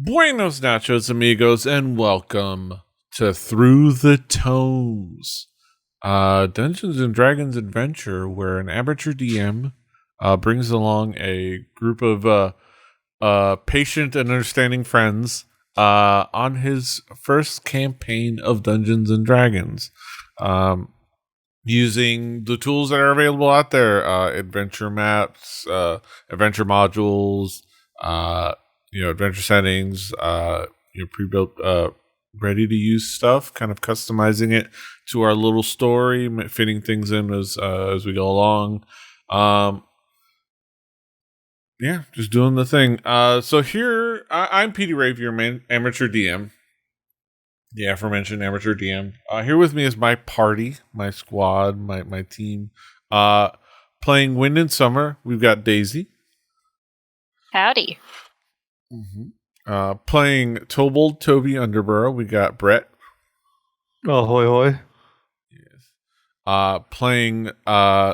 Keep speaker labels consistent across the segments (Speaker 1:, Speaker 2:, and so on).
Speaker 1: Buenos nachos, amigos, and welcome to Through the Tomes, Dungeons and Dragons adventure where an amateur DM brings along a group of patient and understanding friends on his first campaign of Dungeons and Dragons, using the tools that are available out there: adventure maps, adventure modules, adventure settings, pre-built, ready to use stuff, kind of customizing it to our little story, fitting things in as we go along. Just doing the thing. So here, I'm Petey Rave, your amateur DM. The aforementioned amateur DM. Here with me is my party, my squad, my team. Playing Wind and Summer, we've got Daisy.
Speaker 2: Howdy.
Speaker 1: Mm-hmm. Playing Tobold Toby Underborough, we got Brett.
Speaker 3: Oh, hoy hoy.
Speaker 1: Yes. Playing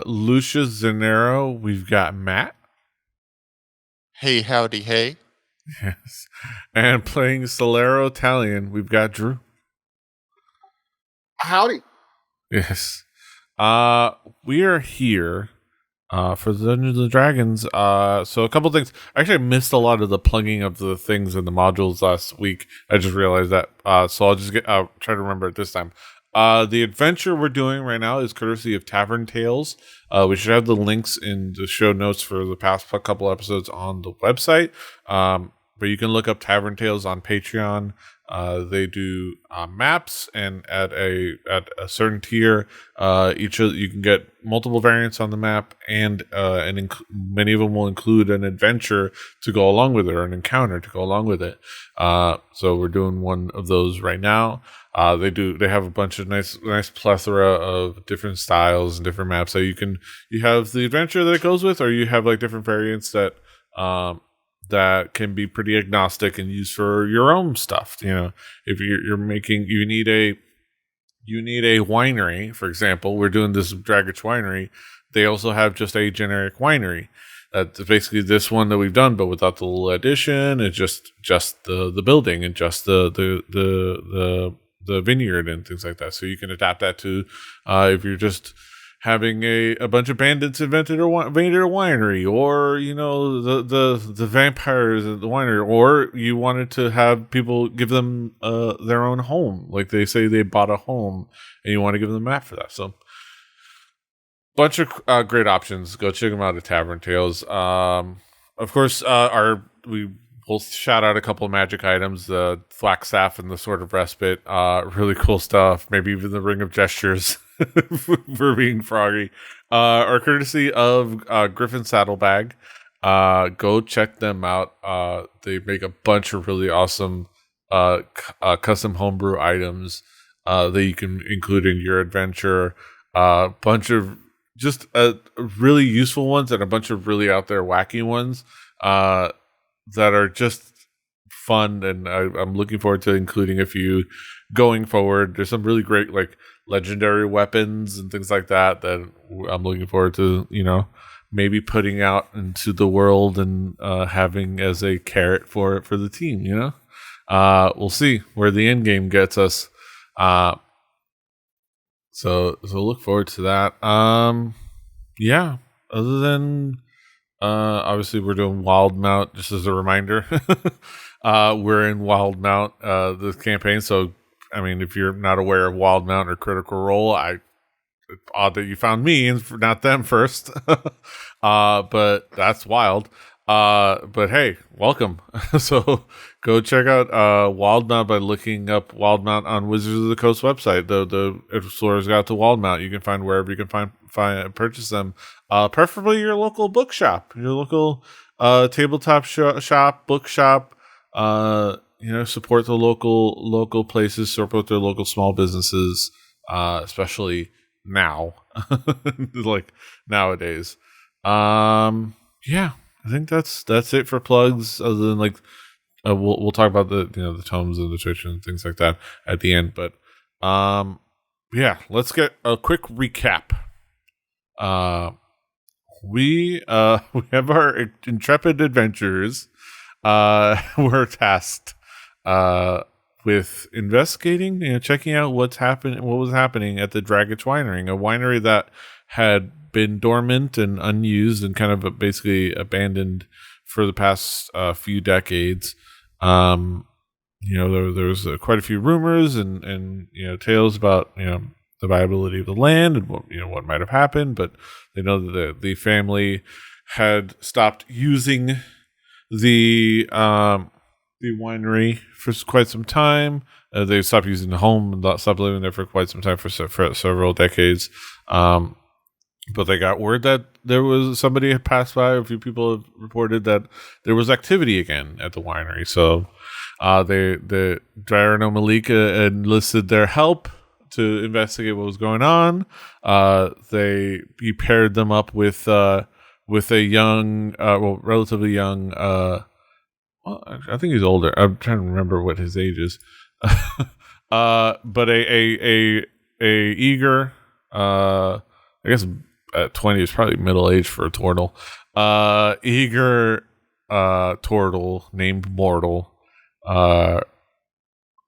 Speaker 1: Lucius Zanero, we've got Matt.
Speaker 4: Hey, howdy, hey.
Speaker 1: Yes. And playing Solero Italian, we've got Drew.
Speaker 5: Howdy.
Speaker 1: Yes. We are here for the Dungeons and Dragons. So a couple things. Actually, I missed a lot of the plugging of the things in the modules last week. I just realized that. So I'll try to remember it this time. The adventure we're doing right now is courtesy of Tavern Tales. We should have the links in the show notes for the past couple episodes on the website. But you can look up Tavern Tales on Patreon. They do maps, and at a certain tier, you can get multiple variants on the map, and many of them will include an adventure to go along with it, or an encounter to go along with it. So we're doing one of those right now. They have a bunch of nice plethora of different styles and different maps. So you have the adventure that it goes with, or you have like different variants that can be pretty agnostic and used for your own stuff. If you need a winery, for example. We're doing this Dragich winery. They also have just a generic winery. That's basically this one that we've done, but without the little addition. It's just the building and just the vineyard and things like that. So you can adapt that to if you're just having a bunch of bandits invaded a winery, or the vampires at the winery, or you wanted to have people give them their own home, like they say they bought a home and you want to give them a map for that. So bunch of great options. Go check them out at Tavern Tales. Of course, we'll shout out a couple of magic items: the Thwack Staff and the Sword of Respite. Really cool stuff. Maybe even the Ring of Gestures for being froggy. Are courtesy of Griffin Saddlebag. Go check them out. They make a bunch of really awesome custom homebrew items that you can include in your adventure. A bunch of just really useful ones, and a bunch of really out there wacky ones that are just fun, and I'm looking forward to including a few going forward. There's some really great like legendary weapons and things like that I'm looking forward to, maybe putting out into the world and having as a carrot for the team. We'll see where the end game gets us. So look forward to that. Other than obviously we're doing Wildmount, just as a reminder. We're in Wildmount this campaign, so I mean, if you're not aware of Wildmount or Critical Role, it's odd that you found me and not them first. But that's wild. But hey, welcome. So go check out Wildmount by looking up Wildmount on Wizards of the Coast website. The Explorer's Guide to Wildmount. You can find wherever you can find purchase them. Preferably your local bookshop, your local tabletop shop, bookshop. Support the local places, support their local small businesses, especially now, like nowadays. I think that's it for plugs. Other than like, we'll talk about the tomes and the church and things like that at the end. But let's get a quick recap. We have our intrepid adventurers were tasked with investigating, checking out what was happening at the Dragich Winery, a winery that had been dormant and unused and kind of basically abandoned for the past few decades. There was quite a few rumors and tales about the viability of the land and what might have happened, but they know that the family had stopped using the winery for quite some time. They stopped using the home and stopped living there for quite some time, for several decades. But they got word that there was somebody had passed by. A few people have reported that there was activity again at the winery. So the Diarno Malika enlisted their help to investigate what was going on. He paired them up with a young, relatively young. I think he's older. I'm trying to remember what his age is. But a eager, I guess at 20 is probably middle age for a turtle. Eager turtle named Mortal. And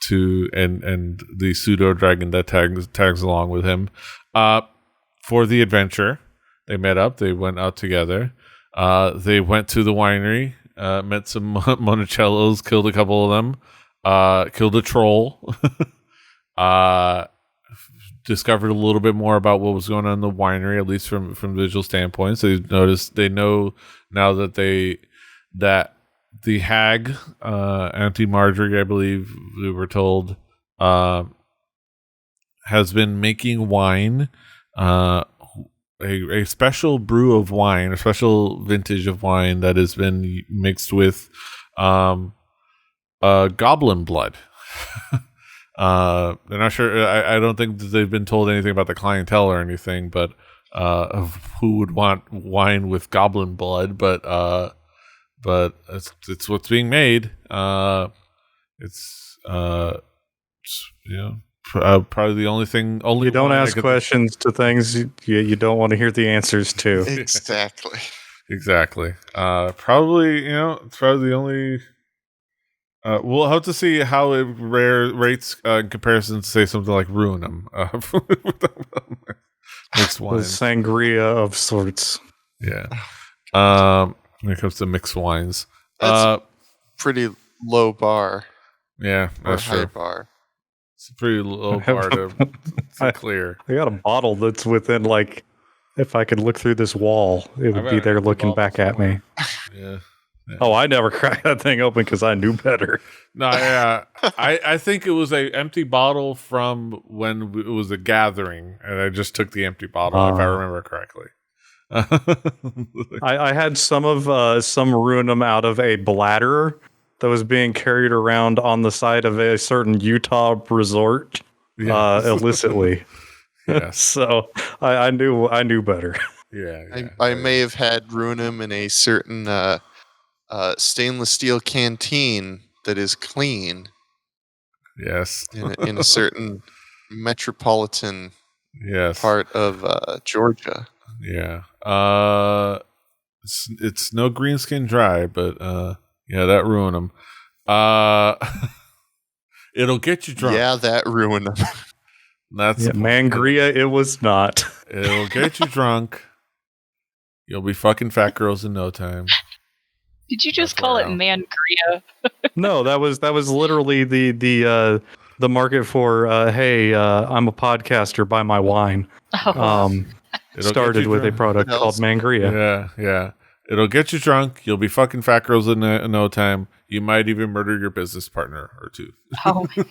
Speaker 1: the pseudo dragon that tags along with him. For the adventure, they met up. They went out together. They went to the winery. Met some Monticellos, killed a couple of them, killed a troll, discovered a little bit more about what was going on in the winery, at least from visual standpoint. So they know now that the hag, Auntie Marjorie, I believe we were told, has been making wine, a special brew of wine, a special vintage of wine that has been mixed with goblin blood. They're not sure. I don't think that they've been told anything about the clientele or anything, but of who would want wine with goblin blood. But it's what's being made. It's probably the only thing.
Speaker 3: You don't ask questions to things you don't want to hear the answers to.
Speaker 4: Exactly.
Speaker 1: Exactly. Probably, it's probably the only. We'll have to see how it rates in comparison to, say, something like Ruinum. Mixed wines.
Speaker 3: Sangria of sorts.
Speaker 1: Yeah. When it comes to mixed wines.
Speaker 4: That's pretty low bar.
Speaker 1: Yeah, that's
Speaker 4: high
Speaker 1: true.
Speaker 4: bar.
Speaker 1: It's a pretty low bar to clear.
Speaker 3: I got a bottle that's within, if I could look through this wall, it would be there looking back at me.
Speaker 1: Yeah.
Speaker 3: Oh, I never cracked that thing open because I knew better.
Speaker 1: No, yeah. I think it was a empty bottle from when it was a gathering, and I just took the empty bottle, if I remember correctly.
Speaker 3: I had some Ruinum out of a bladder that was being carried around on the side of a certain Utah resort, illicitly.
Speaker 1: Yes.
Speaker 3: So I knew better.
Speaker 1: Yeah.
Speaker 4: I may have had Ruinum in a certain stainless steel canteen that is clean.
Speaker 1: Yes.
Speaker 4: in a certain metropolitan part of Georgia.
Speaker 1: Yeah. It's no greenskin dry, but that ruined them. It'll get you drunk.
Speaker 4: Yeah, that ruined them.
Speaker 1: That's
Speaker 3: Mangria. It was not.
Speaker 1: It'll get you drunk. You'll be fucking fat girls in no time.
Speaker 2: Did you just call it Mangria?
Speaker 3: No, that was literally the market for hey, I'm a podcaster, buy my wine. Started with a product called Mangria.
Speaker 1: Yeah. It'll get you drunk. You'll be fucking fat girls in no time. You might even murder your business partner or two.
Speaker 2: Oh my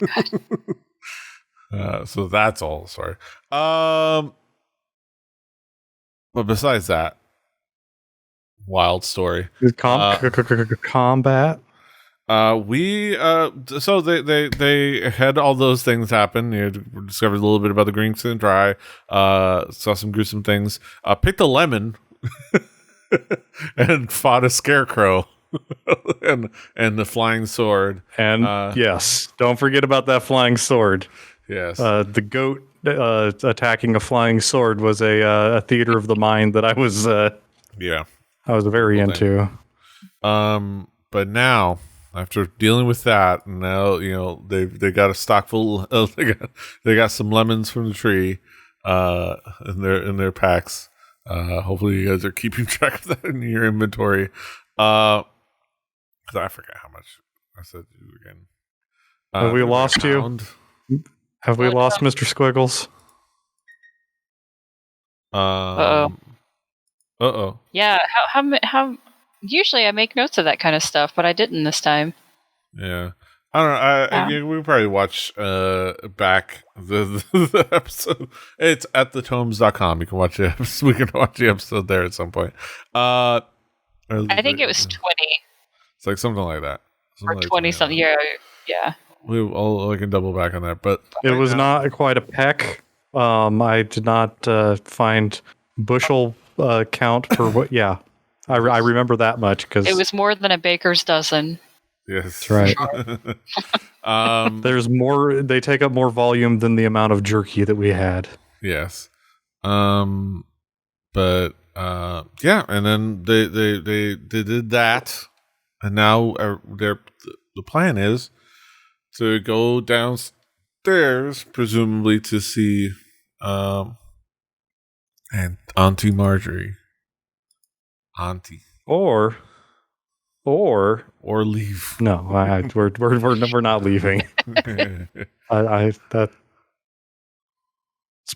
Speaker 1: god. So that's all. Sorry. But besides that, wild story.
Speaker 3: Combat.
Speaker 1: So they had all those things happen. Discovered a little bit about the Greenskin Dry. Saw some gruesome things. Picked a lemon and fought a scarecrow and the flying sword.
Speaker 3: And yes, don't forget about that flying sword.
Speaker 1: Yes,
Speaker 3: the goat attacking a flying sword was a theater of the mind that I was very into.
Speaker 1: But now, after dealing with that, now they got a stock full. They got some lemons from the tree, in their packs. Hopefully, you guys are keeping track of that in your inventory. Because I forget how much I said to you again.
Speaker 3: Have we lost you? Have we lost Mr. Squiggles?
Speaker 1: Uh-oh.
Speaker 2: Yeah, how usually I make notes of that kind of stuff, but I didn't this time.
Speaker 1: Yeah. I don't know. We probably watch back the episode. It's at thetomes.com. You can watch it. We can watch the episode there at some point.
Speaker 2: I think it was 20.
Speaker 1: It's like something like that.
Speaker 2: Or 20 something. Yeah.
Speaker 1: I can double back on that, but
Speaker 3: it was not quite a peck. I did not find bushel count for what. Yeah, I remember that much because
Speaker 2: it was more than a baker's dozen.
Speaker 1: Yes,
Speaker 3: that's right. There's more. They take up more volume than the amount of jerky that we had.
Speaker 1: Yes, but yeah, and then they did that, and now the plan is to go downstairs, presumably to see and Auntie Marjorie,
Speaker 3: or
Speaker 1: leave.
Speaker 3: No, we're not leaving. Let's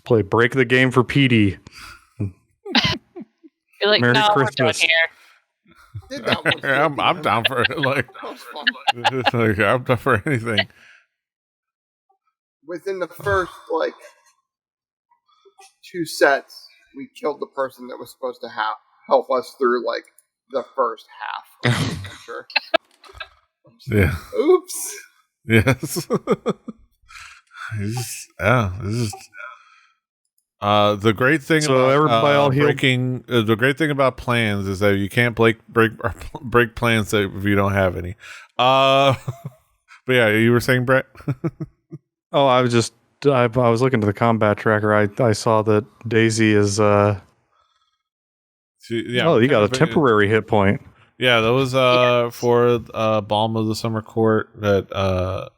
Speaker 3: play break the game for PD.
Speaker 2: You're like,
Speaker 3: Merry
Speaker 2: no,
Speaker 3: Christmas.
Speaker 2: we're done here.
Speaker 1: I'm down for it. Like I'm down for anything.
Speaker 5: Within the first 2 sets, we killed the person that was supposed to help us through the first half. Sure.
Speaker 1: Yeah.
Speaker 5: Oops.
Speaker 1: Yes. This is the great thing
Speaker 3: So
Speaker 1: about
Speaker 3: everybody all healed?
Speaker 1: breaking. The great thing about plans is that you can't break plans if you don't have any. But yeah, you were saying, Brett.
Speaker 3: Oh, I was looking at the combat tracker. I saw that Daisy is. You got a temporary hit point.
Speaker 1: Yeah, that was for Balm of the Summer Court that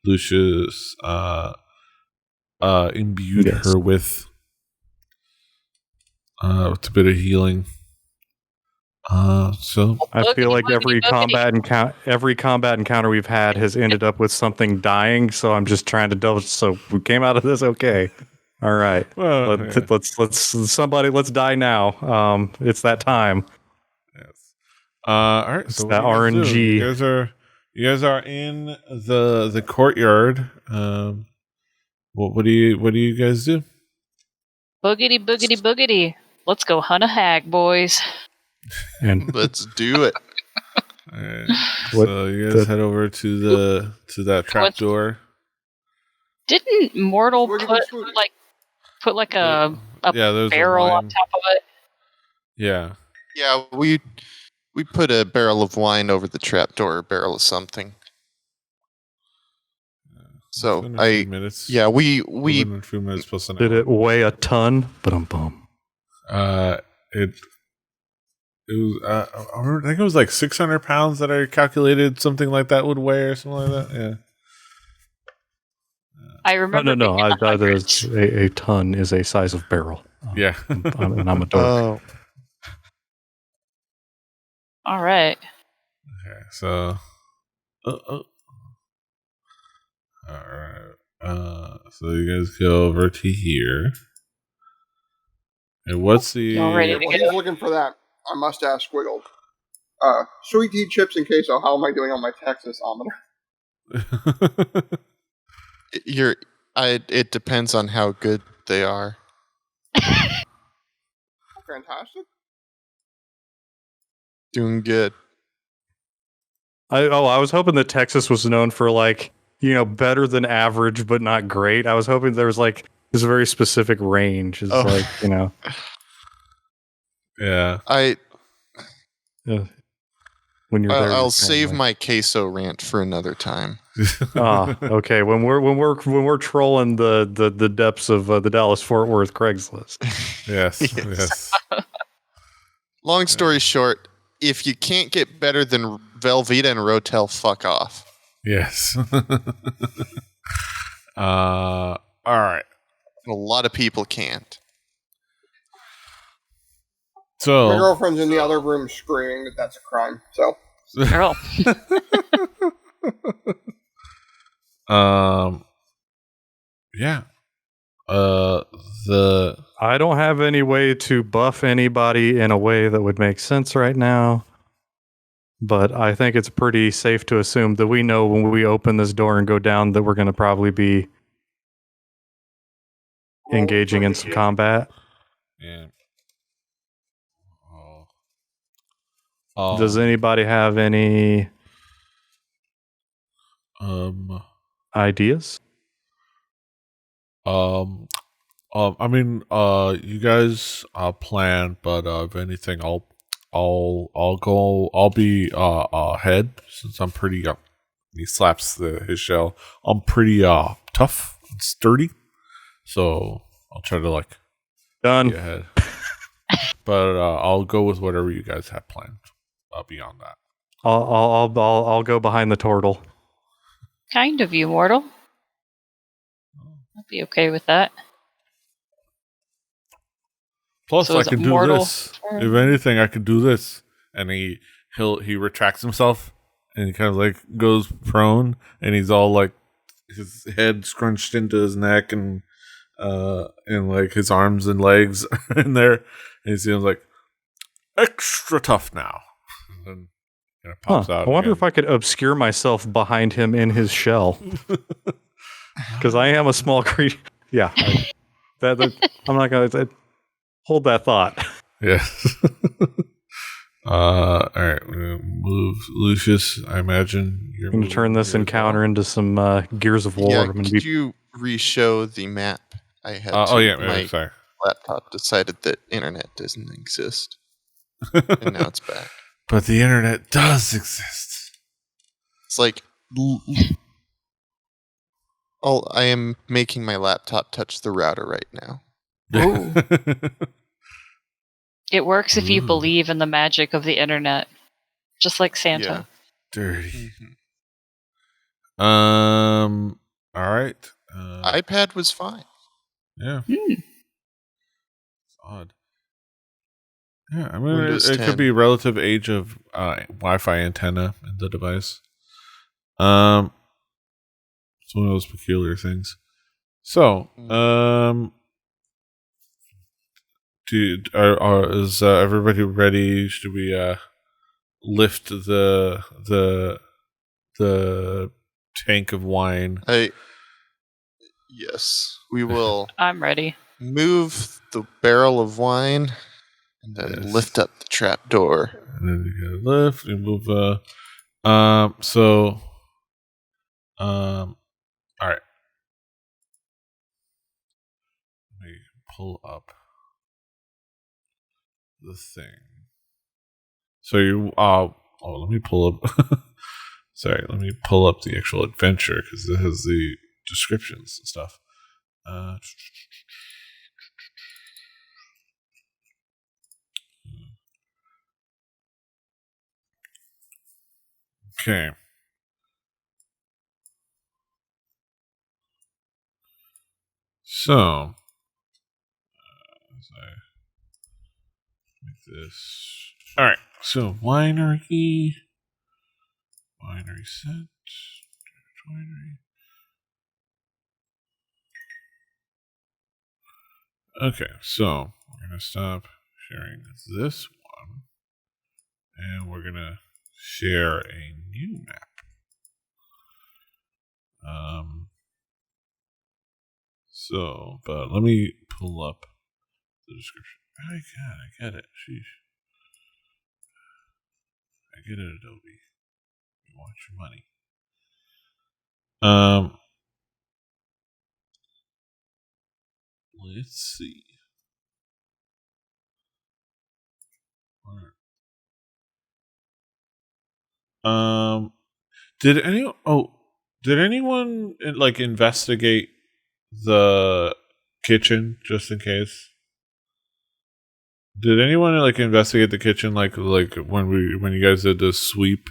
Speaker 1: Lucius imbued her with a bit of healing. So
Speaker 3: I feel like every combat encounter we've had has ended up with something dying. So I'm just trying to double. So we came out of this okay. All right.
Speaker 1: Well,
Speaker 3: let's die now. It's that time.
Speaker 1: Yes. All right.
Speaker 3: It's
Speaker 1: So
Speaker 3: that
Speaker 1: what do
Speaker 3: RNG.
Speaker 1: You guys are in the courtyard. What do you guys do?
Speaker 2: Boogity, boogity, boogity. Let's go hunt a hag, boys.
Speaker 3: And
Speaker 4: Let's do it.
Speaker 1: All right. So you guys head over to that trap door.
Speaker 2: Didn't Mortal put a
Speaker 1: there's
Speaker 2: barrel
Speaker 1: a
Speaker 2: on top of it?
Speaker 1: Yeah.
Speaker 4: Yeah, we put a barrel of wine over the trapdoor, a barrel of something. So
Speaker 1: Within a few minutes.
Speaker 4: we
Speaker 1: Within a few minutes plus an
Speaker 3: did
Speaker 1: hour.
Speaker 3: it weigh a ton? Bum.
Speaker 1: It was I think it was 600 pounds that I calculated something like that would weigh or something like that. Yeah.
Speaker 2: I remember.
Speaker 3: No. A ton is a size of barrel.
Speaker 1: Yeah.
Speaker 3: And I'm a dork.
Speaker 4: Oh,
Speaker 2: All right.
Speaker 1: Okay, so all right. So you guys go over to here. And what's the
Speaker 2: Y'all ready to
Speaker 5: While he's looking for that, I must ask Squiggle. Sweet tea chips and queso, how am I doing on my Texas-ometer?
Speaker 4: it depends on how good they are.
Speaker 5: Fantastic.
Speaker 4: Doing good.
Speaker 3: I was hoping that Texas was known for better than average, but not great. I was hoping there was this very specific range. It's
Speaker 1: Yeah.
Speaker 3: When you're there,
Speaker 4: I'll save my queso rant for another time.
Speaker 3: Okay. When we're trolling the depths of the Dallas Fort Worth Craigslist.
Speaker 1: Yes.
Speaker 4: Long story short, if you can't get better than Velveeta and Rotel, fuck off.
Speaker 1: Yes. All right.
Speaker 4: A lot of people can't.
Speaker 5: My
Speaker 1: So,
Speaker 5: girlfriend's in the other room screaming that that's a crime. So
Speaker 2: Girl.
Speaker 1: yeah. The
Speaker 3: I don't have any way to buff anybody in a way that would make sense right now. But I think it's pretty safe to assume that we know when we open this door and go down that we're going to probably be engaging in some combat.
Speaker 1: yeah.
Speaker 3: Does anybody have any ideas?
Speaker 1: I mean, you guys plan, but if anything, I'll go. I'll be ahead since I'm pretty. He slaps his shell. I'm pretty tough and sturdy, so I'll try to be
Speaker 3: Done.
Speaker 1: ahead. But I'll go with whatever you guys have planned. Beyond that,
Speaker 3: I'll go behind the turtle.
Speaker 2: Kind of you, mortal. I'd be okay with that.
Speaker 1: plus
Speaker 2: So
Speaker 1: I
Speaker 2: is it
Speaker 1: can do
Speaker 2: mortal
Speaker 1: this.
Speaker 2: or-
Speaker 1: If anything, I can do this. And he retracts himself and he kind of goes prone and he's all his head scrunched into his neck and his arms and legs in there. And he seems extra tough now. And then pops out.
Speaker 3: I wonder
Speaker 1: again.
Speaker 3: if I could obscure myself behind him in his shell. Because I am a small creature. Yeah. I'm not going to hold that thought.
Speaker 1: Yes. All right. We're gonna move Lucius. I imagine you're
Speaker 3: I'm going to turn this encounter into some Gears of War.
Speaker 4: Yeah,
Speaker 3: I'm going to
Speaker 4: could
Speaker 3: be
Speaker 4: you re-show the map? I had my
Speaker 1: sorry.
Speaker 4: laptop decided that internet doesn't exist. And now it's back.
Speaker 1: But the internet does exist.
Speaker 4: It's I am making my laptop touch the router right now.
Speaker 2: Ooh. It works if you
Speaker 1: Ooh.
Speaker 2: believe in the magic of the internet. Just like Santa.
Speaker 1: Dirty.
Speaker 4: Mm-hmm.
Speaker 1: All right.
Speaker 4: iPad was fine.
Speaker 1: Yeah.
Speaker 2: Hmm.
Speaker 1: It's odd. Yeah, I mean,
Speaker 4: Windows
Speaker 1: it
Speaker 4: 10.
Speaker 1: could be relative age of Wi-Fi antenna in the device. It's one of those peculiar things. So, is everybody ready? Should we lift the tank of wine?
Speaker 4: Yes, we will
Speaker 2: I'm ready.
Speaker 4: move the barrel of wine and then
Speaker 1: Yes.
Speaker 4: lift up the trap door.
Speaker 1: And then you gotta lift and move. All right. Let me pull up the thing. So let me pull up. Sorry, let me pull up the actual adventure because it has the descriptions and stuff. Okay. So, as I make this. All right. So, winery set. Winery. Okay, so we're going to stop sharing this one. And we're going to share a new map. But let me pull up the description. I get it. Sheesh. I get it, Adobe. You want your money. Let's see. Did anyone investigate the kitchen just in case? Did anyone like investigate the kitchen like when you guys did the sweep?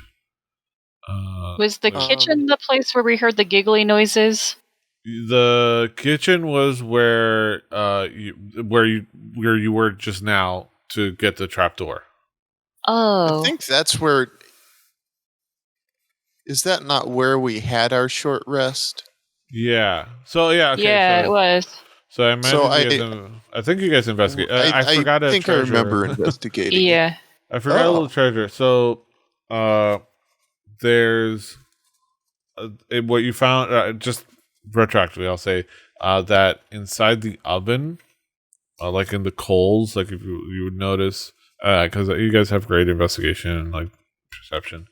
Speaker 2: Was the
Speaker 1: like-
Speaker 2: kitchen the place where we heard the giggly noises?
Speaker 1: The kitchen was where you were just now to get the trapdoor.
Speaker 2: Oh.
Speaker 4: I think that's where. Is that not where we had our short rest?
Speaker 1: Yeah. So yeah. Okay.
Speaker 2: Yeah, it was.
Speaker 1: So I imagine
Speaker 4: So
Speaker 1: you guys. I think you guys investigate. I forgot a
Speaker 4: think
Speaker 1: treasure.
Speaker 4: I remember investigating.
Speaker 2: Yeah.
Speaker 1: I forgot a
Speaker 4: Oh.
Speaker 1: little treasure. So, there's what you found. Just retroactively, I'll say that inside the oven, like in the coals, like if you would notice, because you guys have great investigation and like perception.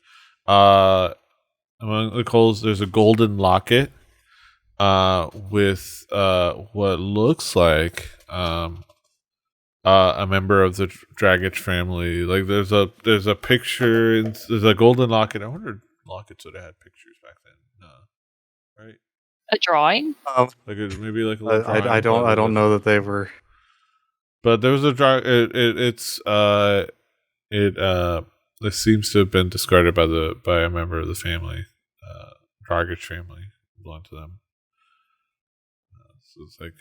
Speaker 1: Among the coals, there's a golden locket, with what looks like a member of the Dragich family. Like there's a picture. There's a golden locket. I wonder if lockets would have had pictures back then. No, right?
Speaker 2: A drawing?
Speaker 1: Like maybe like a little drawing,
Speaker 3: I don't know that they were.
Speaker 1: But there was a draw. This seems to have been discarded by a member of the family, Dragich family, belonged to them. So it's like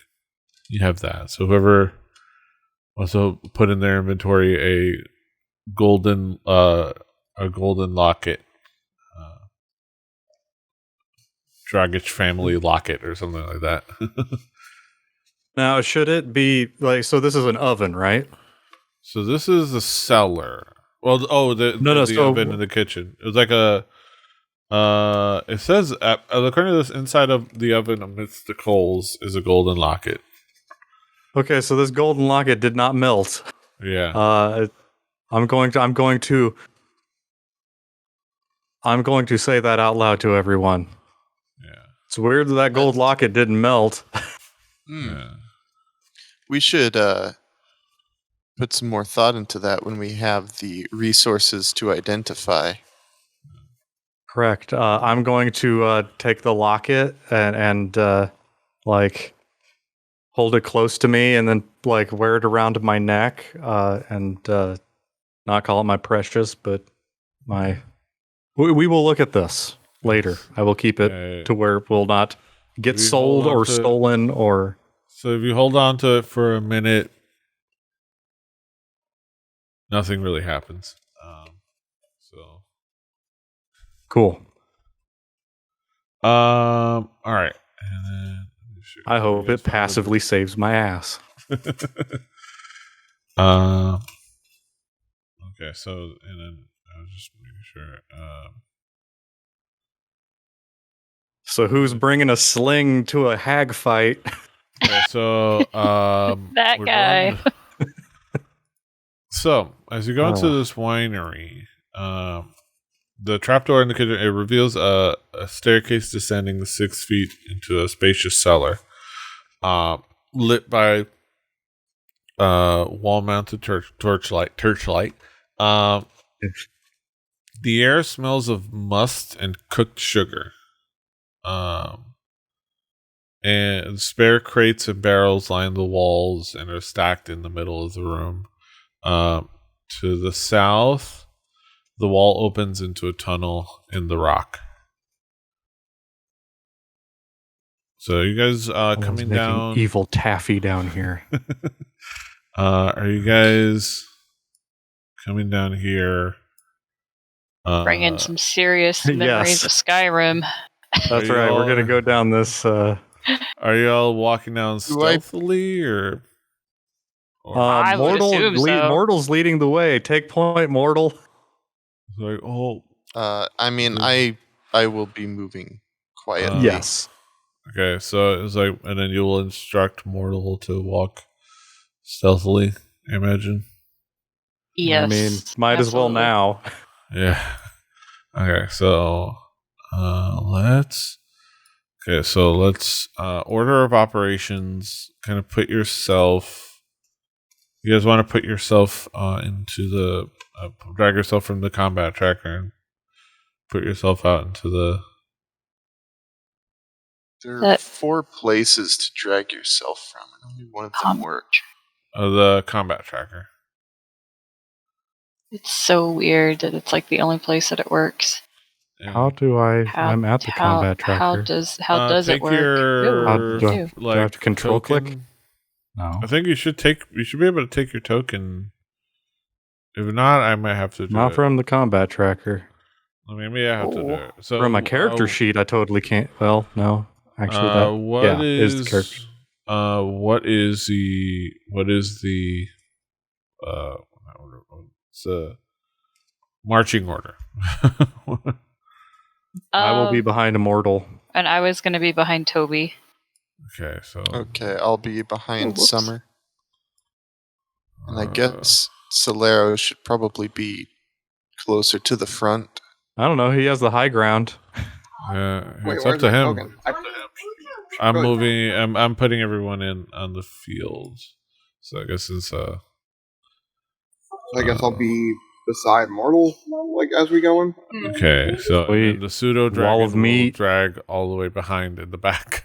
Speaker 1: you have that. So whoever also put in their inventory a golden locket, Dragich family locket or something like that.
Speaker 3: Now, should it be like so? This is an oven, right?
Speaker 1: So this is the cellar. Well, the oven in the kitchen. It was like a. It says according to this, inside of the oven amidst the coals is a golden locket.
Speaker 3: Okay, so this golden locket did not melt.
Speaker 1: Yeah.
Speaker 3: I'm going to say that out loud to everyone.
Speaker 1: Yeah.
Speaker 3: It's weird that gold locket didn't melt.
Speaker 1: Yeah.
Speaker 4: We should put some more thought into that when we have the resources to identify.
Speaker 3: Correct. I'm going to take the locket and like hold it close to me, and then like wear it around my neck, and not call it my precious, but my. We will look at this later. I will keep it to where it will not get
Speaker 1: If you
Speaker 3: sold
Speaker 1: hold on
Speaker 3: or
Speaker 1: to-
Speaker 3: stolen or.
Speaker 1: So if you hold on to it for a minute, nothing really happens. So.
Speaker 3: Cool.
Speaker 1: All right. And then
Speaker 3: I hope it passively saves my ass.
Speaker 1: Okay. So and then I was just making sure.
Speaker 3: So who's bringing a sling to a hag fight?
Speaker 1: Okay, so
Speaker 2: That
Speaker 1: we're
Speaker 2: guy.
Speaker 1: going- So as you go into this winery, the trapdoor in the kitchen, it reveals a staircase descending 6 feet into a spacious cellar, lit by wall-mounted torchlight. The air smells of must and cooked sugar. And spare crates and barrels line the walls and are stacked in the middle of the room. To the south, the wall opens into a tunnel in the rock. So you guys
Speaker 3: Someone's
Speaker 1: coming
Speaker 3: making
Speaker 1: down?
Speaker 3: evil taffy down here.
Speaker 1: Are you guys coming down here?
Speaker 2: Bringing some serious memories
Speaker 3: Yes.
Speaker 2: of Skyrim.
Speaker 3: That's
Speaker 1: Are
Speaker 3: right. We're
Speaker 1: y'all-
Speaker 3: gonna go down this.
Speaker 1: Are y'all walking down
Speaker 4: Do I-
Speaker 1: stealthily or
Speaker 2: I would assume so.
Speaker 3: Mortal's leading the way. Take point, Mortal.
Speaker 1: like
Speaker 4: I mean, I will be moving quietly.
Speaker 3: Yes.
Speaker 1: okay, so it's like, and then you will instruct Mortal to walk stealthily, I imagine.
Speaker 2: Yes.
Speaker 3: I mean, might as well
Speaker 2: absolutely.
Speaker 3: now.
Speaker 1: Yeah. Okay, so let's order of operations, kind of put yourself. You guys want to put yourself into the drag yourself from the combat tracker and put yourself out into the.
Speaker 4: There are 4 places to drag yourself from, and only one of them work.
Speaker 1: The combat tracker.
Speaker 2: It's so weird that it's like the only place that it works.
Speaker 1: Yeah.
Speaker 3: How do I? I'm at the combat
Speaker 2: How
Speaker 3: tracker.
Speaker 2: does it
Speaker 1: take
Speaker 2: work?
Speaker 1: your
Speaker 2: Ooh,
Speaker 3: do I-
Speaker 2: ew.
Speaker 3: do I have to control click?
Speaker 1: token.
Speaker 3: No.
Speaker 1: I think you should be able to take your token. If not, I might have to do
Speaker 3: Not
Speaker 1: it.
Speaker 3: from the combat tracker.
Speaker 1: Well, maybe I have to do it. So
Speaker 3: From my character sheet, I totally can't. Well, no. Actually, that is the character.
Speaker 1: What is the it's a marching order?
Speaker 3: I will be behind Immortal.
Speaker 2: And I was going to be behind Toby.
Speaker 1: Okay, so
Speaker 4: Okay, I'll be behind
Speaker 2: whoops.
Speaker 4: Summer. And I guess Solero should probably be closer to the front.
Speaker 3: I don't know. He has the high ground.
Speaker 5: Wait,
Speaker 1: it's up
Speaker 5: where's
Speaker 1: to
Speaker 5: my
Speaker 1: him.
Speaker 5: token?
Speaker 1: I'm
Speaker 5: Good.
Speaker 1: moving. I'm putting everyone in on the field. So I guess it's
Speaker 5: I guess I'll be beside Mortal, like as we go in.
Speaker 1: okay. So and
Speaker 3: Wait,
Speaker 1: then the pseudo dragon
Speaker 3: wall of
Speaker 1: will
Speaker 3: meat.
Speaker 1: drag all the way behind in the back.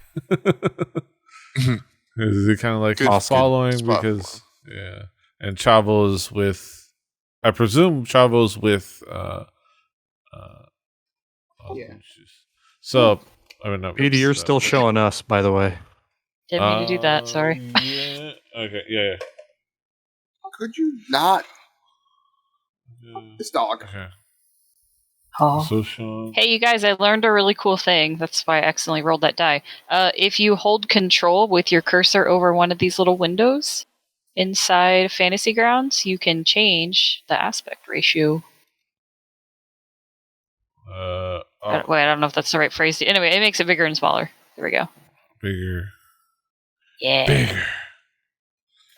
Speaker 1: Is he kind of like
Speaker 4: Good
Speaker 1: following
Speaker 4: spot.
Speaker 1: because and Chavo's with. I presume Chavo's with.
Speaker 5: Yeah.
Speaker 1: So I mean, no,
Speaker 3: Petey, you're still showing us, by the way.
Speaker 2: Didn't mean to do that, sorry.
Speaker 1: Yeah. Okay. Yeah.
Speaker 5: Could you not? This dog.
Speaker 1: Okay.
Speaker 2: Oh.
Speaker 1: So Sean.
Speaker 2: Hey, you guys, I learned a really cool thing. That's why I accidentally rolled that die. If you hold control with your cursor over one of these little windows inside Fantasy Grounds, you can change the aspect ratio. Wait, I don't know if that's the right phrase. Anyway, it makes it bigger and smaller. There we go.
Speaker 1: Bigger.
Speaker 2: Yeah.
Speaker 1: Bigger.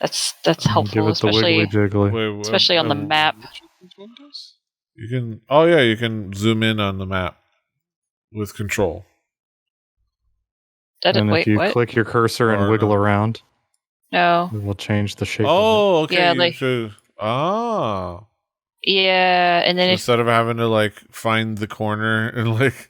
Speaker 2: That's
Speaker 3: Give
Speaker 2: helpful,
Speaker 3: it the wiggly
Speaker 2: especially
Speaker 3: jiggly.
Speaker 1: Wait,
Speaker 2: especially on the map.
Speaker 4: Which of these windows?
Speaker 1: You can. Oh yeah, you can zoom in on the map with control.
Speaker 3: And if
Speaker 2: Wait,
Speaker 3: you
Speaker 2: what?
Speaker 3: click your cursor and
Speaker 1: Or
Speaker 3: wiggle
Speaker 1: no.
Speaker 3: around,
Speaker 2: No.
Speaker 3: it will change the shape.
Speaker 1: Oh, okay.
Speaker 2: Yeah,
Speaker 1: you
Speaker 2: like-
Speaker 1: should-
Speaker 2: Yeah, and then
Speaker 1: So
Speaker 2: if
Speaker 1: instead of having to like find the corner and like.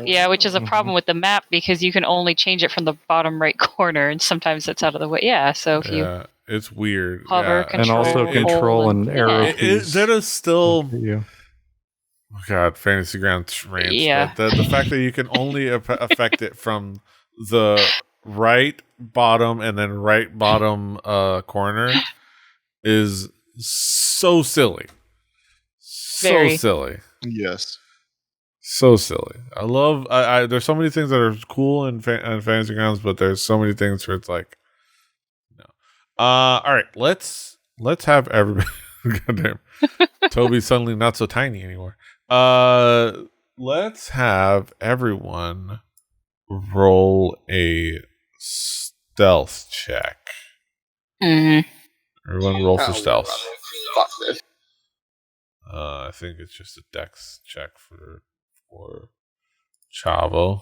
Speaker 2: yeah, which is a problem with the map because you can only change it from the bottom right corner, and sometimes it's out of the way. Yeah, so if you
Speaker 1: Yeah, it's weird.
Speaker 2: hover,
Speaker 1: yeah.
Speaker 3: And also
Speaker 2: Control,
Speaker 3: control
Speaker 2: hold,
Speaker 3: and
Speaker 2: and-
Speaker 3: arrow
Speaker 2: yeah.
Speaker 3: keys.
Speaker 1: That is still.
Speaker 3: Look at you.
Speaker 1: Oh God, Fantasy Grounds rants.
Speaker 2: Yeah.
Speaker 1: But the fact that you can only affect it from the right bottom and then right bottom corner is so silly. So
Speaker 2: Very.
Speaker 1: silly.
Speaker 4: Yes.
Speaker 1: So silly. I love. I there's so many things that are cool in Fantasy Grounds, but there's so many things where it's like, no. All right, let's have everybody. Goddamn, Toby's suddenly not so tiny anymore. Let's have everyone roll a stealth check.
Speaker 2: Mhm.
Speaker 1: Everyone roll for
Speaker 5: Oh,
Speaker 1: stealth.
Speaker 5: Fuck this.
Speaker 1: I think it's just a dex check for Chavo.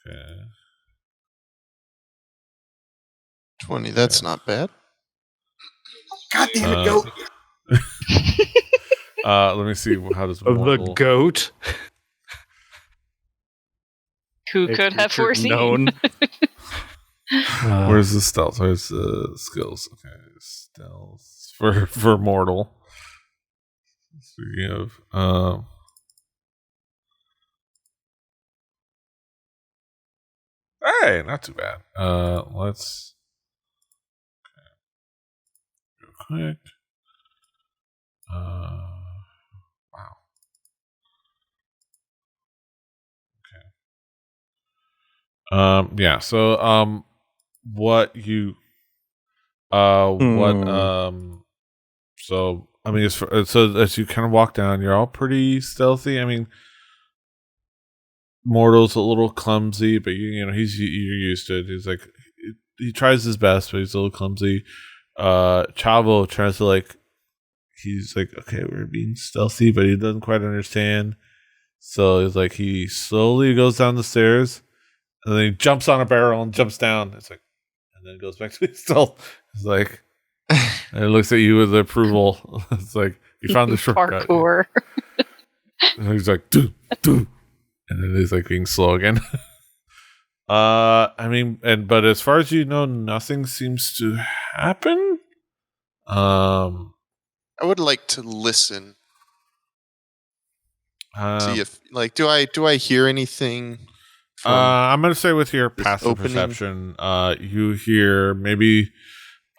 Speaker 1: Okay.
Speaker 4: 20, that's not bad.
Speaker 5: God damn it,
Speaker 1: Uh,
Speaker 5: goat.
Speaker 1: Let me see. How does
Speaker 3: The
Speaker 1: mortal?
Speaker 3: goat.
Speaker 2: Who
Speaker 3: A
Speaker 2: could have
Speaker 3: creature
Speaker 2: foreseen?
Speaker 3: known.
Speaker 1: Where's the stealth? Where's the skills? Okay, stealth for mortal. Speaking of, hey, not too bad. Let's real quick. Wow. Yeah. So, what you, so I mean, so as you kind of walk down, you're all pretty stealthy. I mean, Mortal's a little clumsy, but you know you're used to it. He's like he tries his best, but he's a little clumsy. Chavo tries to he's like, okay, we're being stealthy, but he doesn't quite understand. So he's like, he slowly goes down the stairs, and then he jumps on a barrel and jumps down. It's like, and then goes back to his stealth. It's like, and it looks at you with approval. It's like you found the shortcut.
Speaker 2: Parkour.
Speaker 1: And he's like, do, and then he's like being slow again. I mean, but as far as you know, nothing seems to happen.
Speaker 4: I would like to listen. See if do I hear anything from
Speaker 1: I'm gonna say with your
Speaker 4: this
Speaker 1: passive
Speaker 4: opening?
Speaker 1: perception, you hear maybe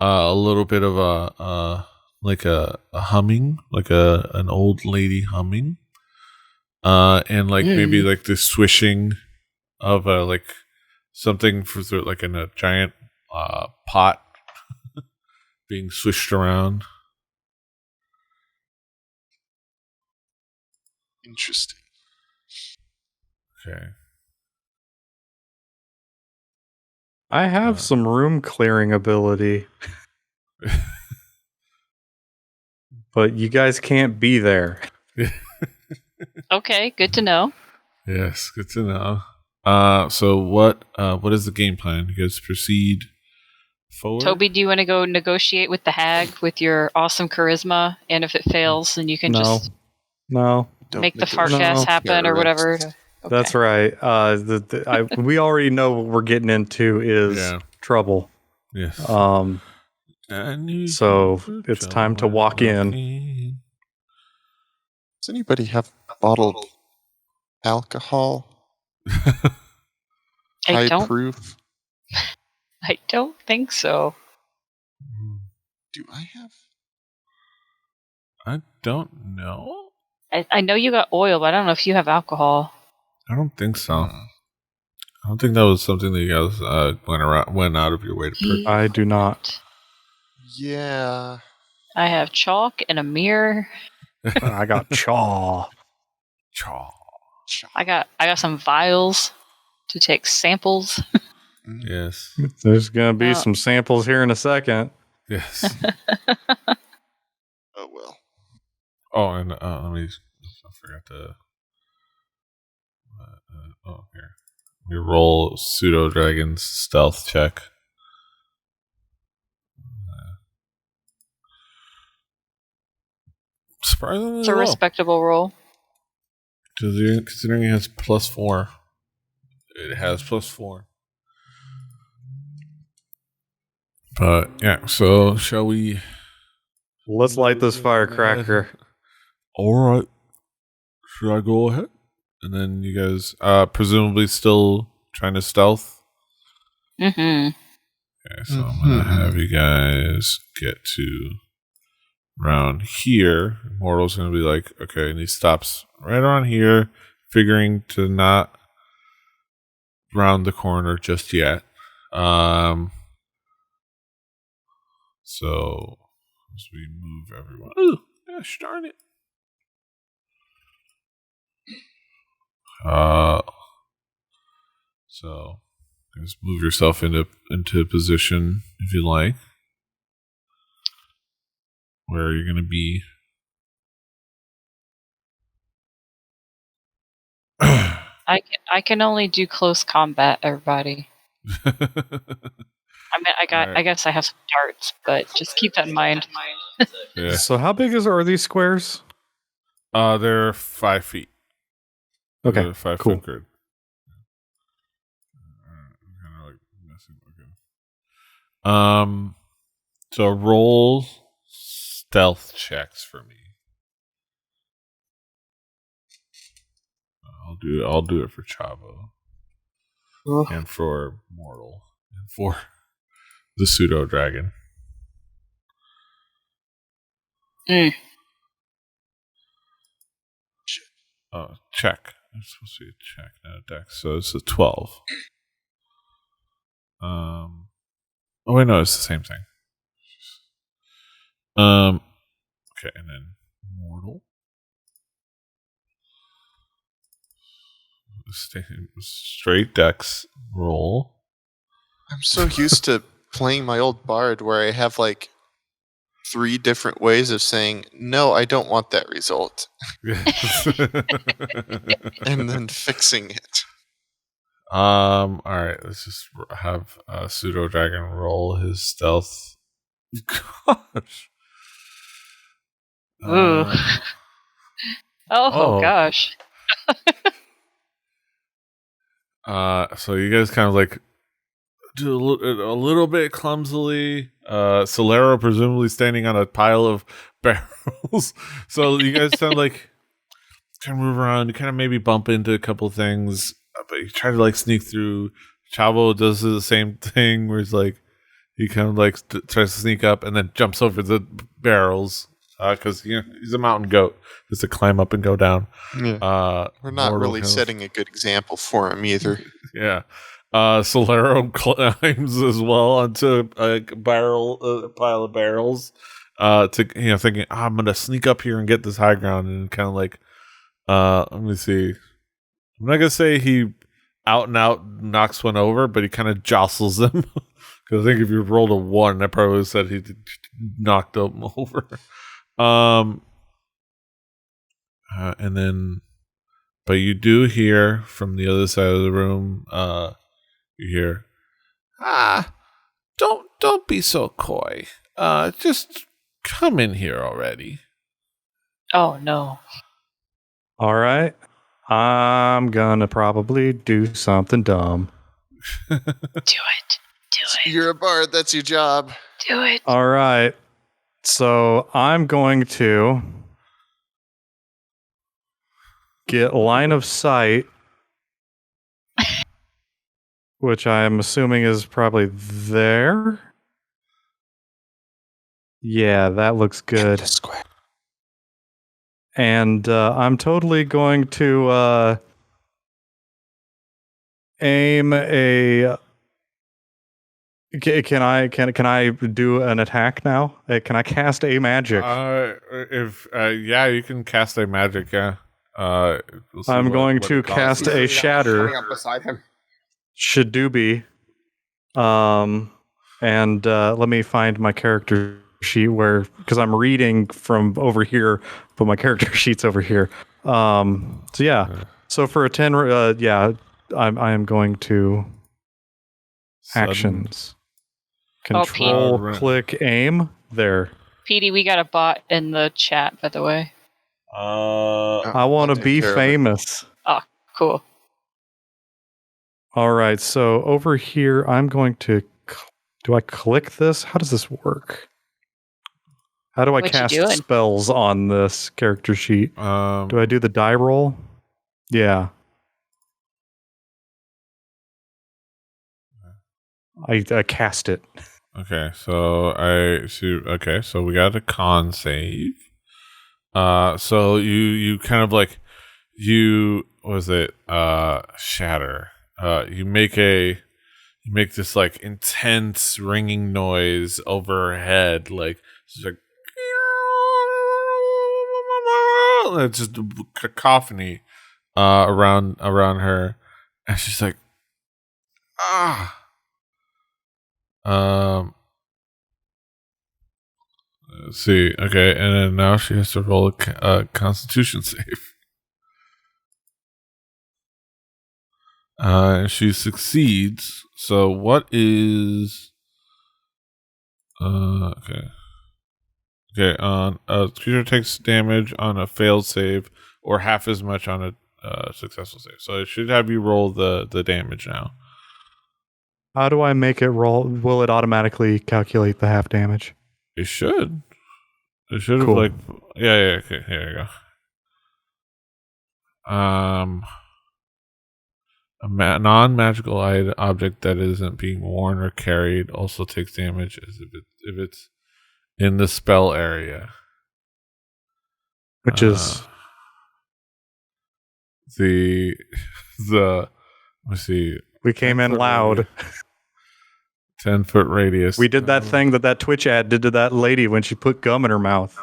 Speaker 1: a little bit of a humming, like an old lady humming, and like maybe like the swishing of like something like in a giant pot being swished around.
Speaker 4: Interesting.
Speaker 1: Okay.
Speaker 3: I have some room clearing ability, but you guys can't be there.
Speaker 2: Okay, good to know.
Speaker 1: Yes, good to know. So what is the game plan? You guys proceed forward?
Speaker 2: Toby, do you want to go negotiate with the hag with your awesome charisma? And if it fails, then you can just
Speaker 3: No.
Speaker 2: make the
Speaker 4: negotiate.
Speaker 2: fartcast
Speaker 3: No.
Speaker 2: happen or whatever.
Speaker 4: Terrorists.
Speaker 2: Okay.
Speaker 3: That's right. We already know what we're getting into is trouble.
Speaker 1: Yes.
Speaker 3: So it's time to walk in.
Speaker 4: Does anybody have bottled alcohol?
Speaker 2: I
Speaker 4: High proof?
Speaker 2: don't think so.
Speaker 4: Do I have?
Speaker 1: I don't know.
Speaker 2: I know you got oil, but I don't know if you have alcohol.
Speaker 1: I don't think so. I don't think that was something that you guys went out of your way to purchase.
Speaker 3: I do not.
Speaker 4: Yeah.
Speaker 2: I have chalk and a mirror.
Speaker 3: I got chaw.
Speaker 1: Chaw.
Speaker 2: I got some vials to take samples.
Speaker 1: Yes.
Speaker 3: There's going to be some samples here in a second.
Speaker 1: Yes.
Speaker 4: Oh well.
Speaker 1: Oh, and let me. I forgot to. Here. We roll pseudo dragon's stealth check. Surprisingly
Speaker 2: It's a
Speaker 1: low.
Speaker 2: respectable roll.
Speaker 1: Considering it has +4. It has +4. But yeah, so shall we?
Speaker 3: Let's light this firecracker.
Speaker 1: All right. Should I go ahead? And then you guys, presumably still trying to stealth.
Speaker 2: Mm-hmm.
Speaker 1: Okay, so I'm gonna have you guys get to around here. Mortal's gonna be like, okay, and he stops right around here, figuring to not round the corner just yet. So as we move everyone. Ooh, gosh darn it. So just move yourself into position if you like. Where you're gonna be.
Speaker 2: I can only do close combat, everybody. I mean, I guess I have some darts, but just keep that in mind.
Speaker 1: Yeah.
Speaker 3: So how big are these squares?
Speaker 1: They're 5 feet.
Speaker 3: Okay,
Speaker 1: They're 5
Speaker 3: cool.
Speaker 1: foot grid. So roll stealth checks for me. I'll do it for Chavo. And for Mortal. And for the pseudo dragon. Check. It's supposed to be a check, not a dex. So it's a 12. Oh wait, no, it's the same thing. Okay, and then Mortal. Straight dex roll.
Speaker 4: I'm so used to playing my old bard where I have like 3 different ways of saying, no, I don't want that result. And then fixing it.
Speaker 1: All right, let's just have pseudo dragon roll his stealth. Gosh.
Speaker 2: Ooh. Oh gosh.
Speaker 1: So you guys kind of like do a little bit clumsily. Solero presumably standing on a pile of barrels. So you guys sound like kind of move around. You kind of maybe bump into a couple things, but you try to like sneak through. Chavo does the same thing where he's like, he kind of like tries to sneak up and then jumps over the barrels because he's a mountain goat, just to climb up and go down.
Speaker 4: Yeah. We're not
Speaker 1: Mortal
Speaker 4: really
Speaker 1: kind of-
Speaker 4: setting a good example for him either.
Speaker 1: Yeah. Solero climbs as well onto a pile of barrels. To thinking, I'm gonna sneak up here and get this high ground, and kind of like, let me see. I'm not gonna say he out and out knocks one over, but he kind of jostles them. Because I think if you rolled a 1, I probably would have said he knocked them over. And then, but you do hear from the other side of the room. You hear, don't be so coy. Just come in here already.
Speaker 2: Oh no.
Speaker 3: All right. I'm gonna probably do something dumb.
Speaker 2: Do it. Do it.
Speaker 4: You're a bard. That's your job.
Speaker 2: Do it.
Speaker 3: All right. So I'm going to get line of sight, which I'm assuming is probably there. Yeah, that looks good.
Speaker 4: The square.
Speaker 3: And I'm totally going to aim a. Can I do an attack now? Can I cast a magic?
Speaker 1: You can cast a magic. Yeah. We'll see
Speaker 3: I'm going to
Speaker 1: it costs.
Speaker 3: cast
Speaker 5: He's
Speaker 3: a
Speaker 5: really
Speaker 3: shatter.
Speaker 5: coming up beside him.
Speaker 3: Shadoobie. And let me find my character sheet because I'm reading from over here, but my character sheet's over here. So yeah. So for a 10, I am going to
Speaker 1: Sudden-
Speaker 3: actions.
Speaker 2: Oh,
Speaker 3: Control,
Speaker 1: Pete.
Speaker 3: click, aim. There.
Speaker 2: Petey, we got a bot in the chat, by the way.
Speaker 3: I want
Speaker 4: I'll
Speaker 3: to
Speaker 4: take
Speaker 3: be
Speaker 4: care of it.
Speaker 3: famous.
Speaker 2: Cool.
Speaker 3: All right. So over here, I'm going to. Do I click this? How does this work? How do I
Speaker 2: What you
Speaker 3: cast
Speaker 2: doing?
Speaker 3: spells on this character sheet? Do I do the die roll? Yeah. I cast it.
Speaker 1: Okay, so I see. Okay, so we got a con save. So you kind of like shatter. You make this like intense ringing noise overhead, like it's like it's just cacophony around her, and she's like, let's see. Okay, and then now she has to roll a Constitution save. And she succeeds. So what is? Okay. Okay. A creature takes damage on a failed save, or half as much on a successful save. So it should have you roll the damage now.
Speaker 3: How do I make it roll? Will it automatically calculate the half damage?
Speaker 1: It should. It should have
Speaker 3: Cool.
Speaker 1: yeah. Okay, here you go. A non-magical object that isn't being worn or carried also takes damage as if it's in the spell area,
Speaker 3: Which is
Speaker 1: the let me see.
Speaker 3: we came in
Speaker 1: 10-foot
Speaker 3: loud.
Speaker 1: radius. 10-foot radius.
Speaker 3: We did that thing that Twitch ad did to that lady when she put gum in her mouth.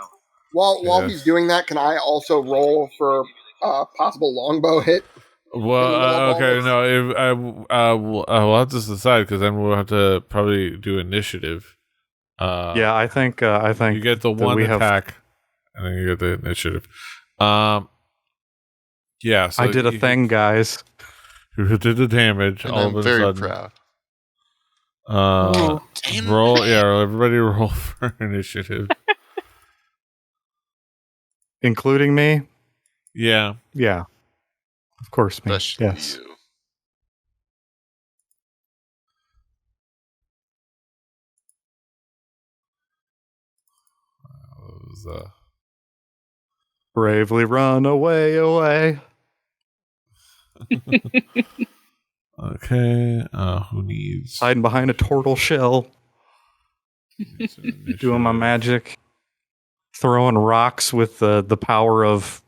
Speaker 5: While
Speaker 1: Yes.
Speaker 5: he's doing that, can I also roll for possible longbow hit?
Speaker 1: Well, okay,
Speaker 5: Balls.
Speaker 1: no. We'll have to decide because then we'll have to probably do initiative.
Speaker 3: Yeah, I think
Speaker 1: you get the
Speaker 3: that
Speaker 1: one
Speaker 3: we have-
Speaker 1: attack, and then you get the initiative. Yeah. So
Speaker 3: I did a thing, guys.
Speaker 1: You did the damage.
Speaker 4: And
Speaker 1: all
Speaker 4: I'm
Speaker 1: of a
Speaker 4: very
Speaker 1: sudden.
Speaker 4: proud.
Speaker 1: Roll, yeah. Everybody roll for initiative.
Speaker 3: Including me?
Speaker 1: Yeah.
Speaker 3: Yeah. Of course, me.
Speaker 4: Especially
Speaker 3: Yes.
Speaker 4: you.
Speaker 1: is
Speaker 3: Bravely run away, away.
Speaker 1: okay. Who needs
Speaker 3: Hiding behind a turtle shell.
Speaker 1: needs an
Speaker 3: Doing my
Speaker 1: initiative?
Speaker 3: magic. Throwing rocks with the power of,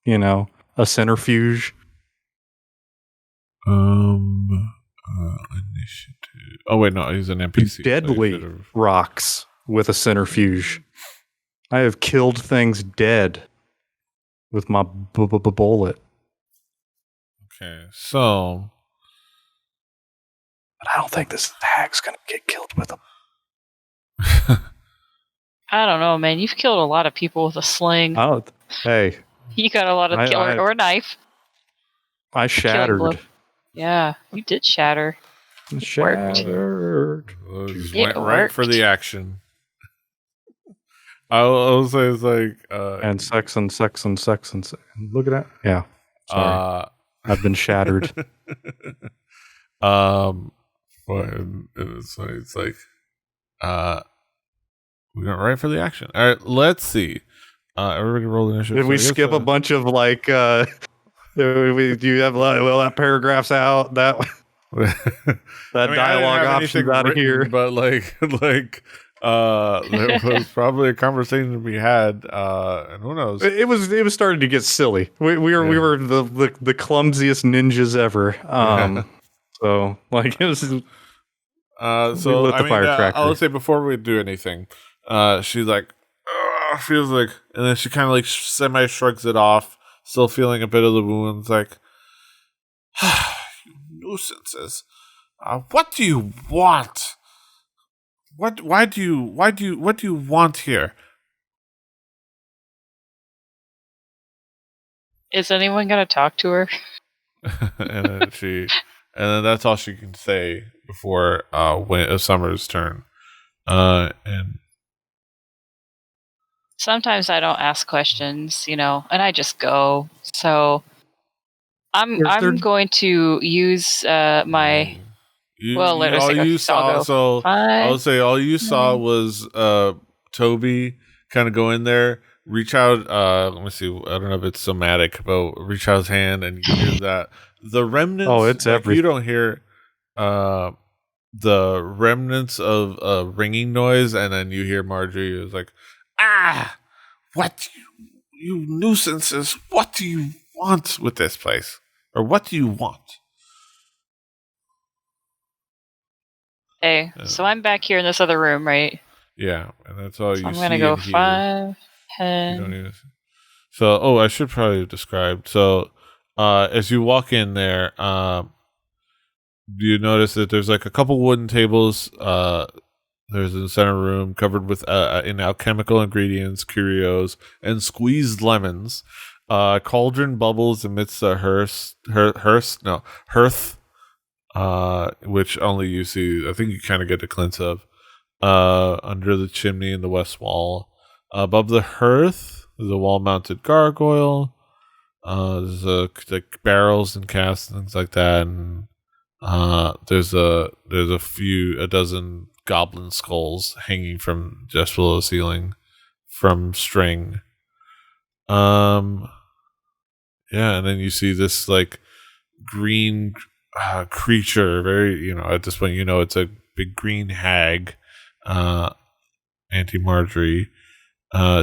Speaker 3: a centrifuge.
Speaker 1: Initiative. Oh wait, no, he's an NPC. so he
Speaker 3: Deadly
Speaker 1: should've-
Speaker 3: rocks with a centrifuge. I have killed things dead with my bullet.
Speaker 1: Okay, so
Speaker 3: But I don't think this hag's going to get killed with them.
Speaker 2: I don't know, man. You've killed a lot of people with a sling.
Speaker 3: Hey,
Speaker 2: You got a lot of or a knife.
Speaker 3: I shattered.
Speaker 2: blow. Yeah, you did shatter.
Speaker 3: Shattered.
Speaker 1: just
Speaker 2: It
Speaker 1: went right for
Speaker 2: worked.
Speaker 1: the action. I'll say it's like
Speaker 3: And sex. Look at that. Yeah. Sorry. I've been shattered.
Speaker 1: it's like we went right for the action. All right, let's see. Everybody roll the initiative.
Speaker 3: Did we skip a bunch of do you have that paragraph's out? That dialogue option's out of here.
Speaker 1: But there was probably a conversation to be had, and who knows?
Speaker 3: It was starting to get silly. We were the clumsiest ninjas ever. So it was.
Speaker 1: So
Speaker 3: lit the firecracker.
Speaker 1: I'll say before we do anything, she's like, feels like, and then she kind of like semi shrugs it off, still feeling a bit of the wounds. Like, you nuisances! What do you want? What do you want here?
Speaker 2: Is anyone gonna talk to her?
Speaker 1: and then that's all she can say before when Summer's turn. And
Speaker 2: Sometimes I don't ask questions, and I just go. So I'm going to use my.
Speaker 1: all you saw. So I would say all you saw
Speaker 2: 9.
Speaker 1: was Toby kind of go in there, reach out. Let me see. I don't know if it's somatic, but reach out his hand and you hear that the remnants.
Speaker 3: Oh, it's everything.
Speaker 1: You don't hear the remnants of a ringing noise, and then you hear Marjorie is like, what you nuisances? What do you want with this place, or what do you want?
Speaker 2: Hey, so I'm back here in this other room, right?
Speaker 1: Yeah, and that's all
Speaker 2: So
Speaker 1: you
Speaker 2: I'm
Speaker 1: see.
Speaker 2: gonna go
Speaker 1: and hear.
Speaker 2: 5,
Speaker 1: You don't
Speaker 2: 10.
Speaker 1: even. So, I should probably have described. So, as you walk in there, you notice that there's like a couple wooden tables. There's in the center room covered with in alchemical ingredients, curios, and squeezed lemons. Cauldron bubbles amidst a hearth, which only you see. I think you kind of get a glimpse of under the chimney in the west wall. Above the hearth is a wall-mounted gargoyle. There's like barrels and casks and things like that, and there's a dozen goblin skulls hanging from just below the ceiling from string. Yeah, and then you see this like green creature, very at this point it's a big green hag, Auntie Marjorie.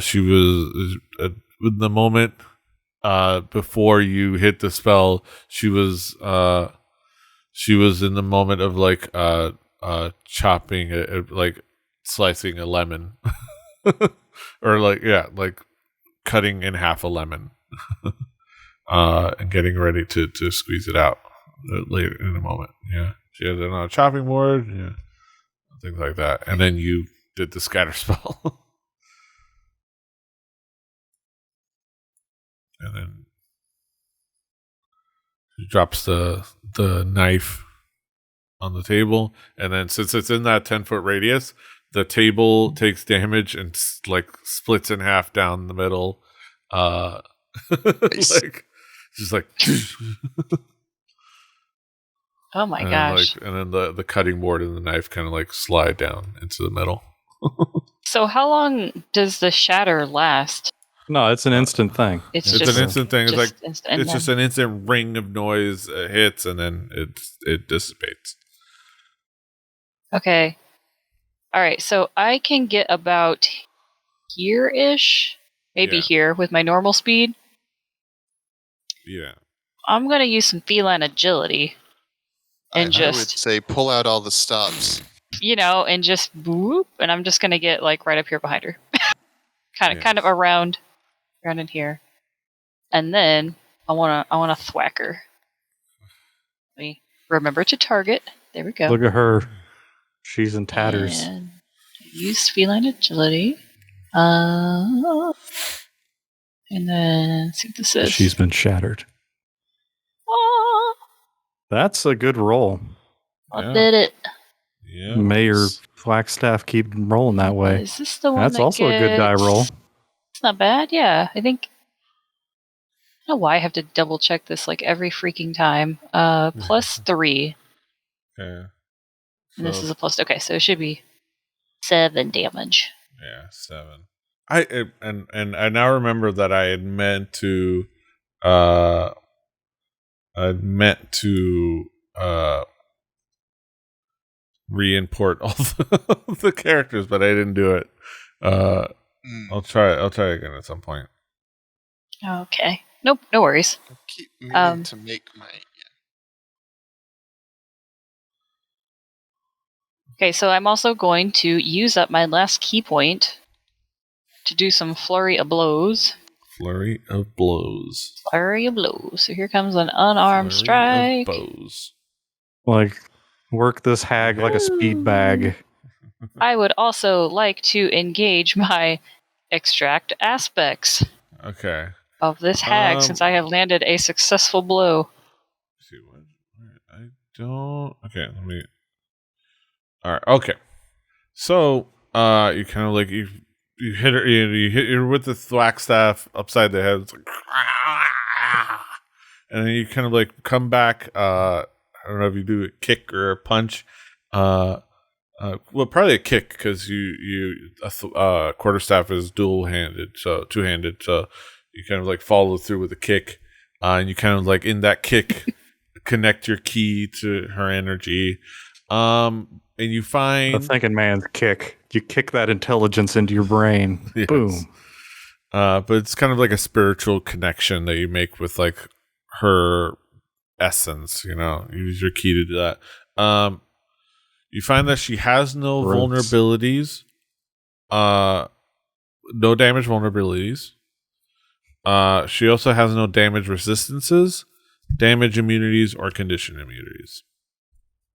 Speaker 1: She was in the moment before you hit the spell. She was in the moment of like chopping like slicing a lemon, or like cutting in half a lemon, and getting ready to squeeze it out later in a moment. Yeah, she has it on a chopping board. Yeah, things like that, and then you did the scatter spell. And then she drops the knife on the table, and then since it's in that 10-foot radius, the table takes damage and like splits in half down the middle.
Speaker 4: Nice.
Speaker 1: Like just like.
Speaker 2: Oh my gosh.
Speaker 1: And then the cutting board and the knife kind of like slide down into the middle.
Speaker 2: So how long does the shatter last?
Speaker 3: No, it's an instant thing.
Speaker 2: It's
Speaker 1: It's
Speaker 2: just
Speaker 1: an instant thing. It's
Speaker 2: just
Speaker 1: like
Speaker 2: instant, and
Speaker 1: it's just an instant ring of noise hits, and then it dissipates.
Speaker 2: Okay. All right. So I can get about here-ish, maybe
Speaker 1: Yeah.
Speaker 2: here with my normal speed.
Speaker 1: Yeah.
Speaker 2: I'm gonna use some feline agility, and
Speaker 4: I would
Speaker 2: just
Speaker 4: say pull out all the stops.
Speaker 2: and just whoop, and I'm just gonna get like right up here behind her, kind of
Speaker 1: Yes.
Speaker 2: around in here, and then I wanna thwack her. Let me remember to target. There we go.
Speaker 3: Look at her. She's in tatters.
Speaker 2: And use feline agility. And then let's see what this is.
Speaker 3: She's been shattered.
Speaker 2: Ah,
Speaker 3: That's a good roll.
Speaker 2: I did it.
Speaker 1: Yeah.
Speaker 3: May your Flagstaff keep rolling that way.
Speaker 2: Is this the one
Speaker 3: That's
Speaker 2: that
Speaker 3: also a good die roll.
Speaker 2: It's not bad. Yeah, I think. I don't know why I have to double check this like every freaking time. Plus 3.
Speaker 1: Okay.
Speaker 2: And this is a plus. Okay, so it should be 7 damage.
Speaker 1: Yeah, 7. And I now remember that I had meant to re-import all the characters, but I didn't do it. I'll try again at some point.
Speaker 2: Okay. Nope, no worries.
Speaker 4: I keep meaning to make my.
Speaker 2: Okay, so I'm also going to use up my last key point to do some flurry of blows.
Speaker 1: Flurry of blows.
Speaker 2: Flurry of blows. So here comes an unarmed
Speaker 1: Flurry
Speaker 2: strike.
Speaker 1: of bows.
Speaker 3: Like, work this hag like a speed bag.
Speaker 2: I would also like to engage my extract aspects
Speaker 1: Okay.
Speaker 2: of this hag since I have landed a successful blow.
Speaker 1: Let's see what I don't. Okay, let me. All right. Okay. So, you kind of like you hit her. You hit her with the thwack staff upside the head. It's like, and then you kind of like come back. I don't know if you do a kick or a punch. Well, probably a kick because quarterstaff is dual-handed, so two-handed. So you kind of like follow through with a kick, and you kind of like in that kick connect your key to her energy. And you find
Speaker 3: The thinking man's kick. You kick that intelligence into your brain.
Speaker 1: Yes.
Speaker 3: Boom.
Speaker 1: But it's kind of like a spiritual connection that you make with like her essence. You use your key to do that. You find that she has no
Speaker 3: Roots.
Speaker 1: vulnerabilities. No damage vulnerabilities. She also has no damage resistances, damage immunities, or condition immunities.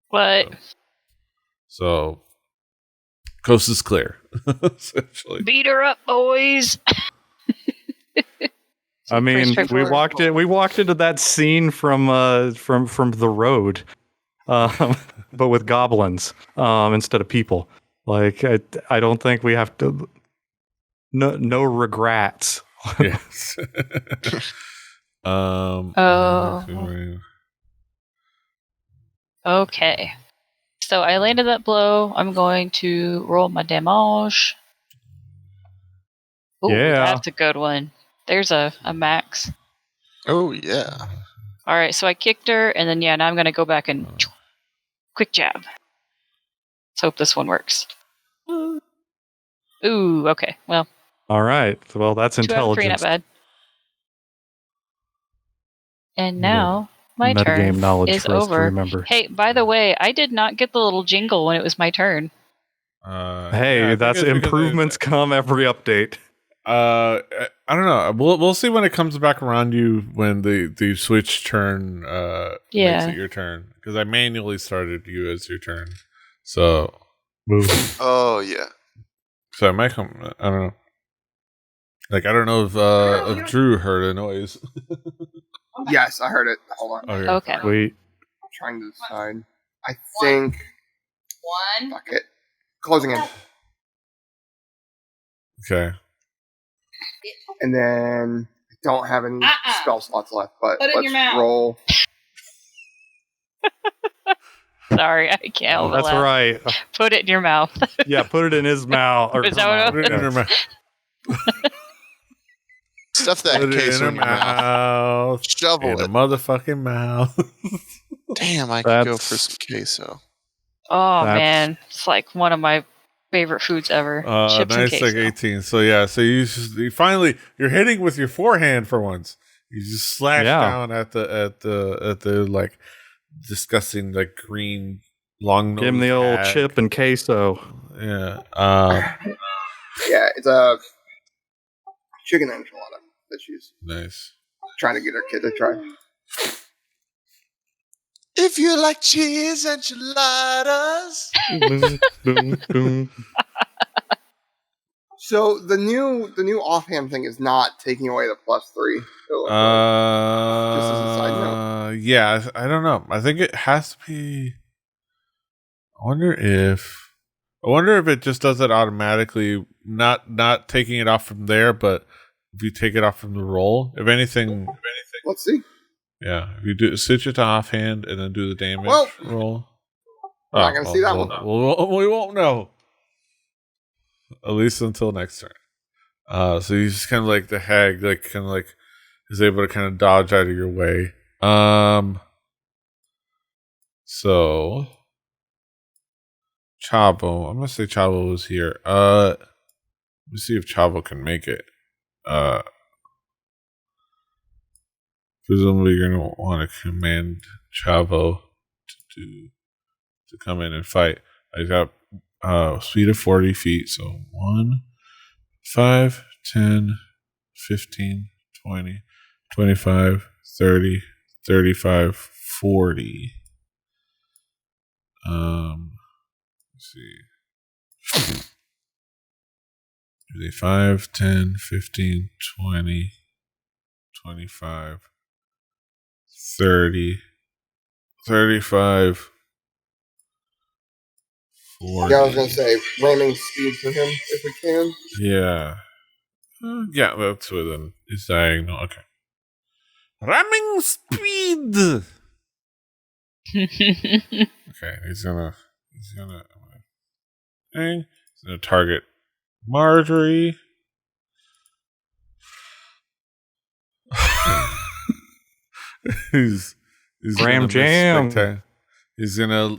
Speaker 2: What?
Speaker 1: So, coast is clear, essentially.
Speaker 2: Beat her up, boys!
Speaker 3: I mean, we
Speaker 2: straightforward.
Speaker 3: walked into that scene from The Road, but with goblins instead of people. Like, I don't think we have to. No regrets.
Speaker 1: Yes.
Speaker 2: Okay. So I landed that blow. I'm going to roll my damage. Ooh,
Speaker 3: Yeah.
Speaker 2: that's a good one. There's a max.
Speaker 4: Oh yeah.
Speaker 2: Alright, so I kicked her, and then now I'm going to go back and quick jab. Let's hope this one works. Ooh, okay. Well,
Speaker 3: All right. Well, that's
Speaker 2: 2 out of 3, not
Speaker 3: intelligence.
Speaker 2: bad. And now my
Speaker 3: Metagame
Speaker 2: turn
Speaker 3: knowledge
Speaker 2: is
Speaker 3: for us to
Speaker 2: over.
Speaker 3: remember.
Speaker 2: Hey, by the way, I did not get the little jingle when it was my turn.
Speaker 3: Hey, that's improvements come every update.
Speaker 1: I don't know. We'll see when it comes back around you when the switch turn makes it your turn, because I manually started you as your turn. So
Speaker 3: move.
Speaker 4: Oh yeah.
Speaker 1: So it might come. I don't know. Like I don't know if Drew heard a noise.
Speaker 5: Yes, I heard it. Hold on.
Speaker 2: Okay.
Speaker 3: Wait.
Speaker 5: I'm trying to decide. I think.
Speaker 6: One.
Speaker 5: Fuck it. Closing in.
Speaker 1: Okay.
Speaker 5: And then I don't have any spell slots left, but
Speaker 6: Put it in
Speaker 5: let's
Speaker 6: your mouth.
Speaker 5: roll.
Speaker 2: Sorry, I can't help but
Speaker 3: That's
Speaker 2: laugh.
Speaker 3: right.
Speaker 2: Put it in your mouth.
Speaker 3: Yeah, put it in his mouth. Or
Speaker 2: Is that what
Speaker 3: her
Speaker 2: it
Speaker 1: Put it in her
Speaker 3: mouth.
Speaker 1: mouth.
Speaker 4: Stuff that
Speaker 1: Put it
Speaker 4: queso
Speaker 1: in
Speaker 4: in
Speaker 1: her
Speaker 4: your mouth.
Speaker 1: mouth.
Speaker 4: Shovel
Speaker 1: In a
Speaker 4: it.
Speaker 1: motherfucking mouth.
Speaker 4: Damn, I could go for
Speaker 3: That's-
Speaker 4: some queso.
Speaker 2: Oh
Speaker 3: That's-
Speaker 2: man, it's like one of my favorite foods ever. Chips and
Speaker 1: Nice, like
Speaker 2: queso.
Speaker 1: 18. So yeah, so you finally you're hitting with your forehand for once. You just slash down at the like disgusting like green long.
Speaker 3: Give him the old chip and queso.
Speaker 1: Yeah.
Speaker 5: Yeah, it's a chicken enchilada that she's
Speaker 1: Nice.
Speaker 5: trying to get her kid to try.
Speaker 4: If you like cheese enchiladas.
Speaker 3: Boom, boom, boom.
Speaker 5: So the new offhand thing is not taking away the +3. So, just as a side note.
Speaker 1: Yeah, I don't know. I think it has to be. I wonder if it just does it automatically, not taking it off from there, but if you take it off from the roll, if anything,
Speaker 5: Let's see.
Speaker 1: yeah, if you do switch it to offhand and then do the damage roll.
Speaker 5: We're not gonna see that one.
Speaker 1: We won't know. At least until next turn. So he's just kind of like the hag, like kind of like is able to kind of dodge out of your way. So Chavo, I'm gonna say Chavo was here. Let me see if Chavo can make it. Presumably you're gonna want to command Chavo to come in and fight. I got speed of 40 feet, so 1, 5, 10, 15, 20, 25, 30, 35, 40. Let's see. 5, 10, 15, 20, 25, 30, 35, 40.
Speaker 5: Yeah, I was gonna say ramming speed for him if we can.
Speaker 1: Yeah. Yeah, that's within. It's diagonal. Okay. Ramming speed! Okay, he's gonna target Marjorie. he's
Speaker 3: Ram
Speaker 1: gonna
Speaker 3: jam.
Speaker 1: He's gonna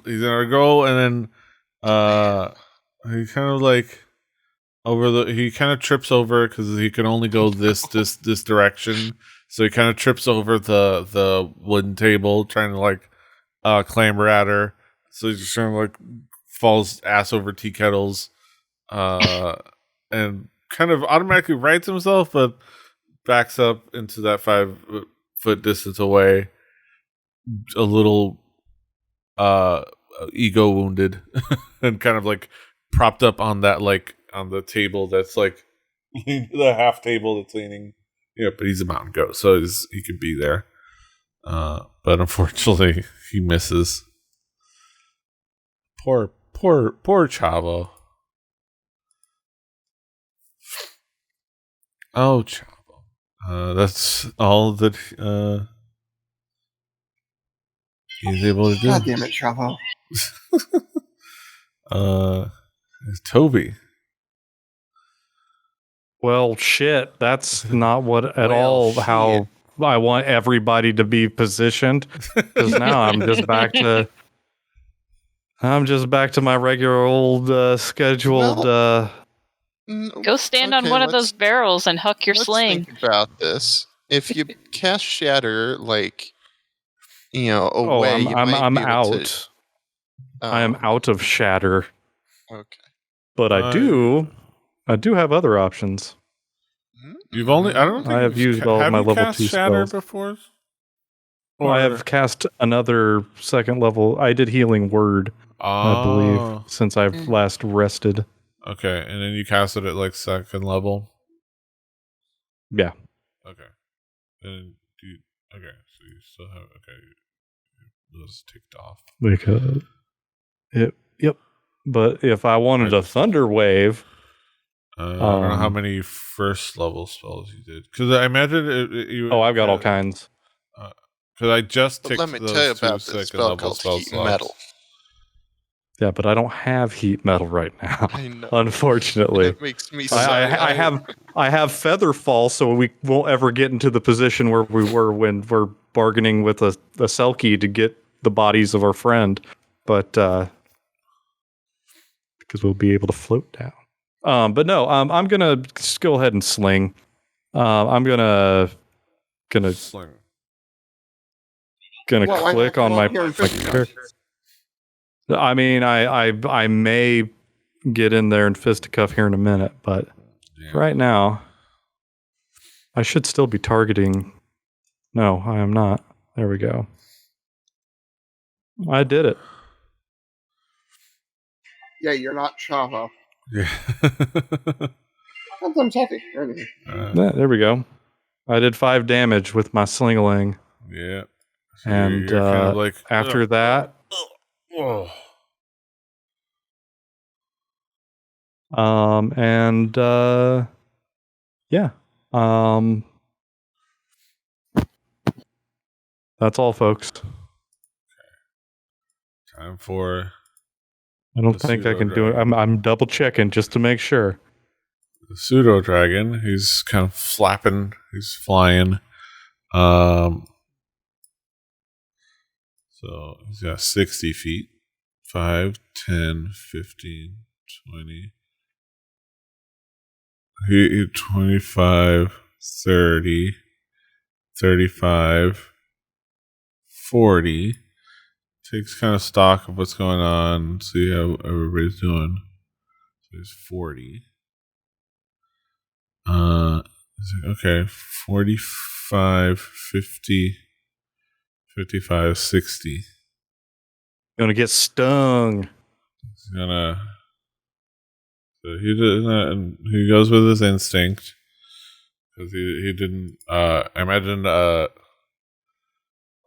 Speaker 1: go and then he kind of like he kind of trips over because he can only go this direction, so he kind of trips over the wooden table trying to like clamber at her, so he's just kind of like falls ass over tea kettles and kind of automatically rights himself, but backs up into that 5-foot distance away, a little ego wounded and kind of like propped up on that like on the table that's like the half table that's leaning. Yeah, but he's a mountain goat, so he could be there. But unfortunately, he misses. Poor Chavo. Oh, Chavo. That's all that he's able to do.
Speaker 5: God damn it, Chavo.
Speaker 1: It's Toby.
Speaker 3: Well, shit. That's not what at
Speaker 4: Well,
Speaker 3: all
Speaker 4: shit.
Speaker 3: how I want everybody to be positioned. Because now I'm just back to my regular old scheduled.
Speaker 2: Go stand on one of those barrels and huck your
Speaker 4: let's
Speaker 2: sling.
Speaker 4: think about this. If you cast Shatter, like,
Speaker 3: Oh,
Speaker 4: away, you might
Speaker 3: I'm
Speaker 4: be able
Speaker 3: out.
Speaker 4: to-
Speaker 3: I am out of shatter,
Speaker 4: Okay.
Speaker 3: but I do have other options.
Speaker 1: You've only I don't think
Speaker 3: I have
Speaker 1: you've
Speaker 3: used all of
Speaker 1: have
Speaker 3: my
Speaker 1: you
Speaker 3: level
Speaker 1: cast
Speaker 3: 2
Speaker 1: Shatter
Speaker 3: spells.
Speaker 1: before?
Speaker 3: I have cast another second level. I did Healing Word, I believe, since I've last rested.
Speaker 1: Okay, and then you cast it at like second level.
Speaker 3: Yeah.
Speaker 1: Okay, and so you still have those ticked off.
Speaker 3: Because yep. But if I wanted a Thunder Wave,
Speaker 1: I don't know how many first level spells you did, because I imagine you.
Speaker 3: I've got all kinds.
Speaker 1: Because I just
Speaker 4: But
Speaker 1: ticked
Speaker 4: let me
Speaker 1: those
Speaker 4: tell you
Speaker 1: two
Speaker 4: about this
Speaker 1: second
Speaker 4: spell
Speaker 1: level
Speaker 4: called
Speaker 1: spell
Speaker 4: Heat
Speaker 1: slots.
Speaker 4: Metal.
Speaker 3: Yeah, but I don't have heat metal right now.
Speaker 4: I know.
Speaker 3: Unfortunately.
Speaker 4: It makes me sad.
Speaker 3: I have feather fall, so we won't ever get into the position where we were when we're bargaining with a Selkie to get the bodies of our friend. But because we'll be able to float down. But no, I'm gonna just go ahead and sling. I'm gonna
Speaker 1: Sling.
Speaker 3: gonna
Speaker 5: Well, I
Speaker 3: click
Speaker 5: have
Speaker 3: on
Speaker 5: to
Speaker 3: my
Speaker 5: walk here and fix
Speaker 3: character. I mean, I may get in there and fisticuff here in a minute, but right now, I should still be targeting. No, I am not. There we go. I did it.
Speaker 5: Yeah, you're not Chavo.
Speaker 1: Yeah.
Speaker 5: Sometimes healthy. Anyway.
Speaker 3: Yeah, there we go. I did 5 damage with my slingaling.
Speaker 1: Yeah. So
Speaker 3: And
Speaker 1: you're kind of like
Speaker 3: after that,
Speaker 1: whoa.
Speaker 3: and yeah, that's all, folks.
Speaker 1: Time for
Speaker 3: I don't
Speaker 1: the
Speaker 3: think I can do it.
Speaker 1: pseudo-dragon.
Speaker 3: I'm double checking just to make sure.
Speaker 1: the pseudo dragon. He's kind of flapping. He's flying. So he's got 60 feet. 5, 10, 15, 20. 25, 30, 35, 40. Takes kind of stock of what's going on, see how everybody's doing. So he's 40. It's like, okay, 45, 50, 55, 60.
Speaker 3: Gonna get stung.
Speaker 1: He's gonna. So he goes with his instinct because he didn't. I imagine. Oh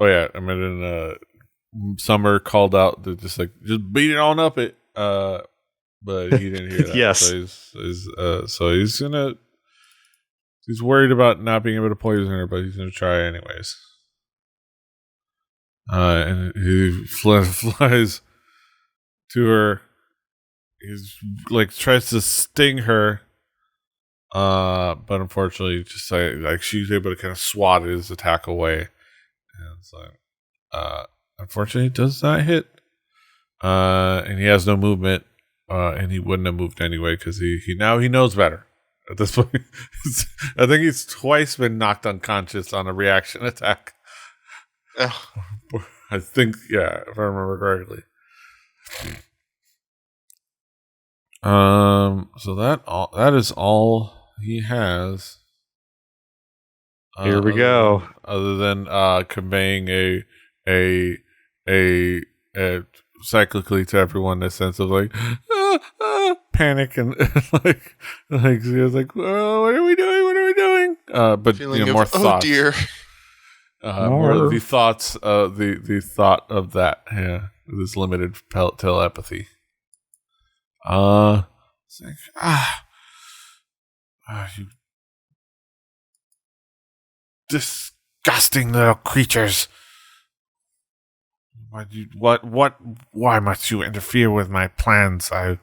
Speaker 1: yeah, I imagine. Summer called out to just beat it on up it. But he didn't hear that.
Speaker 3: Yes.
Speaker 1: So he's worried about not being able to poison her, but he's gonna try anyways. And he flies to her. He's tries to sting her, but unfortunately, just she's able to kind of swat his attack away, and it's unfortunately, it does not hit. And he has no movement, and he wouldn't have moved anyway because he knows better at this point. I think he's twice been knocked unconscious on a reaction attack.
Speaker 4: Oh,
Speaker 1: I think, yeah, if I remember correctly. So that is all he has.
Speaker 3: Here we go.
Speaker 1: Other than conveying a cyclically to everyone a sense of panic and he was oh, what are we doing? What are we doing? But
Speaker 4: feeling
Speaker 1: more
Speaker 4: of,
Speaker 1: thoughts.
Speaker 4: oh dear.
Speaker 1: More the thoughts. The thought of that. Yeah, this limited telepathy. It's you disgusting little creatures. Why must you interfere with my plans? And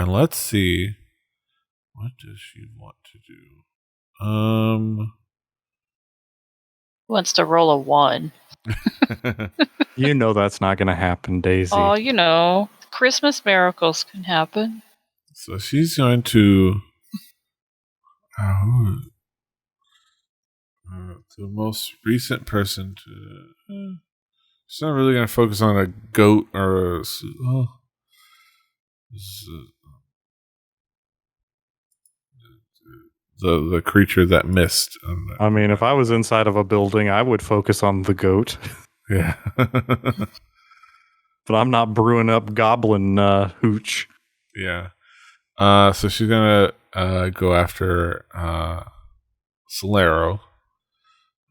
Speaker 1: let's see. What does she want to do?
Speaker 2: Wants to roll a 1.
Speaker 3: You know that's not gonna happen, Daisy.
Speaker 2: Oh, Christmas miracles can happen.
Speaker 1: So she's going to the most recent person to. She's not really going to focus on a goat or the creature that missed.
Speaker 3: I mean, if I was inside of a building, I would focus on the goat.
Speaker 1: Yeah.
Speaker 3: But I'm not brewing up goblin hooch.
Speaker 1: Yeah. So she's gonna go after Solero.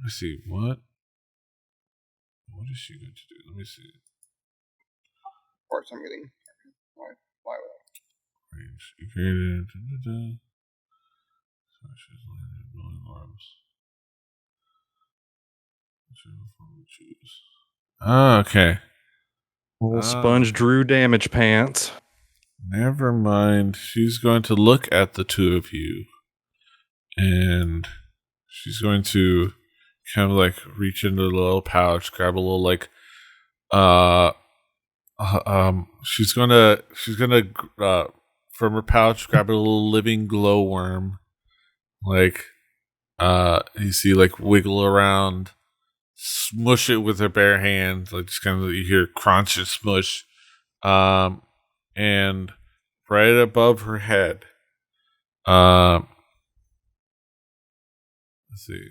Speaker 1: Let's see what is she going to do? Let me see.
Speaker 5: Of course, I'm getting. Why would
Speaker 1: Range. You created. So she's landed rolling arms. Whichever form we choose. Okay.
Speaker 3: Little sponge drew damage pants.
Speaker 1: Never mind. She's going to look at the two of you, and she's going to kind of like reach into the little pouch, grab a little like, she's gonna from her pouch grab a little living glowworm, like, you see like wiggle around, smush it with her bare hand, like just kind of you hear crunch and smush, and right above her head, let's see.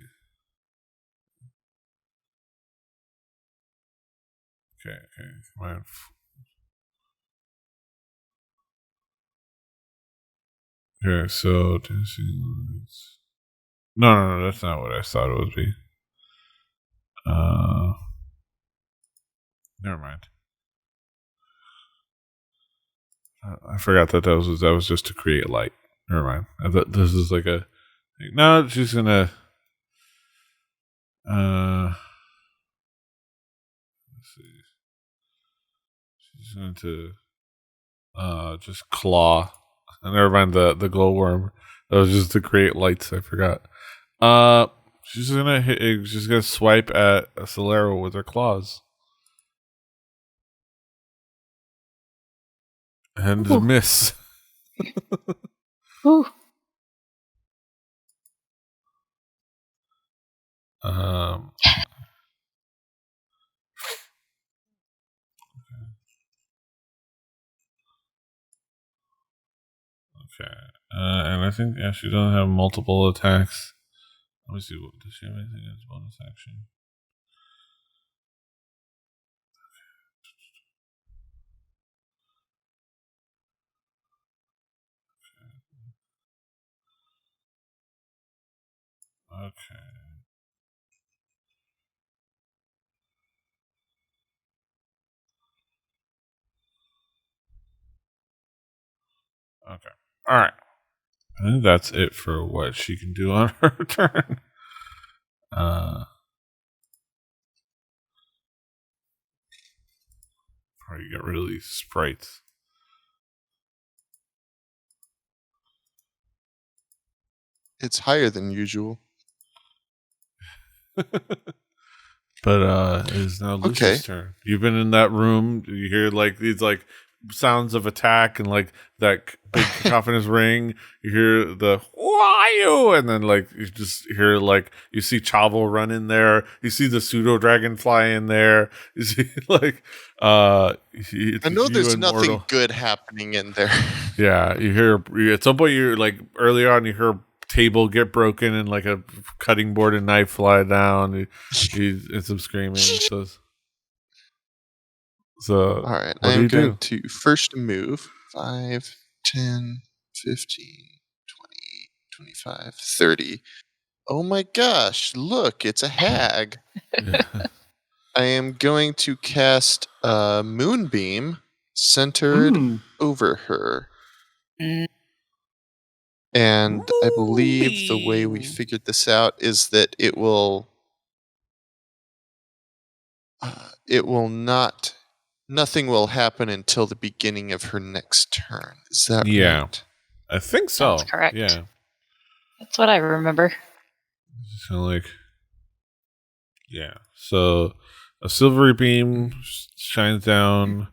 Speaker 1: Okay, come on. Okay, so no, that's not what I thought it would be. Never mind. I forgot that was just to create light. Never mind. I thought this is like a. No, she's gonna. Let's see. She's going to just claw. Never mind the glowworm. That was just to create lights. I forgot. She's gonna hit. She's gonna swipe at a cellar with her claws. And
Speaker 2: Ooh.
Speaker 1: miss.
Speaker 2: Ooh.
Speaker 1: Okay. And I think she doesn't have multiple attacks. Let me see. Does she have anything as bonus action? Okay. Okay. All right. I think that's it for what she can do on her turn. Probably get rid of these sprites.
Speaker 4: It's higher than usual.
Speaker 1: But it's now Lucy's turn. You've been in that room. You hear like these like sounds of attack and like that big cacophonous ring. You hear the "Who are you?" and then like you just hear like you see Chavo run in there. You see the pseudo dragon fly in there. You see like
Speaker 4: I know there's
Speaker 1: and
Speaker 4: nothing
Speaker 1: Mortal.
Speaker 4: good happening in there.
Speaker 1: Yeah, you hear at some point you're like earlier on you hear a table get broken and like a cutting board and knife fly down. And some screaming. So
Speaker 4: All right,
Speaker 1: what
Speaker 4: I
Speaker 1: do
Speaker 4: am
Speaker 1: you
Speaker 4: going
Speaker 1: do?
Speaker 4: to first move 5, 10, 15, 20, 25, 30. Oh my gosh, look, it's a hag. I am going to cast a moonbeam centered over her.
Speaker 2: Mm.
Speaker 4: And I believe the way we figured this out is that it will not, nothing will happen until the beginning of her next turn. Is that right?
Speaker 1: I think so.
Speaker 2: That's correct.
Speaker 1: Yeah.
Speaker 2: That's what I remember.
Speaker 1: So like, yeah. So a silvery beam shines down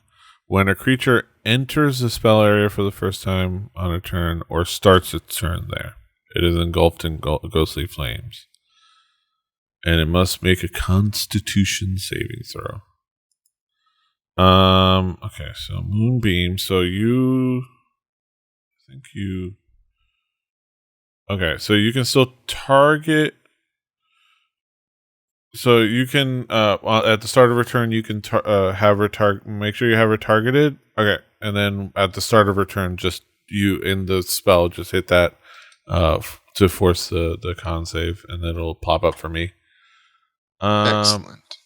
Speaker 1: when a creature enters the spell area for the first time on a turn or starts its turn there. It is engulfed in ghostly flames. And it must make a Constitution saving throw. Okay, so moonbeam. So okay, so you can still target. So you can at the start of her turn you can have her make sure you have her targeted. Okay, and then at the start of her turn, just you in the spell just hit that to force the con save, and then it'll pop up for me.
Speaker 4: Excellent.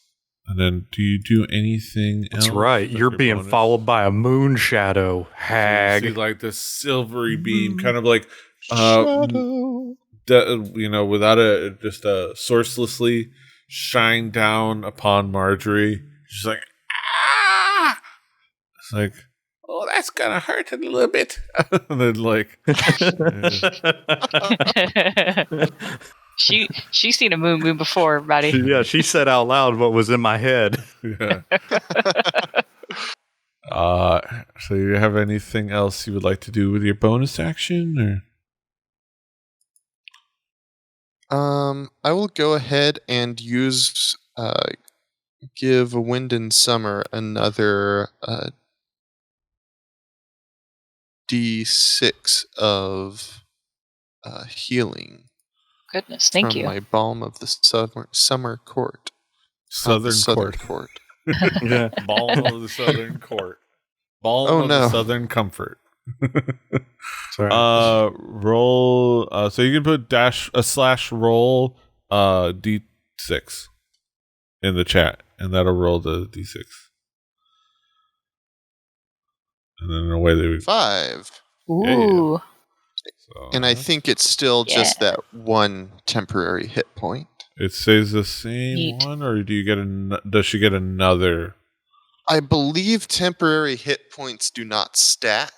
Speaker 1: And then, do you do anything else?
Speaker 3: That's right. You're being
Speaker 1: bonus?
Speaker 3: followed by a moon shadow, hag.
Speaker 1: So you see, like this silvery beam, kind of like
Speaker 4: Shadow.
Speaker 1: without just sourcelessly shine down upon Marjorie. She's like, ah! It's like, oh, that's gonna hurt a little bit. And then like,
Speaker 2: she's seen a moon before, buddy.
Speaker 3: She said out loud what was in my head.
Speaker 1: yeah. So you have anything else you would like to do with your bonus action, or?
Speaker 4: I will go ahead and use give Wind and Summer another D6 of healing
Speaker 2: Goodness, thank
Speaker 4: from
Speaker 2: you.
Speaker 4: my Balm of the Summer Court.
Speaker 1: Southern
Speaker 4: Court.
Speaker 3: Yeah.
Speaker 1: Balm of the Southern Court. Balm
Speaker 4: Oh,
Speaker 1: of
Speaker 4: no.
Speaker 1: the Southern Comfort.
Speaker 3: Sorry.
Speaker 1: Roll. So you can put /roll D6 in the chat, and that'll roll the D6. And then in a way they would.
Speaker 4: 5.
Speaker 2: Ooh.
Speaker 1: So,
Speaker 4: And I think it's still just that one temporary hit point.
Speaker 1: it stays the same
Speaker 2: Neat.
Speaker 1: one, or do you get does she get another?
Speaker 4: I believe temporary hit points do not stack.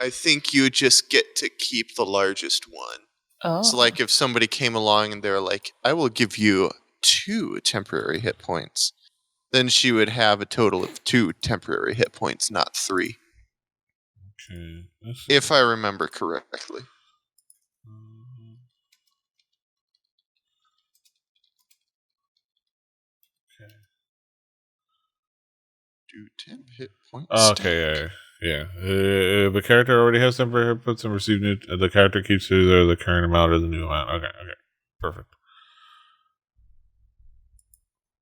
Speaker 4: I think you just get to keep the largest one.
Speaker 2: Oh.
Speaker 4: So, like, if somebody came along and they're like, I will give you 2 temporary hit points, then she would have a total of 2 temporary hit points, not 3.
Speaker 1: Okay.
Speaker 4: If I remember correctly.
Speaker 1: Okay.
Speaker 4: Do 10 hit points.
Speaker 1: Okay, yeah. If a character already has temporary hit points and received new, the character keeps either the current amount or the new amount. Okay. Perfect.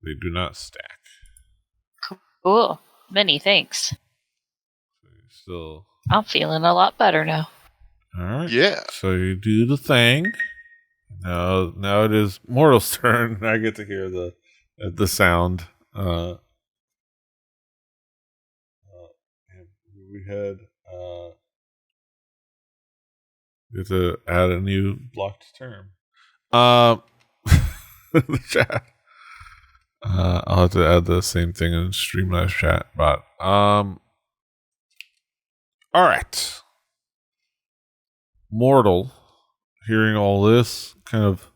Speaker 1: They do not stack.
Speaker 2: Cool. Many thanks.
Speaker 1: Still.
Speaker 2: I'm feeling a lot better now.
Speaker 1: Alright.
Speaker 4: Yeah.
Speaker 1: So you do the thing. Now it is Mortal's turn. I get to hear the sound. We had we have to add a new blocked term. The chat. I'll have to add the same thing in Streamlabs chat, but all right. Mortal, hearing all this, kind of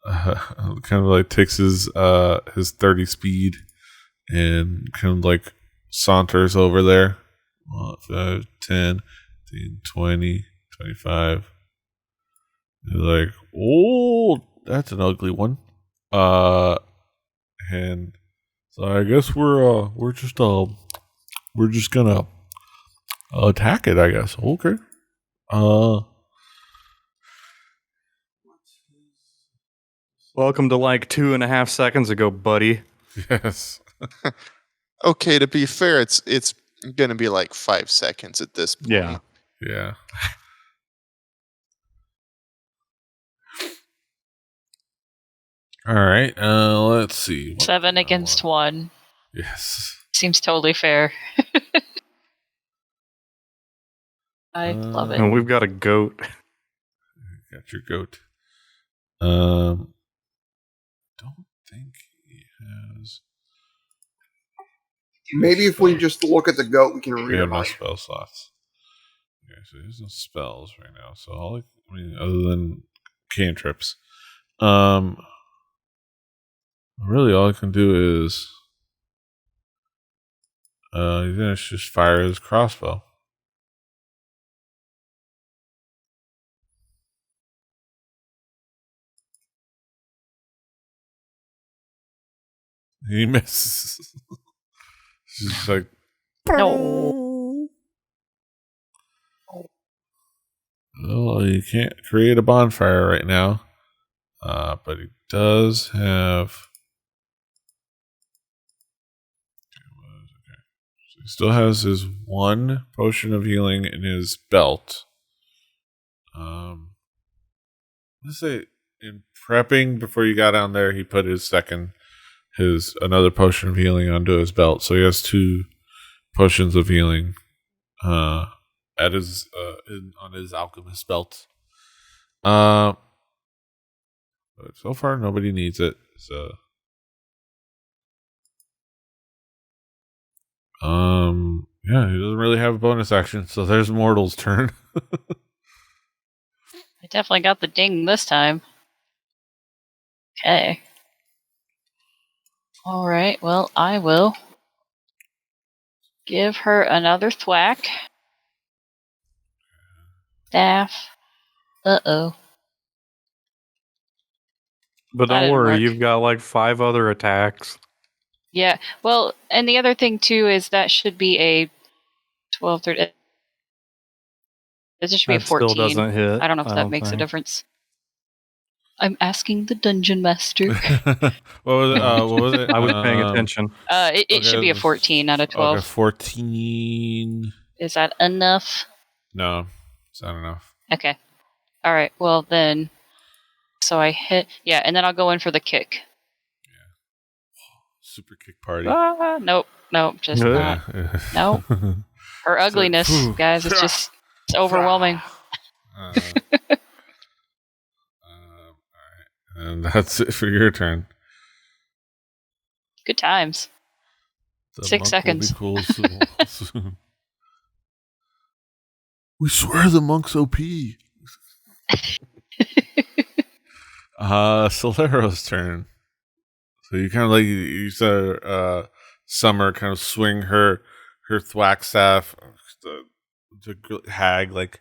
Speaker 1: like takes his 30 speed and kind of like saunters over there. 5, 10, 15, 20, 25. He's like, oh, that's an ugly one. And so I guess we're just gonna attack it, I guess. Okay.
Speaker 3: Welcome to like 2.5 seconds ago, buddy.
Speaker 1: Yes.
Speaker 4: Okay, to be fair, it's going to be like 5 seconds at this point.
Speaker 3: Yeah.
Speaker 1: Yeah. All right. Let's see.
Speaker 2: 7 against 1.
Speaker 1: Yes.
Speaker 2: Seems totally fair. I love it.
Speaker 3: And we've got a goat.
Speaker 1: Got your goat. Don't think he has.
Speaker 5: Maybe if we just look at the goat, we can
Speaker 1: We
Speaker 5: read
Speaker 1: have
Speaker 5: her
Speaker 1: no
Speaker 5: mind.
Speaker 1: spell slots. Okay, so there's no spells right now. So other than cantrips, really all I can do is he's gonna just fire his crossbow. He misses. She's just like,
Speaker 2: No.
Speaker 1: well, you can't create a bonfire right now, but he does have. Okay. So he still has his 1 potion of healing in his belt. Let's say in prepping before you got down there, he put his another potion of healing onto his belt, so he has 2 potions of healing at his on his alchemist belt. But so far nobody needs it. So Yeah, he doesn't really have a bonus action, so there's Mortal's turn.
Speaker 2: I definitely got the ding this time. Okay. Alright, well, I will give her another thwack. Staff. Uh-oh.
Speaker 3: But
Speaker 2: That
Speaker 3: don't
Speaker 2: didn't
Speaker 3: worry,
Speaker 2: work.
Speaker 3: you've got like 5 other attacks.
Speaker 2: Yeah, well, and the other thing, too, is that should be a 12, 13... It should be a
Speaker 3: That still
Speaker 2: 14.
Speaker 3: doesn't hit.
Speaker 2: I don't know if that makes a difference. I'm asking the dungeon master.
Speaker 1: What was it?
Speaker 3: I was paying attention.
Speaker 2: It should be a 14 out of 12.
Speaker 1: Okay, 14.
Speaker 2: Is that enough?
Speaker 1: No, it's not enough.
Speaker 2: Okay. Alright, well then... So I hit... Yeah, and then I'll go in for the kick.
Speaker 1: Super kick party.
Speaker 2: Nope, just not.
Speaker 1: Yeah.
Speaker 2: Nope. Her ugliness,
Speaker 1: phew.
Speaker 2: guys, it's just it's overwhelming.
Speaker 1: All right. And that's it for your turn.
Speaker 2: Good times.
Speaker 1: The
Speaker 2: 6
Speaker 1: monk will be
Speaker 2: seconds.
Speaker 1: cool soon. We swear the monk's OP. Solero's turn. So you kind of like you saw Summer kind of swing her thwack staff, the hag like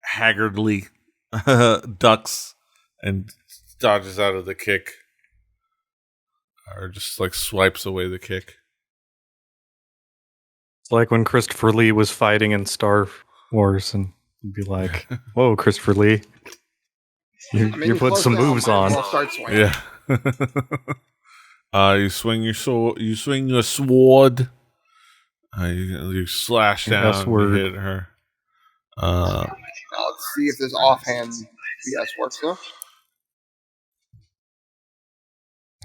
Speaker 1: haggardly ducks and dodges out of the kick, or just like swipes away the kick.
Speaker 3: It's like when Christopher Lee was fighting in Star Wars, and you'd be like, "Whoa, Christopher Lee, you're putting some moves on."
Speaker 5: I'll start swinging.
Speaker 1: Yeah. You swing your sword. You swing your sword. You slash down. And hit her.
Speaker 5: Now let's see if this offhand BS works though.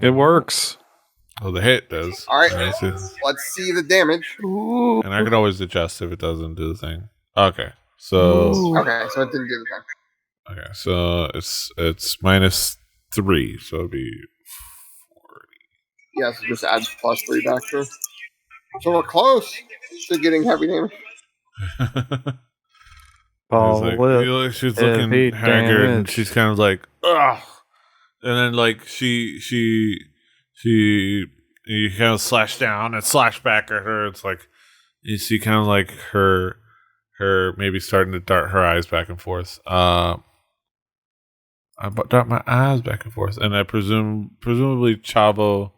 Speaker 3: It works.
Speaker 1: Oh, the hit does.
Speaker 5: All right,
Speaker 1: Let's
Speaker 5: see the damage.
Speaker 2: Ooh.
Speaker 1: And I could always adjust if it doesn't do the thing. Okay, so
Speaker 5: Okay, so it didn't do the thing.
Speaker 1: okay, so it's -3, so it'd be 40.
Speaker 5: Yeah, so just add +3 back to her. So we're close to getting heavy damage.
Speaker 1: She's looking haggard, and she's kind of like, ugh. And then like you kind of slash down and slash back at her. It's like you see kind of like her maybe starting to dart her eyes back and forth. I dart my eyes back and forth, and I presumably Chavo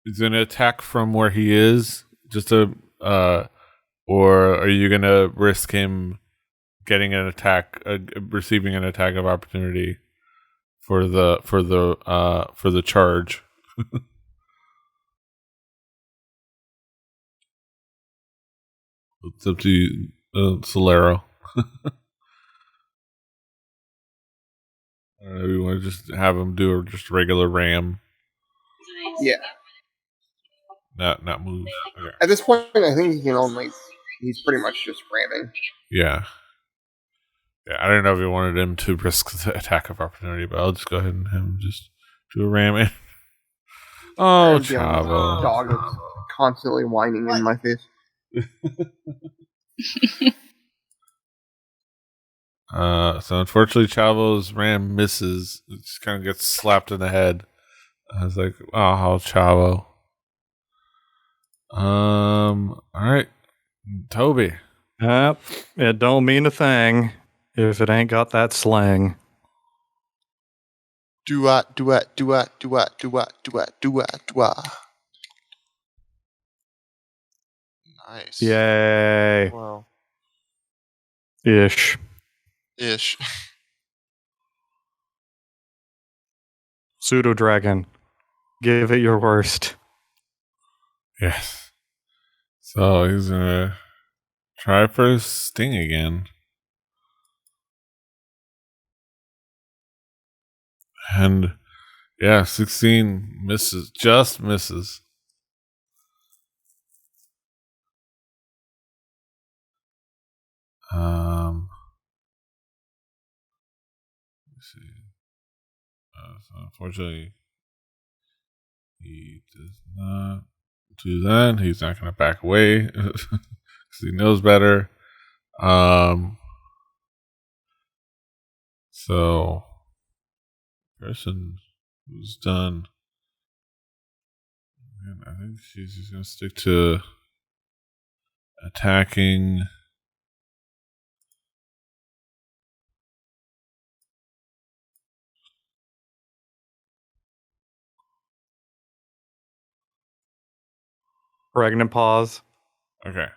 Speaker 1: is going to attack from where he is, just to or are you going to risk him getting an attack, receiving an attack of opportunity for the charge? It's up to you, Solero. We want to just have him do just a regular ram,
Speaker 5: Yeah.
Speaker 1: not move. Okay.
Speaker 5: At this point, I think he's pretty much just ramming.
Speaker 1: Yeah. I don't know if you wanted him to risk the attack of opportunity, but I'll just go ahead and have him just do a ram. Oh, Chavo.
Speaker 5: Dog that's constantly whining in my face.
Speaker 1: So unfortunately, Chavo's ram misses. It just kind of gets slapped in the head. I was like, "Oh, Chavo." All right, Toby.
Speaker 3: Yep, it don't mean a thing if it ain't got that slang.
Speaker 4: Do-ah. Nice.
Speaker 3: Yay.
Speaker 4: Wow.
Speaker 3: Ish. Pseudo dragon. Give it your worst.
Speaker 1: Yes. So he's gonna try for his sting again. And yeah, 16 misses, just misses. Let's see. So unfortunately, He does not do that. He's not going to back away because he knows better. So, person who's done. I think she's just going to stick to attacking.
Speaker 3: Pregnant pause.
Speaker 1: Okay.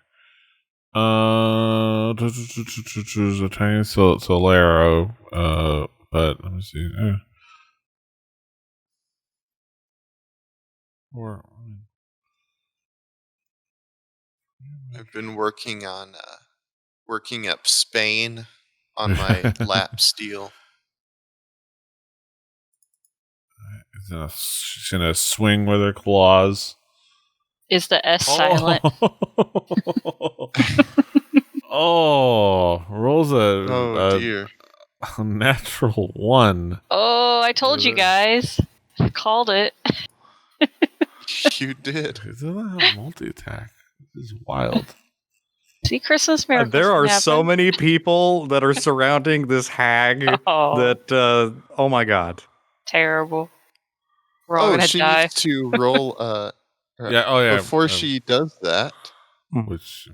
Speaker 1: A tiny Solero. But let me see. Or
Speaker 4: I've been working on working up Spain on my lap steel.
Speaker 1: she's gonna swing with her claws.
Speaker 2: Is the S silent?
Speaker 1: Rolls
Speaker 4: Oh dear.
Speaker 1: a natural 1.
Speaker 2: Oh, I told you guys. I called it.
Speaker 4: You did.
Speaker 1: It doesn't have multi attack. This is wild.
Speaker 2: See, Christmas miracles.
Speaker 3: There are
Speaker 2: can
Speaker 3: so
Speaker 2: happen.
Speaker 3: many people that are surrounding this hag
Speaker 2: Oh.
Speaker 3: that, oh my god.
Speaker 2: Terrible. We're all gonna
Speaker 4: she
Speaker 2: die.
Speaker 4: needs to roll
Speaker 1: Yeah. Oh yeah.
Speaker 4: before she does that.
Speaker 1: Which.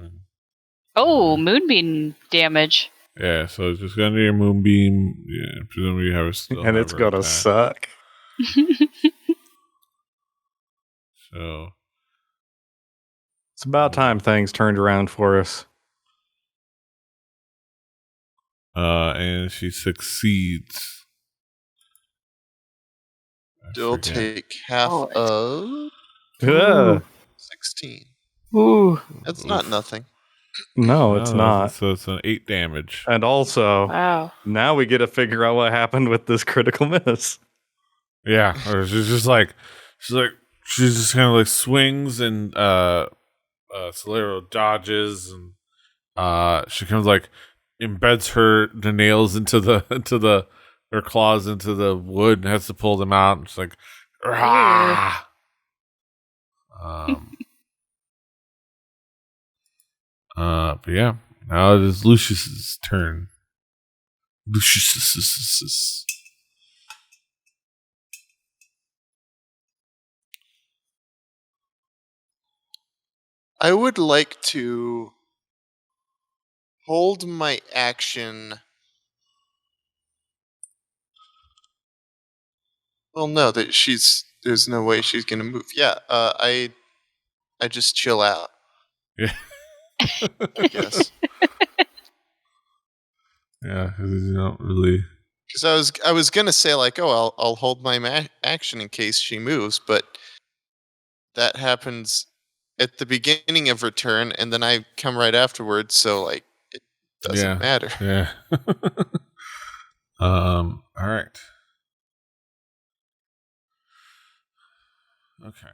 Speaker 2: Oh, moonbeam damage.
Speaker 1: Yeah. So it's just gonna do your moonbeam. Yeah. Presumably you have still.
Speaker 3: And it's gonna suck.
Speaker 1: So.
Speaker 3: It's about time things turned around for us.
Speaker 1: And she succeeds.
Speaker 4: Still take half of
Speaker 3: Yeah.
Speaker 4: 16.
Speaker 2: Ooh.
Speaker 4: That's not nothing.
Speaker 3: No, it's not.
Speaker 1: So it's an 8 damage.
Speaker 3: And also,
Speaker 2: Wow.
Speaker 3: now we get to figure out what happened with this critical miss.
Speaker 1: Yeah, or she's just kind of like swings and Solero dodges and she kind of like embeds the nails into her claws into the wood and has to pull them out. And she's like, Rah! But yeah, now it is Lucius's turn. Lucius.
Speaker 4: I would like to hold my action. Well, no, there's no way she's gonna move. Yeah, I just chill out.
Speaker 1: Yeah.
Speaker 4: I guess.
Speaker 1: Yeah, because you don't really.
Speaker 4: Because I was gonna say like, oh, I'll hold my action in case she moves, but that happens at the beginning of her turn, and then I come right afterwards, so like it doesn't matter.
Speaker 1: Yeah. All right. Okay.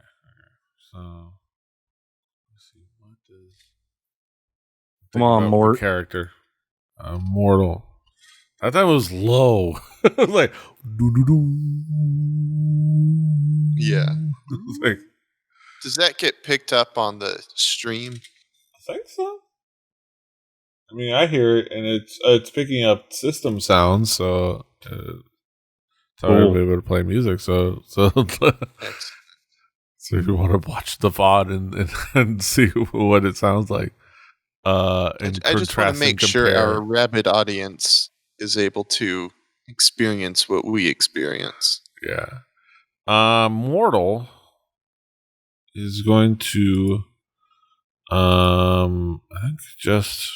Speaker 1: So let's see. What does?
Speaker 3: Come on, Mort.
Speaker 1: Character. Mortal. I thought it was low. It was like.
Speaker 4: Yeah.
Speaker 1: Like,
Speaker 4: Does that get picked up on the stream?
Speaker 1: I think so. I mean, I hear it, and it's picking up system sounds, so I'll be able to play music. So if you want to watch the VOD and see what it sounds like, and
Speaker 4: I just want to make sure our rabid audience is able to experience what we experience.
Speaker 1: Yeah. Mortal is going to, I think just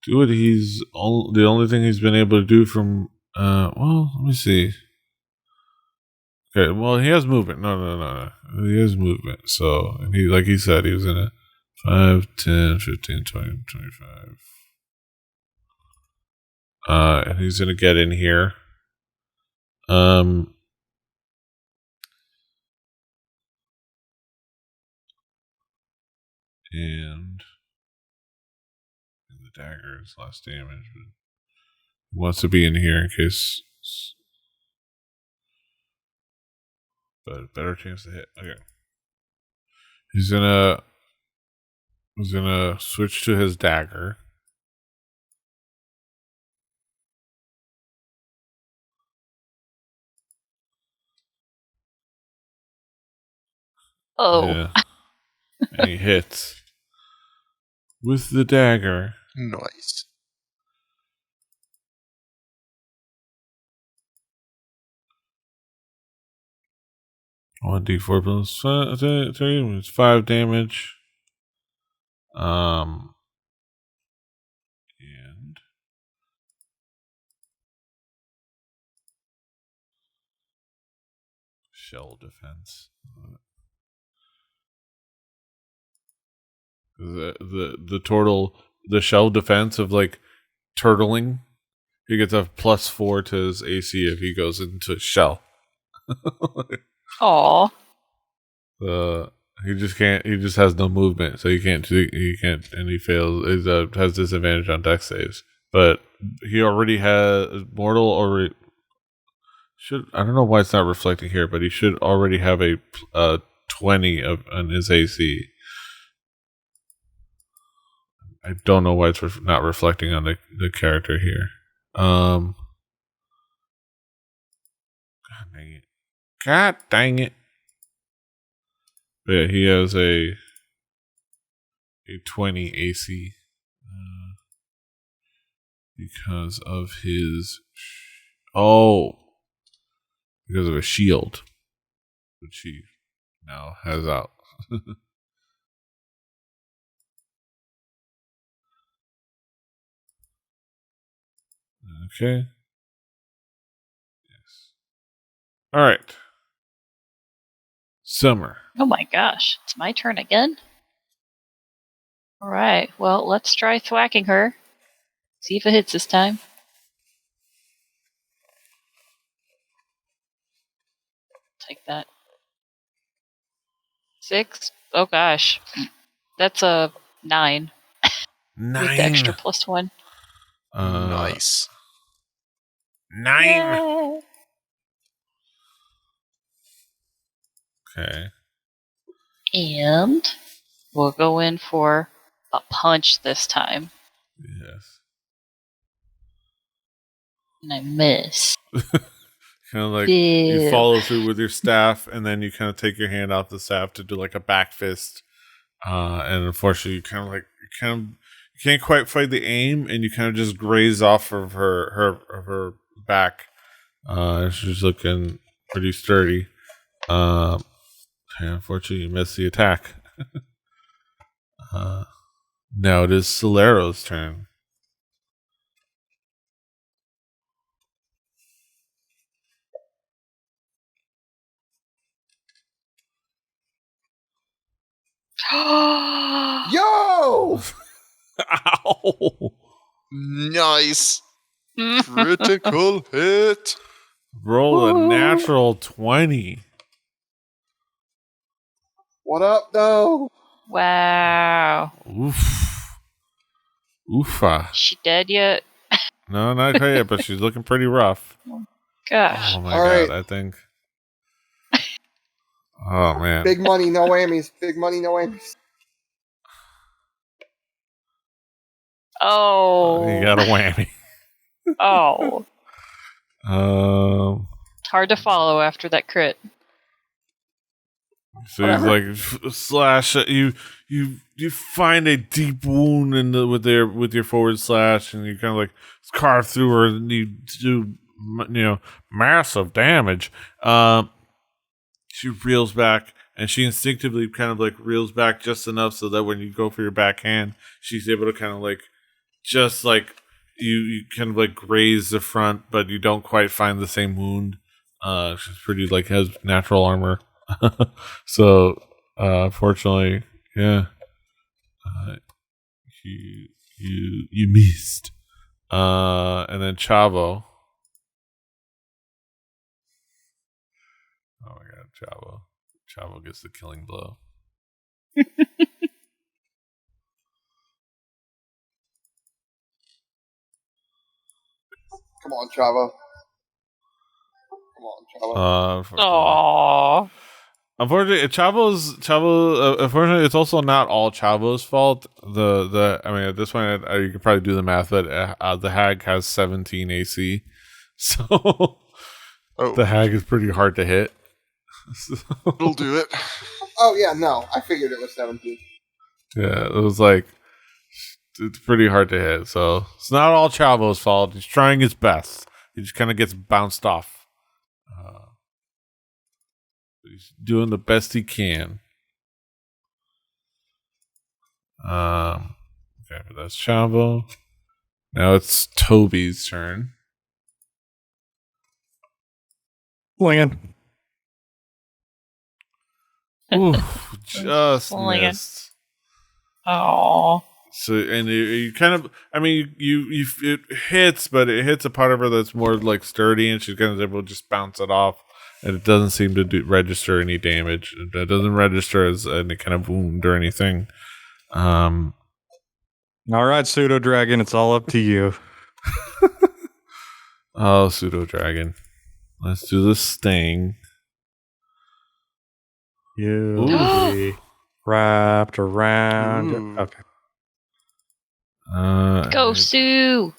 Speaker 1: do what the only thing he's been able to do from, well, let me see. Okay, well, he has movement. No. He has movement. So, and he, like he said, he was in a 5, 10, 15, 20, 25. And he's going to get in here. And the dagger is less damage, but he wants to be in here in case. but better chance to hit. Okay. He's gonna switch to his dagger.
Speaker 2: Oh.
Speaker 1: Yeah. And he hits with the dagger.
Speaker 4: Nice.
Speaker 1: One d4 plus 3 is 5 damage. And shell defense. The shell defense of like turtling. He gets a +4 to his AC if he goes into shell.
Speaker 2: Aw.
Speaker 1: He just can't. He just has no movement, so he can't. He can't, and he fails. Has disadvantage on dex saves. But he already has mortal already. I don't know why it's not reflecting here, but he should already have a 20 on his AC. I don't know why it's not reflecting on the character here. God dang it! God dang it! But yeah, he has a 20 AC because of his because of a shield, which he now has out. Okay. Yes. All right. Summer.
Speaker 2: Oh my gosh. It's my turn again? Alright, well, let's try thwacking her. See if it hits this time. Take that. 6? Oh gosh. That's a 9.
Speaker 1: 9.
Speaker 2: With the extra +1.
Speaker 4: Nice.
Speaker 1: 9.
Speaker 2: Yay.
Speaker 1: Okay.
Speaker 2: And we'll go in for a punch this time.
Speaker 1: Yes.
Speaker 2: And I miss.
Speaker 1: Kind of like
Speaker 2: Ew.
Speaker 1: you follow through with your staff, and then you kind of take your hand off the staff to do like a back fist. And unfortunately, you can't quite fight the aim, and you kind of just graze off of her back. She's looking pretty sturdy. And unfortunately, you missed the attack. Now it is Solero's turn.
Speaker 5: Yo!
Speaker 1: Ow!
Speaker 4: Nice. Critical hit.
Speaker 1: Roll a natural 20.
Speaker 5: What up, though?
Speaker 2: Wow.
Speaker 1: Oof. Oofa.
Speaker 2: She dead yet?
Speaker 1: No, not quite yet, but she's looking pretty rough.
Speaker 2: Gosh.
Speaker 1: Oh my
Speaker 5: All
Speaker 1: god,
Speaker 5: right.
Speaker 1: I think. Oh man.
Speaker 5: Big money, no whammies. Big money, no whammies.
Speaker 2: Oh.
Speaker 1: You got a whammy.
Speaker 2: Oh.
Speaker 1: Um,
Speaker 2: Hard to follow after that crit.
Speaker 1: so he's like slash you. You find a deep wound with your forward slash, and you kind of like carve through her, and you do massive damage. She reels back, and she instinctively kind of like reels back just enough so that when you go for your backhand, she's able to kind of like just like you kind of like graze the front, but you don't quite find the same wound. She's pretty like has natural armor, so fortunately, yeah, you missed. And then Chavo. Oh my god, Chavo gets the killing blow.
Speaker 5: Come on, Chavo. Come on, Chavo.
Speaker 2: Aww.
Speaker 1: Unfortunately, unfortunately, it's also not all Chavo's fault. I mean, at this point, you could probably do the math, but the hag has 17 AC, so the hag is pretty hard to hit.
Speaker 4: It'll do it.
Speaker 5: Oh yeah, no, I figured it was 17.
Speaker 1: Yeah, it was like it's pretty hard to hit. So it's not all Chavo's fault. He's trying his best. He just kind of gets bounced off. He's doing the best he can. Okay, but that's Chavo. Now it's Toby's turn.
Speaker 3: Flinging.
Speaker 1: Oof, just
Speaker 2: Flinging.
Speaker 1: missed.
Speaker 2: Aww.
Speaker 1: So, and you kind of, I mean, you it hits, but it hits a part of her that's more like sturdy, and she's kind of able to just bounce it off, and it doesn't seem to register any damage. It doesn't register as any kind of wound or anything.
Speaker 3: All right, pseudo dragon, it's all up to you.
Speaker 1: Oh, pseudo dragon, let's do this sting.
Speaker 3: You will be wrapped around.
Speaker 4: Ooh.
Speaker 3: Okay.
Speaker 2: Go, Sue!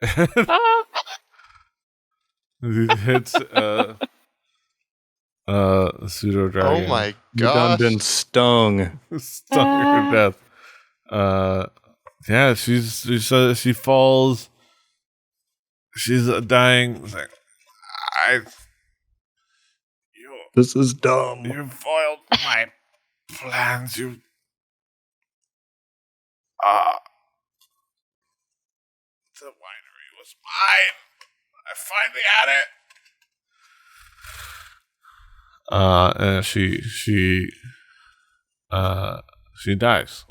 Speaker 2: Ah.
Speaker 1: It hits pseudo dragon.
Speaker 4: Oh my
Speaker 3: You done
Speaker 4: gosh.
Speaker 3: been stung.
Speaker 1: Stung her to death. Yeah, she falls. She's dying. It's like,
Speaker 3: This is dumb.
Speaker 1: you foiled my plans. You. The winery was mine. I finally had it. And she dies.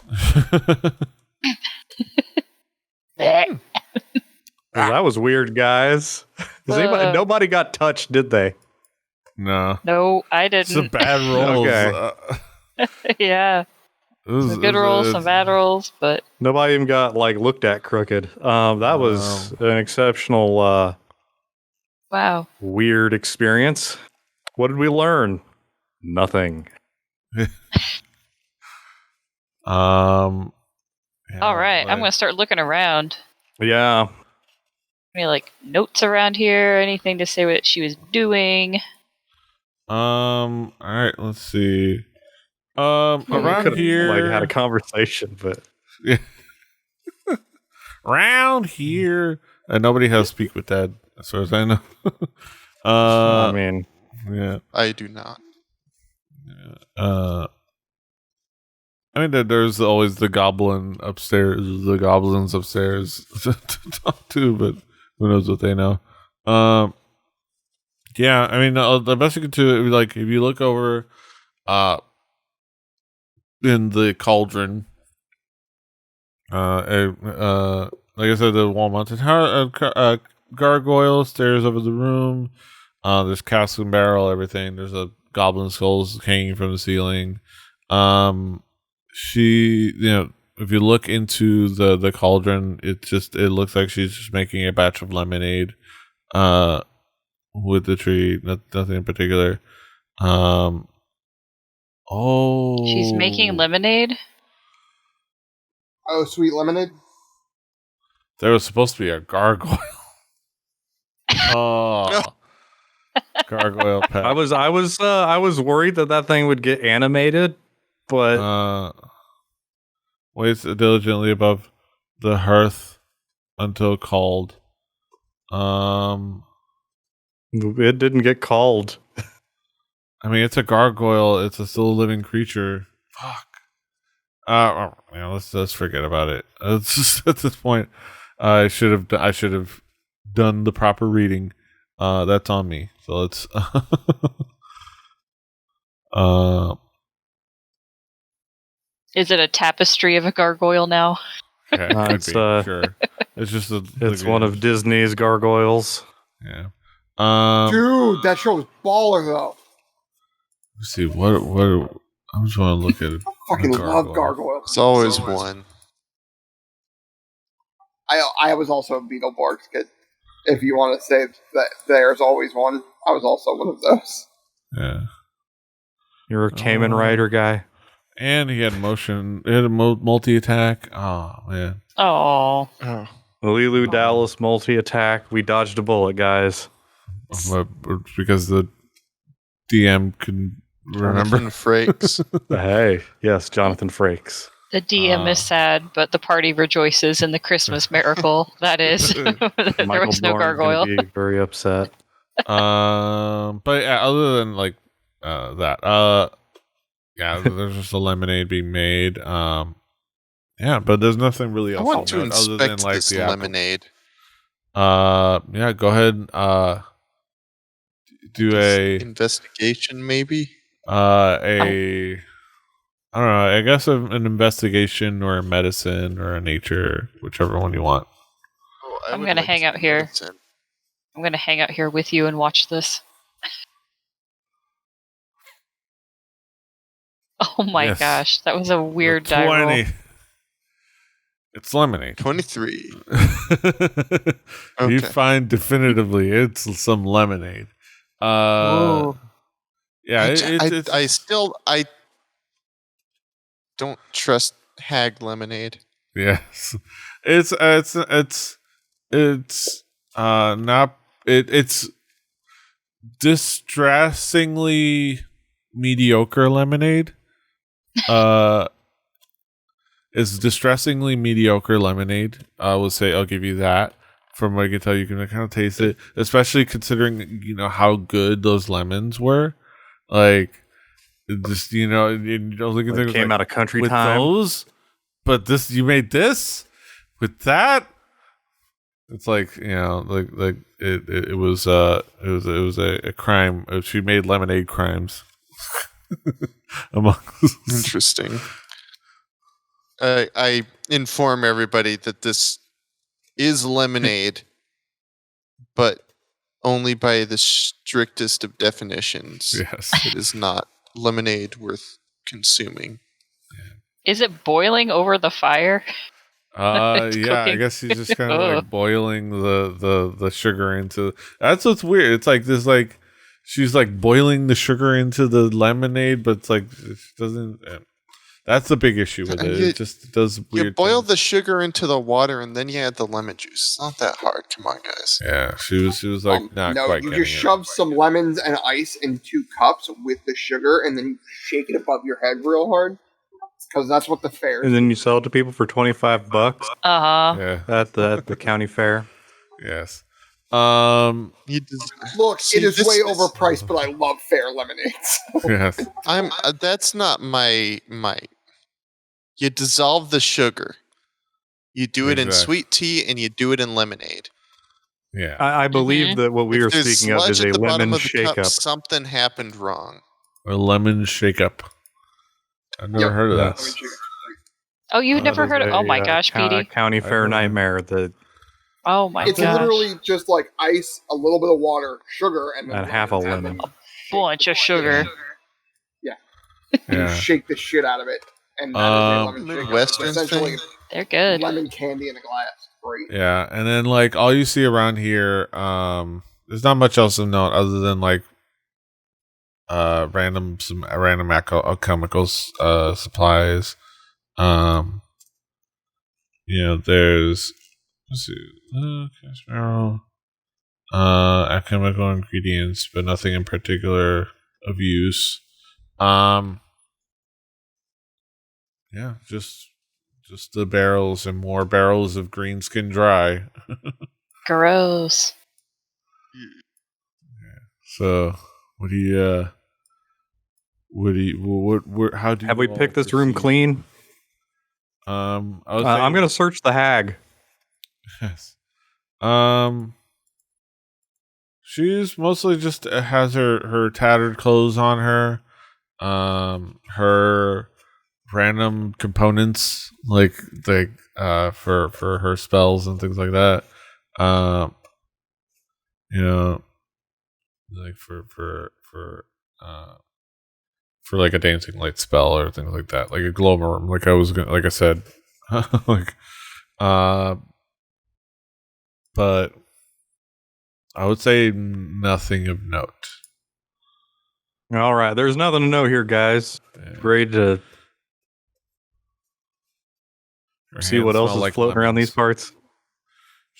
Speaker 3: Well, that was weird, guys. Nobody got touched, did they?
Speaker 1: No.
Speaker 2: No, I
Speaker 1: It's a
Speaker 2: didn't.
Speaker 1: bad roll.
Speaker 3: Okay.
Speaker 2: Yeah. Some good rolls, some bad rolls, but
Speaker 3: Nobody even got looked at crooked. That was an exceptional,
Speaker 2: wow.
Speaker 3: weird experience. What did we learn? Nothing.
Speaker 2: All right, I'm gonna start looking around.
Speaker 3: Yeah.
Speaker 2: Any notes around here? Anything to say what she was doing?
Speaker 1: All right, let's see.
Speaker 3: We
Speaker 1: Around
Speaker 3: could've,
Speaker 1: here,
Speaker 3: had a conversation, but
Speaker 1: around here, nobody has speak with Dad, as far as I know.
Speaker 3: I mean,
Speaker 1: yeah.
Speaker 4: I do not.
Speaker 1: I mean, there's always the goblins upstairs to talk to, but who knows what they know. Yeah, I mean, the best you can do, if you look over, in the cauldron, like I said, the wall-mounted gargoyle stairs over the room. There's cask and barrel, everything. There's a goblin skulls hanging from the ceiling. If you look into the cauldron, it looks like she's just making a batch of lemonade, with the tree. Nothing in particular.
Speaker 2: She's making lemonade.
Speaker 5: Oh, sweet lemonade.
Speaker 1: There was supposed to be a gargoyle. Oh, gargoyle pet.
Speaker 3: I was worried that thing would get animated, but
Speaker 1: waits diligently above the hearth until called.
Speaker 3: it didn't get called.
Speaker 1: I mean, it's a gargoyle. It's still a living creature. Fuck. Let's forget about it. It's just at this point, I should have done the proper reading. That's on me. So let's.
Speaker 2: Is it a tapestry of a gargoyle now?
Speaker 1: Okay,
Speaker 3: It's,
Speaker 1: sure. It's just
Speaker 3: It's one of Disney's gargoyles.
Speaker 1: Yeah.
Speaker 5: Dude, that show's baller though.
Speaker 1: Let's see what I'm just want to look at it.
Speaker 5: I fucking love gargoyles.
Speaker 4: It's always one.
Speaker 5: I was also a Beetleborgs kid. If you want to say that there's always one, I was also one of those.
Speaker 1: Yeah.
Speaker 3: You're a Cayman Rider guy.
Speaker 1: And he had motion. He had a multi attack. Oh man.
Speaker 2: Oh.
Speaker 4: Oh,
Speaker 3: Lilu Dallas multi-attack. We dodged a bullet, guys.
Speaker 1: Because the DM couldn't remember.
Speaker 4: Jonathan Frakes.
Speaker 3: Hey, yes, Jonathan Frakes.
Speaker 2: The DM is sad, but the party rejoices in the Christmas miracle. That is, there
Speaker 3: Michael
Speaker 2: was no
Speaker 3: Dorn's gonna
Speaker 2: gargoyle.
Speaker 3: be very upset.
Speaker 1: But yeah, other than like that, yeah, there's just a lemonade being made. Yeah, but there's nothing really
Speaker 4: I
Speaker 1: else
Speaker 4: want
Speaker 1: to
Speaker 4: to
Speaker 1: note other
Speaker 4: inspect
Speaker 1: than like
Speaker 4: this
Speaker 1: the apple.
Speaker 4: lemonade.
Speaker 1: Yeah, go ahead. Do a
Speaker 4: Investigation, maybe?
Speaker 1: I don't know. I guess an investigation or a medicine or a nature, whichever one you want.
Speaker 4: Oh,
Speaker 2: I'm
Speaker 4: would
Speaker 2: gonna
Speaker 4: like
Speaker 2: hang out
Speaker 4: some
Speaker 2: here.
Speaker 4: medicine.
Speaker 2: I'm going to hang out here with you and watch this. Oh my
Speaker 1: Yes.
Speaker 2: gosh, that was a weird die roll.
Speaker 1: 20. It's lemonade.
Speaker 4: 23.
Speaker 1: You
Speaker 4: Okay.
Speaker 1: find definitively it's some lemonade.
Speaker 2: Ooh.
Speaker 1: Yeah,
Speaker 4: I still don't trust hag lemonade.
Speaker 1: yes, it's not it's distressingly mediocre lemonade. It's distressingly mediocre lemonade. I will say I'll give you that. From what I can tell, you can kind of taste it, especially considering how good those lemons were. Like, it just you don't think
Speaker 3: It came out of country
Speaker 1: with
Speaker 3: time.
Speaker 1: those, but you made this with that. It's like it was a crime. She made lemonade crimes. Among
Speaker 4: Interesting. I inform everybody that this is lemonade, but only by the strictest of definitions.
Speaker 1: yes.
Speaker 4: It is not lemonade worth consuming.
Speaker 2: Is it boiling over the fire? It's
Speaker 1: Yeah, I
Speaker 2: cooking.
Speaker 1: guess he's just kind of like
Speaker 2: Ugh.
Speaker 1: boiling the sugar into. That's what's weird. It's like this, like she's like boiling the sugar into the lemonade, but it's like it doesn't. That's the big issue with it. It just does weird.
Speaker 4: You boil
Speaker 1: things.
Speaker 4: the sugar into the water and then you add the lemon juice. It's not that hard. Come on, guys.
Speaker 1: Yeah, she was like not
Speaker 5: no,
Speaker 1: quite.
Speaker 5: you
Speaker 1: getting
Speaker 5: just
Speaker 1: it.
Speaker 5: shove some lemons and ice in 2 cups with the sugar, and then you shake it above your head real hard, because that's what the fair.
Speaker 3: And then you sell it to people for $25
Speaker 2: Uh-huh.
Speaker 1: Yeah.
Speaker 3: at the county fair.
Speaker 1: Yes.
Speaker 5: Look,
Speaker 4: See,
Speaker 5: it is
Speaker 4: this
Speaker 5: way
Speaker 4: is-
Speaker 5: overpriced, but I love fair lemonades.
Speaker 1: Yes.
Speaker 4: I'm. That's not my. You dissolve the sugar. You do it in
Speaker 1: Exactly.
Speaker 4: sweet tea and you do it in lemonade.
Speaker 1: Yeah.
Speaker 3: I believe that what we
Speaker 4: If
Speaker 3: were
Speaker 4: there's
Speaker 3: speaking of
Speaker 4: sludge
Speaker 3: is
Speaker 4: at
Speaker 3: a
Speaker 4: the bottom
Speaker 3: lemon
Speaker 4: of the cup,
Speaker 3: shake-up.
Speaker 4: something happened wrong.
Speaker 1: A lemon shake up. I've never
Speaker 5: Yep.
Speaker 1: heard of that.
Speaker 3: Yes.
Speaker 2: Oh, you've never heard of... Oh my gosh, Petey.
Speaker 3: County fair
Speaker 1: heard.
Speaker 3: nightmare. That
Speaker 2: Oh my
Speaker 5: It's
Speaker 2: gosh.
Speaker 5: literally just like ice, a little bit of water, sugar, and then
Speaker 3: and half a lemon.
Speaker 2: Bunch of sugar.
Speaker 5: You
Speaker 1: Yeah.
Speaker 5: shake the shit out of it, and that is a lemon shake.
Speaker 4: Midwestern
Speaker 5: Essentially,
Speaker 4: thing?
Speaker 2: They're good.
Speaker 5: lemon candy in a glass. Great.
Speaker 1: Yeah, and then like all you see around here, there's not much else to note other than like random alchemical supplies. There's let's see, cash barrel, alchemical ingredients, but nothing in particular of use. Yeah, just the barrels and more barrels of greenskin dry.
Speaker 2: Gross.
Speaker 1: So, what do you? How do you
Speaker 3: Have we
Speaker 1: all
Speaker 3: picked this room
Speaker 1: proceed?
Speaker 3: clean?
Speaker 1: I would
Speaker 3: I'm going to search the hag.
Speaker 1: Yes. She's mostly just has her tattered clothes on her. Her random components like for her spells and things like that. Like for like a dancing light spell or things like that, like a glow worm. Like I said, like but I would say nothing of note.
Speaker 3: All right, there's nothing to know here, guys.
Speaker 1: Yeah.
Speaker 3: Ready to
Speaker 1: Her
Speaker 3: see
Speaker 1: hands
Speaker 3: what else
Speaker 1: smell
Speaker 3: is
Speaker 1: like
Speaker 3: floating around these
Speaker 1: lemons.
Speaker 3: parts.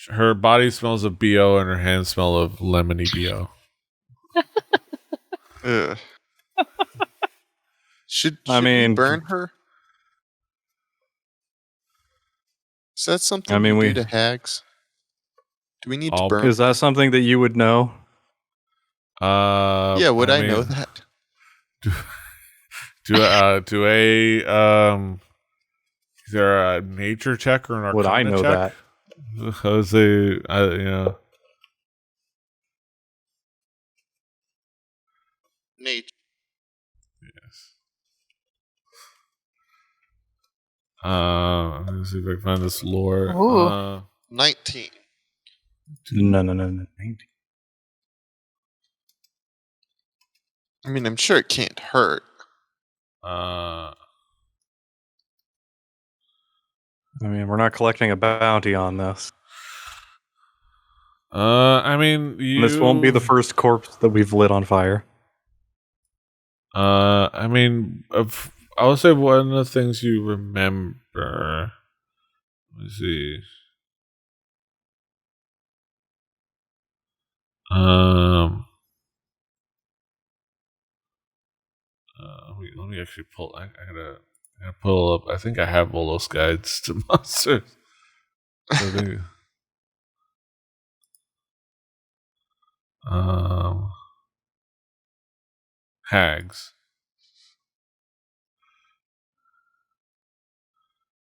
Speaker 1: Her body smells of BO and her hands smell of lemony BO.
Speaker 4: Ugh. Should
Speaker 3: I
Speaker 4: we
Speaker 3: mean-
Speaker 4: burn her? Is that something
Speaker 3: I mean,
Speaker 4: we
Speaker 3: we-
Speaker 4: do to hags? Do we need to
Speaker 1: All-
Speaker 4: burn?
Speaker 3: Is that something that you would know?
Speaker 4: Yeah, would I know
Speaker 1: mean,
Speaker 4: that?
Speaker 1: Is there a nature check or an arcana
Speaker 3: Would I know
Speaker 1: check?
Speaker 3: that?
Speaker 1: I would say, you know,
Speaker 4: Nature.
Speaker 1: yes. Let me see if I can find this lore.
Speaker 2: Ooh.
Speaker 4: 19.
Speaker 3: No.
Speaker 4: I mean, I'm sure it can't hurt.
Speaker 1: Uh,
Speaker 3: I mean, we're not collecting a bounty on this.
Speaker 1: I mean,
Speaker 3: This won't be the first corpse that we've lit on fire.
Speaker 1: I mean, I would say one of the things you remember. Let me see. Let me actually pull. I gotta pull up. I think I have all those guides to monsters. I think- hags.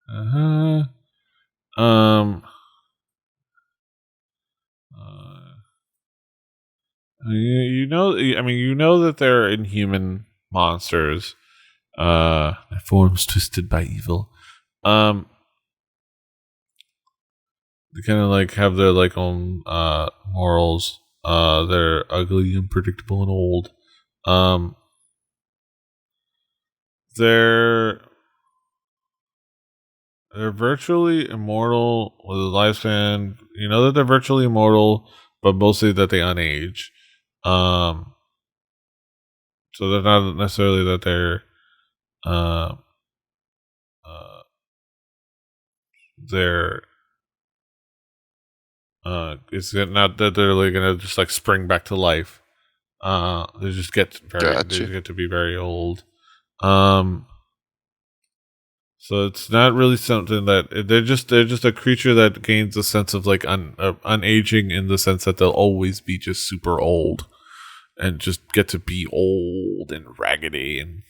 Speaker 1: Uh-huh. You know, I mean, you know that they're inhuman monsters, their forms twisted by evil. They kind of like have their like own morals. They're ugly, unpredictable, and old. They're virtually immortal with a lifespan. You know that they're virtually immortal, but mostly that they unage. So they're not necessarily that they're they're it's not that they're like gonna just like spring back to life. They just get
Speaker 4: Gotcha.
Speaker 1: they just get to be very old. So it's not really something that they're just a creature that gains a sense of like unaging in the sense that they'll always be just super old and just get to be old and raggedy and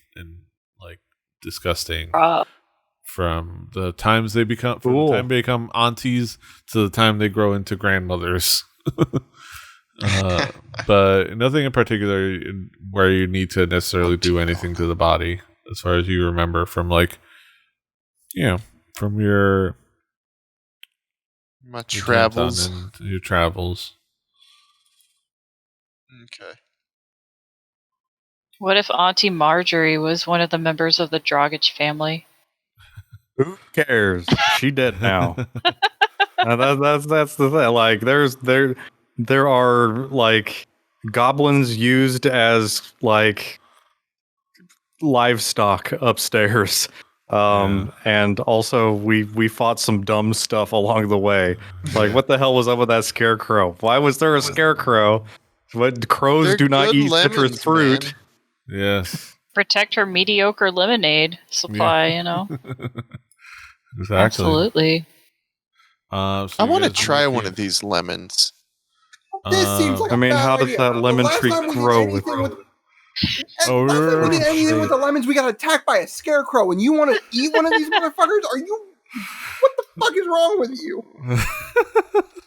Speaker 1: like disgusting from the times they become
Speaker 3: Cool.
Speaker 1: the time they become aunties to the time they grow into grandmothers. But nothing in particular where you need to necessarily do anything to the body as far as you remember from like from your
Speaker 4: My
Speaker 1: your
Speaker 4: travels.
Speaker 1: and your travels.
Speaker 4: Okay.
Speaker 2: What if Auntie Marjorie was one of the members of the Dragic family?
Speaker 3: Who cares? She dead now. That's the thing. Like, there are like goblins used as like livestock upstairs. And also we fought some dumb stuff along the way. Like, what the hell was up with that scarecrow? Why was there a scarecrow? What crows
Speaker 4: They're
Speaker 3: do not
Speaker 4: good
Speaker 3: eat
Speaker 4: lemons,
Speaker 3: citrus fruit.
Speaker 4: man.
Speaker 1: Yes.
Speaker 2: Protect her mediocre lemonade supply, you know?
Speaker 1: Exactly.
Speaker 2: Absolutely.
Speaker 1: So
Speaker 4: I
Speaker 1: you
Speaker 4: want to
Speaker 1: guys
Speaker 4: try
Speaker 1: need
Speaker 4: one
Speaker 1: to-
Speaker 4: of these lemons.
Speaker 5: This seems like
Speaker 3: I
Speaker 5: a
Speaker 3: mean,
Speaker 5: bad
Speaker 3: how does
Speaker 5: idea.
Speaker 3: that lemon
Speaker 5: Last
Speaker 3: tree
Speaker 5: time we did
Speaker 3: grow
Speaker 5: anything
Speaker 3: with?
Speaker 5: with
Speaker 1: Oh,
Speaker 5: last time we did anything
Speaker 3: shit.
Speaker 5: with the lemons, we got attacked by a scarecrow, and you want to eat one of these motherfuckers? Are you? What the fuck is wrong with you?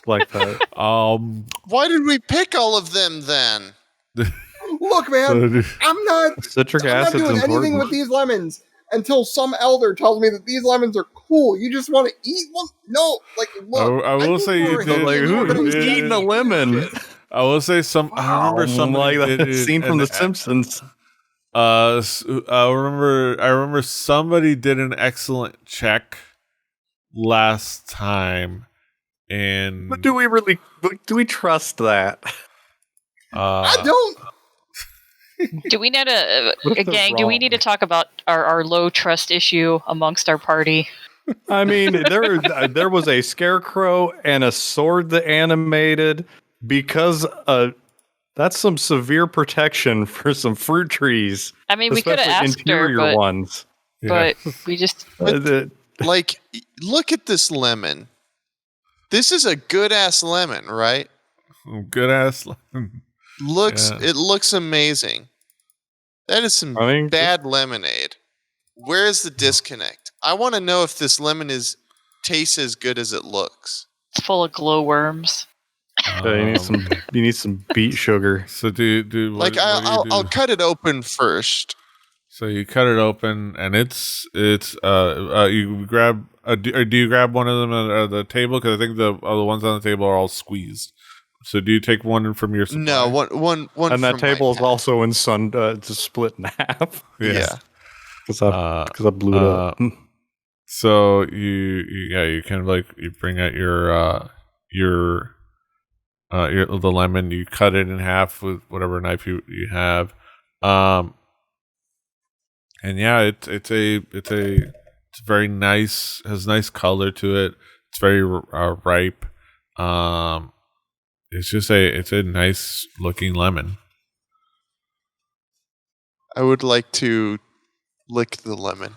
Speaker 3: Like that.
Speaker 4: Why did we pick all of them then?
Speaker 5: Look, man,
Speaker 1: so-
Speaker 5: I'm not
Speaker 3: Citric acid's
Speaker 5: doing anything
Speaker 3: important.
Speaker 5: with these lemons until some elder tells me that these lemons are cool. You just want to eat one? No, like look.
Speaker 1: I will
Speaker 5: think
Speaker 1: say you
Speaker 5: were
Speaker 1: did-
Speaker 3: Like,
Speaker 5: Indian, but
Speaker 3: who's
Speaker 5: it was
Speaker 3: eating a lemon?
Speaker 1: I will say I remember somebody
Speaker 3: like that
Speaker 1: did
Speaker 3: scene from
Speaker 1: an-
Speaker 3: The Simpsons.
Speaker 1: I remember somebody did an excellent check last time and
Speaker 3: But do we trust that?
Speaker 5: I don't.
Speaker 2: Do we need a
Speaker 3: What if they're
Speaker 2: gang? Do we need to
Speaker 3: wrong?
Speaker 2: talk about our low trust issue amongst our party?
Speaker 3: I mean, there was a scarecrow and a sword that animated because that's some severe protection for some fruit trees.
Speaker 2: I mean, we could have
Speaker 3: especially
Speaker 2: asked her,
Speaker 3: interior ones.
Speaker 2: but we just
Speaker 4: Like, look at this lemon. This is a good ass lemon, right?
Speaker 1: good ass.
Speaker 4: It looks amazing. That is some bad lemonade. Where is the disconnect? I want to know if this lemon tastes as good as it looks.
Speaker 2: it's full of glowworms.
Speaker 3: you need some beet sugar.
Speaker 1: So do what,
Speaker 4: Like
Speaker 1: what do you do?
Speaker 4: I'll cut it open first.
Speaker 1: So you cut it open, and it's you grab do you grab one of them at the table? Because I think the other ones on the table are all squeezed. So do you take one from your supply?
Speaker 4: No, one.
Speaker 3: And that
Speaker 4: from
Speaker 3: table
Speaker 4: my
Speaker 3: is
Speaker 4: pack.
Speaker 3: also in just split in half.
Speaker 4: Yeah.
Speaker 3: Because I blew it up.
Speaker 1: So you kind of like you bring out your the lemon, you cut it in half with whatever knife you have, and yeah, it's very nice, has nice color to it. It's very ripe. It's a nice looking lemon.
Speaker 4: I would like to lick the lemon.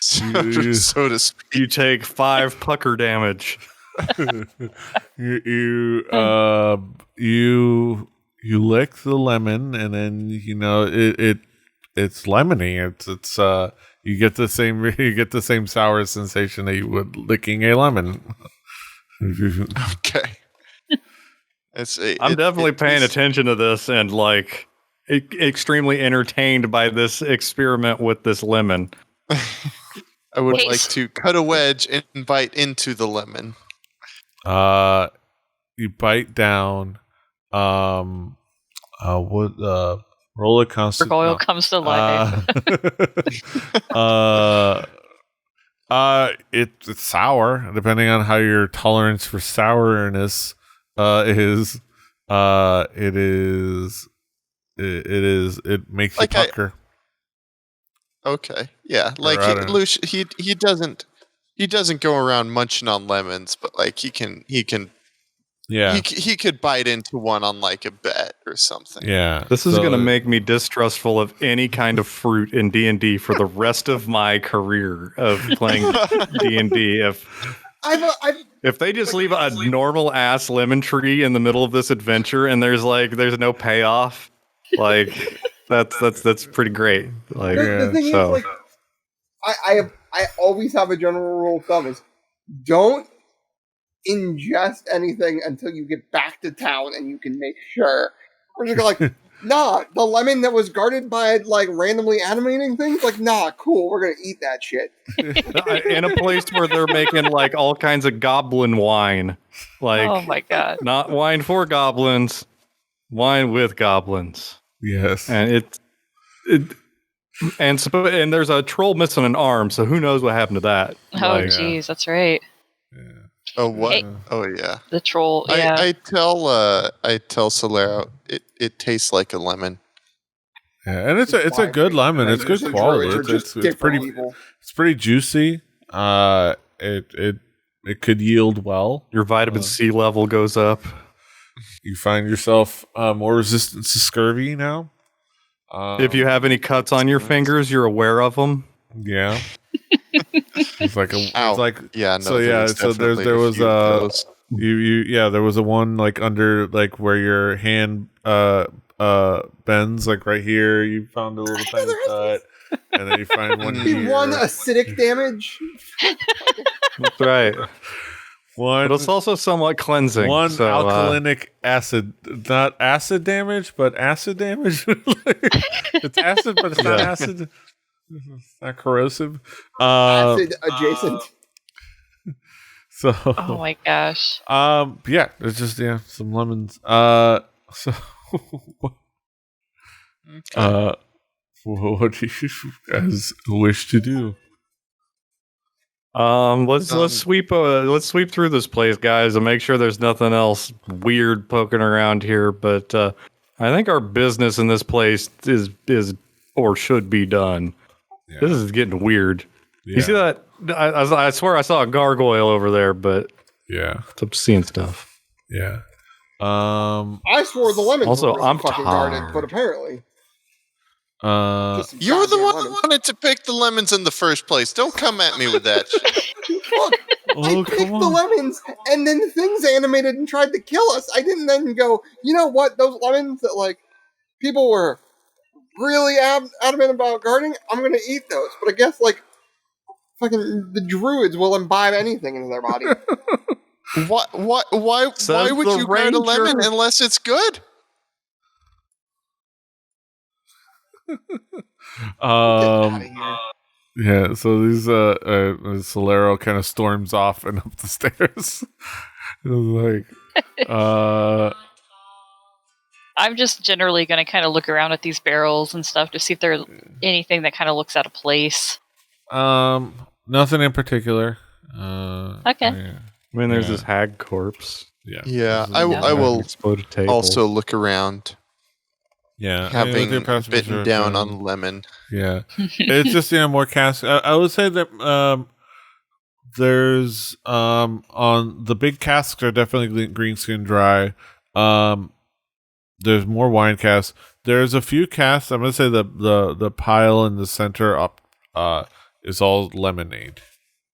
Speaker 4: so to speak.
Speaker 3: You take 5 pucker damage.
Speaker 1: you lick the lemon, and then it's lemony. It's you get the same sour sensation that you would licking a lemon.
Speaker 4: Okay.
Speaker 3: I'm definitely paying attention to this and like extremely entertained by this experiment with this lemon.
Speaker 4: I would like to cut a wedge and bite into the lemon.
Speaker 1: You bite down. Roll a constant.
Speaker 2: Gargoyle comes to life.
Speaker 1: It's sour, depending on how your tolerance for sourness is. It makes
Speaker 4: Like
Speaker 1: you pucker.
Speaker 4: Okay, yeah, like he doesn't go around munching on lemons, but like he can
Speaker 1: Yeah.
Speaker 4: he could bite into one on like a bet or something.
Speaker 1: Yeah.
Speaker 3: This is going to make me distrustful of any kind of fruit in D&D for the rest of my career of playing D&D. If they just leave a normal ass lemon tree in the middle of this adventure and there's no payoff, like that's pretty great. Like
Speaker 5: The thing is, like, I always have a general rule of thumb is don't ingest anything until you get back to town and you can make sure. We're just like, nah, the lemon that was guarded by like randomly animating things, like, nah, cool, we're gonna eat that shit.
Speaker 3: In a place where they're making like all kinds of goblin wine. Like,
Speaker 2: oh my god.
Speaker 3: not wine for goblins, wine with goblins.
Speaker 1: Yes.
Speaker 3: And and there's a troll missing an arm, so who knows what happened to that?
Speaker 2: Oh
Speaker 3: Like,
Speaker 2: that's right.
Speaker 4: Oh what?
Speaker 2: Hey.
Speaker 4: Oh yeah.
Speaker 2: The troll. Yeah.
Speaker 4: I tell Solero it tastes like a lemon.
Speaker 1: Yeah, and it's a good lemon. It's good quality. It's pretty juicy. It could yield well.
Speaker 3: your vitamin C level goes up.
Speaker 1: You find yourself more resistant to scurvy now.
Speaker 3: If you have any cuts on your fingers, you're aware of them.
Speaker 1: Yeah. It's like
Speaker 4: Yeah, no,
Speaker 1: so yeah, so there was there was a one like under like where your hand bends, like right here. You found a little tiny cut, and then you find one here.
Speaker 5: One acidic damage.
Speaker 3: That's right.
Speaker 1: One,
Speaker 3: But it's also somewhat cleansing.
Speaker 1: one
Speaker 3: so,
Speaker 1: alkalinic acid, not acid damage, but acid damage. It's acid, but it's not acid. It's not corrosive.
Speaker 5: Acid adjacent.
Speaker 1: So,
Speaker 2: Oh my gosh.
Speaker 1: yeah, it's just some lemons. So, what do you guys wish to do?
Speaker 3: Let's sweep through this place, guys, and make sure there's nothing else weird poking around here. But I think our business in this place is or should be done.
Speaker 1: Yeah.
Speaker 3: This is getting weird.
Speaker 1: Yeah.
Speaker 3: You see that? I swear I saw a gargoyle over there, but
Speaker 1: Yeah.
Speaker 3: it's obscene stuff.
Speaker 1: Yeah.
Speaker 5: I swore the lemons
Speaker 3: Also,
Speaker 5: were really
Speaker 3: I'm
Speaker 5: fucking
Speaker 3: tired.
Speaker 5: guarded, but apparently.
Speaker 1: Uh,
Speaker 5: Just
Speaker 4: You were the
Speaker 5: goddamn
Speaker 4: one who
Speaker 5: lemons.
Speaker 4: wanted to pick the lemons in the first place. Don't come at me with that shit.
Speaker 5: Look, I picked the lemons, and then things animated and tried to kill us. I didn't then go, you know what? Those lemons that like people were really adamant about guarding. I'm gonna eat those, but I guess like fucking the druids will imbibe anything into their body.
Speaker 4: Why
Speaker 3: Says
Speaker 4: would
Speaker 3: the
Speaker 4: you guard a lemon
Speaker 3: ranger.
Speaker 4: unless it's good?
Speaker 5: Get out of here.
Speaker 1: yeah. So these Solero kind of storms off and up the stairs. It was like,
Speaker 2: I'm just generally going to kind of look around at these barrels and stuff to see if there's anything that kind of looks out of place.
Speaker 1: nothing in particular.
Speaker 2: Okay.
Speaker 1: Yeah.
Speaker 3: I mean, there's
Speaker 1: Yeah.
Speaker 3: this hag corpse.
Speaker 1: Yeah.
Speaker 4: Yeah,
Speaker 1: This is-
Speaker 4: I will
Speaker 3: Exploded table.
Speaker 4: also look around,
Speaker 1: Yeah.
Speaker 4: having
Speaker 1: your passive
Speaker 4: bitten
Speaker 1: perception.
Speaker 4: down on lemon.
Speaker 1: Yeah. It's just more cask. I would say that there's on the big casks are definitely green skin dry. There's more wine casks. There's a few casks. I'm gonna say the pile in the center up is all lemonade.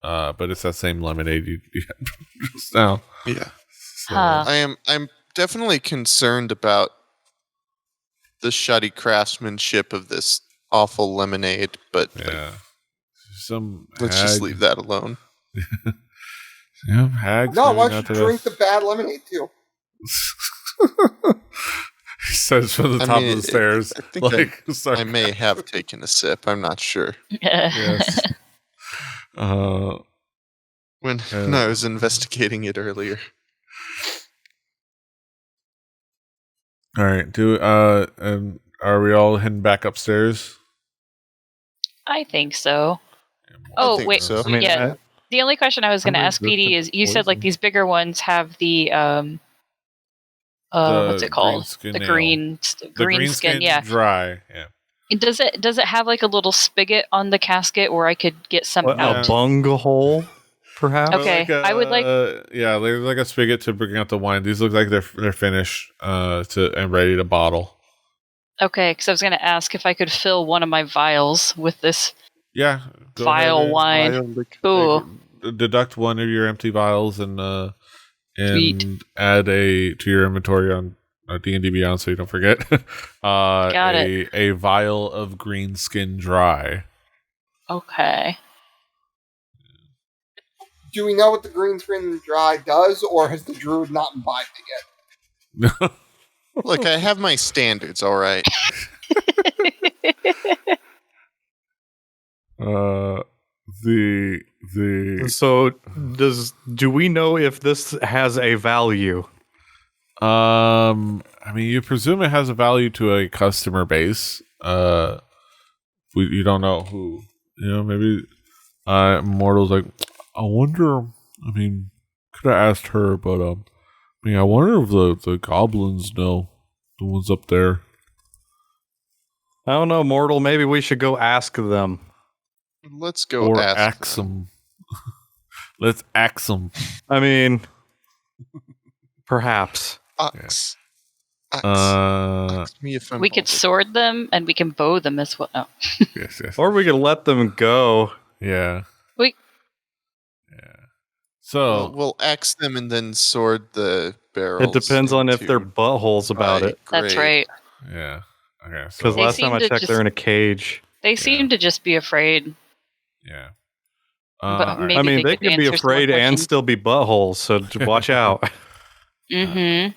Speaker 1: But it's that same lemonade you had just now.
Speaker 4: Yeah,
Speaker 1: So,
Speaker 2: Huh.
Speaker 4: I'm definitely concerned about the shoddy craftsmanship of this awful lemonade, but like,
Speaker 1: yeah. Some
Speaker 4: let's
Speaker 1: hag,
Speaker 4: just leave that alone.
Speaker 1: Yeah, hags.
Speaker 5: No,
Speaker 1: maybe
Speaker 5: why
Speaker 1: not
Speaker 5: don't
Speaker 1: to
Speaker 5: you drink the bad lemonade too?
Speaker 1: He says from the
Speaker 4: I
Speaker 1: top
Speaker 4: mean,
Speaker 1: of the stairs.
Speaker 4: I think
Speaker 1: Like, sorry.
Speaker 4: I may have taken a sip. I'm not sure.
Speaker 1: Yes.
Speaker 4: When I was investigating it earlier.
Speaker 1: All right. And are we all heading back upstairs?
Speaker 2: I think so.
Speaker 4: I
Speaker 2: Oh,
Speaker 4: think
Speaker 2: wait.
Speaker 4: so.
Speaker 3: I mean,
Speaker 2: Yeah. The only question I was going to
Speaker 3: I'm
Speaker 2: ask PD is, you said like
Speaker 3: poison.
Speaker 2: these bigger ones have the what's it called?
Speaker 1: skin
Speaker 2: The
Speaker 1: ale.
Speaker 2: green
Speaker 1: The
Speaker 2: green skin. Yeah.
Speaker 1: dry. Yeah.
Speaker 2: And does it have like a little spigot on the casket where I could get some
Speaker 3: What,
Speaker 2: out?
Speaker 3: a bunghole, perhaps?
Speaker 2: Okay, I would like-
Speaker 1: Yeah, there's like a spigot to bring out the wine. These look like they're finished and ready to bottle.
Speaker 2: Okay, because I was going to ask if I could fill one of my vials with this
Speaker 1: Yeah. Go
Speaker 2: vial
Speaker 1: ahead and-
Speaker 2: wine. Ooh.
Speaker 1: Deduct one of your empty vials and
Speaker 2: Sweet.
Speaker 1: add to your inventory on D&D Beyond, so you don't forget.
Speaker 2: Got it.
Speaker 1: A vial of green skin dry.
Speaker 2: Okay.
Speaker 5: Do we know what the green screen dry does, or has the druid not imbibed it yet?
Speaker 4: Look, I have my standards, all right.
Speaker 1: The
Speaker 3: So, do we know if this has a value?
Speaker 1: I mean, you presume it has a value to a customer base. You don't know who. Maybe Mortal's like, I wonder. I mean, could have asked her, but I mean, I wonder if the goblins know, the ones up there.
Speaker 3: I don't know, Mortal. Maybe we should go ask them.
Speaker 4: Let's go
Speaker 1: Or
Speaker 4: ask
Speaker 1: axe them. Let's axe them.
Speaker 3: I mean, perhaps.
Speaker 4: Ox. Ox.
Speaker 1: Ox
Speaker 4: me if I'm
Speaker 2: We could
Speaker 4: bothered.
Speaker 2: sword them and we can bow them as well. No.
Speaker 1: Yes.
Speaker 3: Or we could let them go.
Speaker 1: Yeah.
Speaker 2: We-
Speaker 1: Yeah. So
Speaker 4: We'll axe them and then sword the barrels.
Speaker 3: It depends on if
Speaker 4: into
Speaker 3: they're buttholes about
Speaker 4: high
Speaker 3: it.
Speaker 2: That's
Speaker 4: grade.
Speaker 2: right.
Speaker 1: yeah. Okay.
Speaker 3: Because
Speaker 1: So
Speaker 2: They
Speaker 3: last time
Speaker 2: seem
Speaker 3: I
Speaker 2: to
Speaker 3: checked,
Speaker 2: just-
Speaker 3: they're in a cage.
Speaker 2: They seem to just be afraid.
Speaker 1: yeah.
Speaker 2: But maybe
Speaker 3: I mean,
Speaker 2: they
Speaker 3: they
Speaker 2: could
Speaker 3: can be
Speaker 2: answer some more
Speaker 3: afraid and
Speaker 2: questions.
Speaker 3: still be buttholes, so watch out.
Speaker 2: Mm-hmm.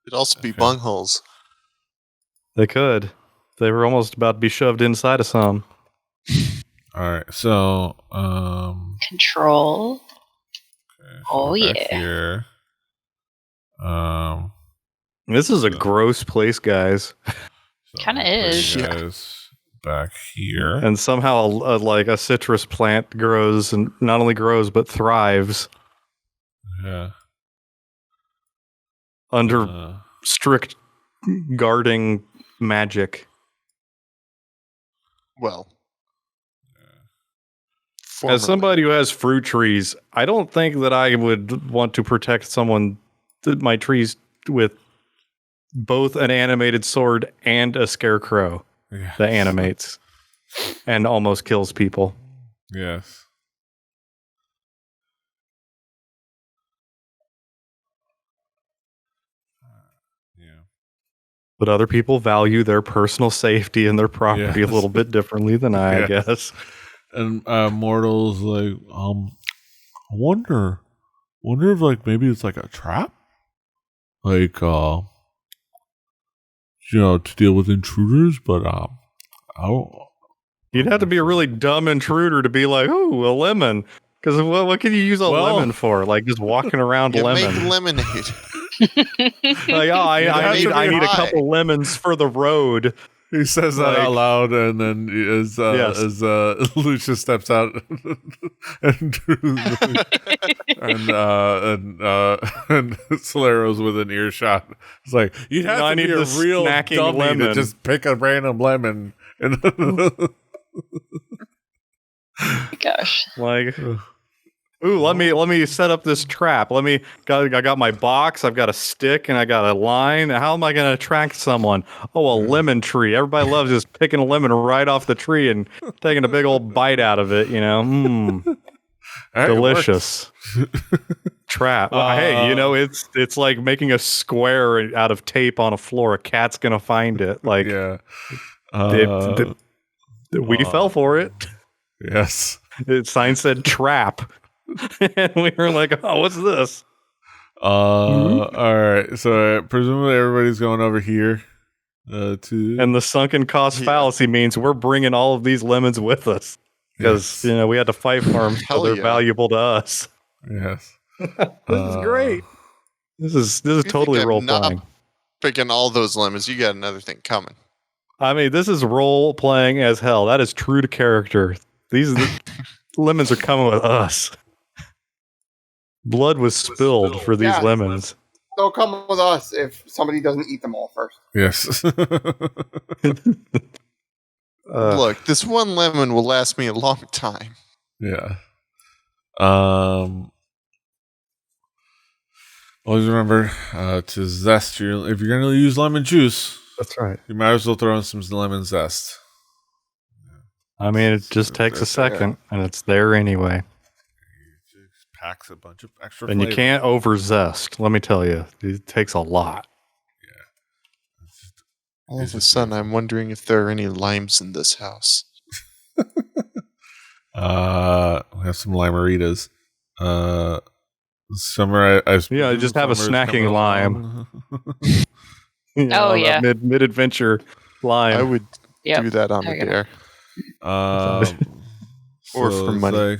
Speaker 4: It'd also be
Speaker 1: Okay.
Speaker 4: bungholes.
Speaker 3: They could. They were almost about to be shoved inside of some.
Speaker 1: All right. So
Speaker 2: Control.
Speaker 1: okay, so
Speaker 2: Oh,
Speaker 1: we're back
Speaker 2: yeah.
Speaker 1: Here.
Speaker 3: This is a
Speaker 1: So-
Speaker 3: gross place, guys.
Speaker 1: so
Speaker 2: Kinda
Speaker 1: I'll put
Speaker 2: is.
Speaker 1: you
Speaker 4: Yeah.
Speaker 1: guys back here.
Speaker 3: And somehow, like a citrus plant grows, and not only grows but thrives
Speaker 1: Yeah.
Speaker 3: under strict guarding magic.
Speaker 4: Well,
Speaker 3: As somebody who has fruit trees, I don't think that I would want to protect my trees with both an animated sword and a scarecrow that animates and almost kills people.
Speaker 1: Yes. Yeah.
Speaker 3: But other people value their personal safety and their property a little bit differently than I guess.
Speaker 1: And Mortal's like, I wonder if like maybe it's like a trap, like to deal with intruders. But I don't.
Speaker 3: You'd have to be a really dumb intruder to be like, "Oh, a lemon." Because what can you use a lemon for? Like just walking around lemon.
Speaker 4: Make lemonade.
Speaker 3: Like, I need a couple lemons for the road.
Speaker 1: He says that out loud, and then as Lucia steps out, and Solero's within earshot. It's like you'd have to be a real dummy lemon to just pick a random lemon. And
Speaker 2: Gosh,
Speaker 3: like, ooh, let me set up this trap. I got my box, I've got a stick, and I got a line. How am I going to attract someone? Oh, a lemon tree. Everybody loves just picking a lemon right off the tree and taking a big old bite out of it. Delicious. Trap. Hey, it's like making a square out of tape on a floor. A cat's going to find it. Like, we fell for it.
Speaker 1: Yes.
Speaker 3: The sign said trap. And we were like, oh, what's this?
Speaker 1: All right. So presumably everybody's going over here to.
Speaker 3: And the sunken cost fallacy means we're bringing all of these lemons with us because we had to fight for them, so they're valuable to us.
Speaker 1: Yes.
Speaker 3: This is great. This is totally role playing.
Speaker 4: Picking all those lemons, you got another thing coming.
Speaker 3: I mean, this is role playing as hell. That is true to character. These lemons are coming with us. Blood was spilled for these lemons.
Speaker 5: They'll come with us if somebody doesn't eat them all first.
Speaker 1: Yes.
Speaker 4: Look, this one lemon will last me a long time.
Speaker 1: Yeah. Always remember to zest your. If you're going to use lemon juice,
Speaker 3: that's right.
Speaker 1: You might as well throw in some lemon zest.
Speaker 3: I mean, it just takes a second, and it's there anyway.
Speaker 1: Packs a bunch of extra
Speaker 3: and flavor. You can't over zest, let me tell you. It takes a lot.
Speaker 4: Yeah. All of a sudden, I'm wondering if there are any limes in this house.
Speaker 1: We have some limeritas. Summer,
Speaker 3: I just have a snacking lime. Mid-adventure lime.
Speaker 4: I would do that on the dare. Or for money.
Speaker 1: Like,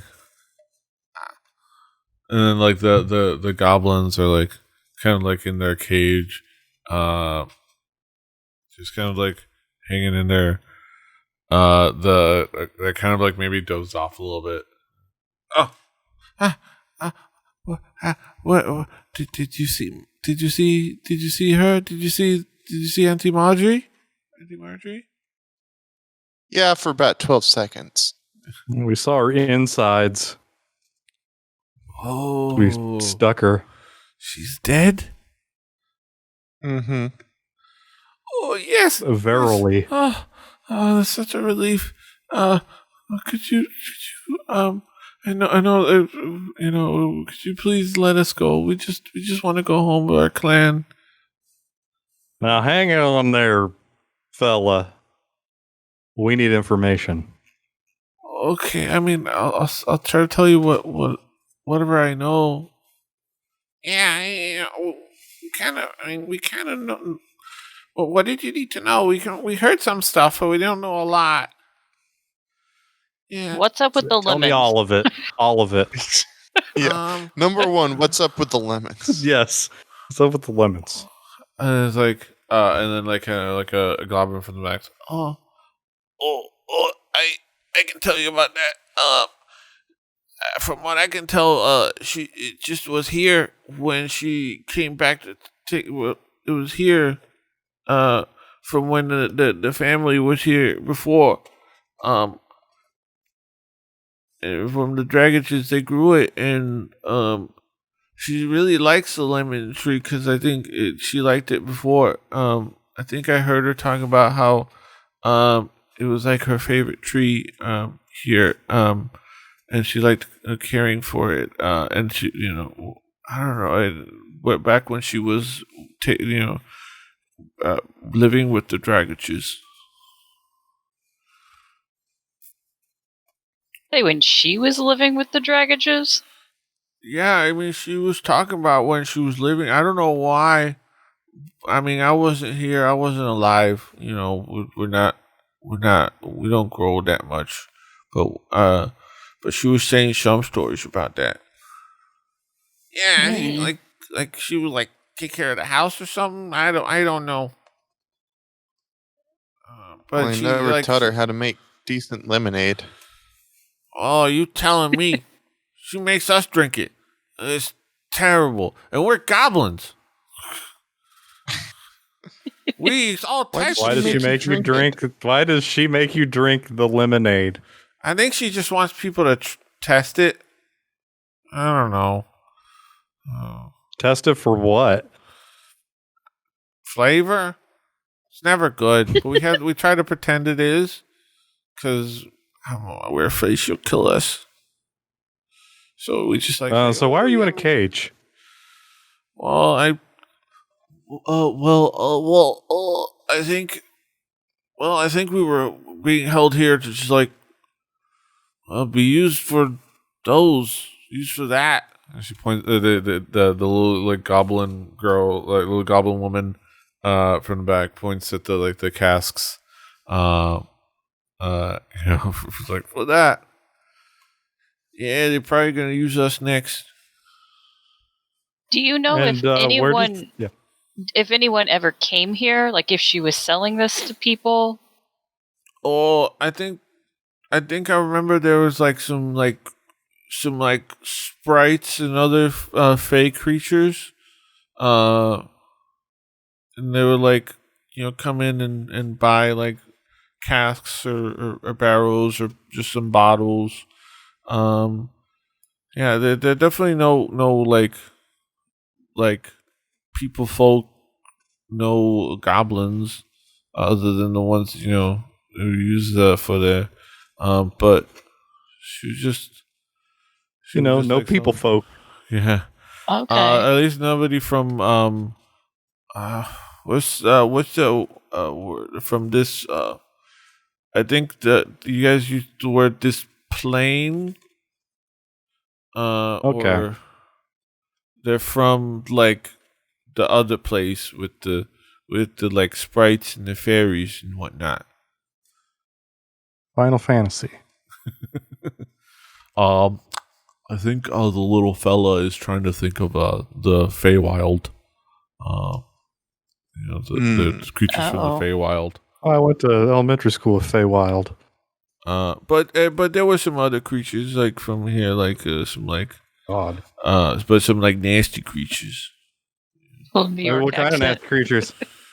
Speaker 1: and then like the goblins are like kind of like in their cage, just kind of like hanging in there. They kind of like maybe doze off a little bit. What did you see? Did you see her? Did you see Auntie Marjorie? Auntie Marjorie?
Speaker 4: Yeah, for about 12 seconds.
Speaker 3: We saw her insides.
Speaker 1: Oh,
Speaker 3: we stuck her.
Speaker 1: She's dead.
Speaker 4: Mm-hmm.
Speaker 1: Oh yes,
Speaker 3: verily.
Speaker 1: Oh, that's such a relief. Could you I know. Could you please let us go? We just want to go home with our clan.
Speaker 3: Now, hang on there, fella. We need information.
Speaker 1: Okay, I mean, I'll try to tell you whatever I know. Yeah, we kind of know. Well, what did you need to know? We heard some stuff, but we don't know a lot. Yeah.
Speaker 2: What's up with the lemons?
Speaker 3: Tell me all of it. All of it.
Speaker 4: Yeah. Number one, what's up with the lemons?
Speaker 3: Yes. What's up with the lemons?
Speaker 1: And it's like, and then like kind of like a goblin from the back. I can tell you about that. From what I can tell, she it just was here when she came back to take. Well, it was here, from when the family was here before. And from the Dragiches, they grew it, and she really likes the lemon tree because I think she liked it before. I think I heard her talk about how it was like her favorite tree here. And she liked caring for it. And she, I don't know. Went back when she was, living with the Dragiches.
Speaker 2: Hey, when she was living with the Dragages?
Speaker 1: Yeah, I mean, she was talking about when she was living. I don't know why. I mean, I wasn't here. I wasn't alive. We're not. We don't grow that much. But she was saying some stories about that. Yeah, I think like she would like take care of the house or something. I don't know. But
Speaker 4: I
Speaker 1: she
Speaker 4: never taught her how to make decent lemonade.
Speaker 1: Oh, you telling me? She makes us drink it. It's terrible, and we're goblins. We all types.
Speaker 3: Why does she make you drink? Why does she make you drink the lemonade?
Speaker 1: I think she just wants people to test it. I don't know.
Speaker 3: Test it for what?
Speaker 1: Flavor? It's never good. But we try to pretend it is because we're afraid she'll kill us. So we just like.
Speaker 3: So why are you in a cage?
Speaker 1: Well, I think. Well, I think we were being held here to just like be used for used for that. And she points the little like goblin girl, like little goblin woman, from the back points at the casks, like for that. Yeah, they're probably gonna use us next.
Speaker 2: Do you know if anyone,
Speaker 3: yeah.
Speaker 2: if anyone ever came here, like if she was selling this to people?
Speaker 1: Oh, I think I remember there was like some sprites and other fake creatures, and they would like come in and buy like casks or barrels or just some bottles. Yeah, there definitely no like people folk, no goblins, other than the ones who use for the but she was just
Speaker 3: no
Speaker 1: like
Speaker 3: people folk.
Speaker 1: Yeah.
Speaker 2: Okay.
Speaker 1: At least nobody from what's the word from this I think that you guys used the word this plane.
Speaker 3: Okay.
Speaker 1: Or they're from like the other place with the like sprites and the fairies and whatnot.
Speaker 3: Final Fantasy.
Speaker 1: I think the little fella is trying to think of the Feywild. The creatures from the Feywild.
Speaker 3: I went to elementary school with Feywild.
Speaker 1: But there were some other creatures like from here, like some like
Speaker 3: God.
Speaker 1: But some like nasty creatures.
Speaker 2: Well, New York
Speaker 3: What kind of nasty creatures?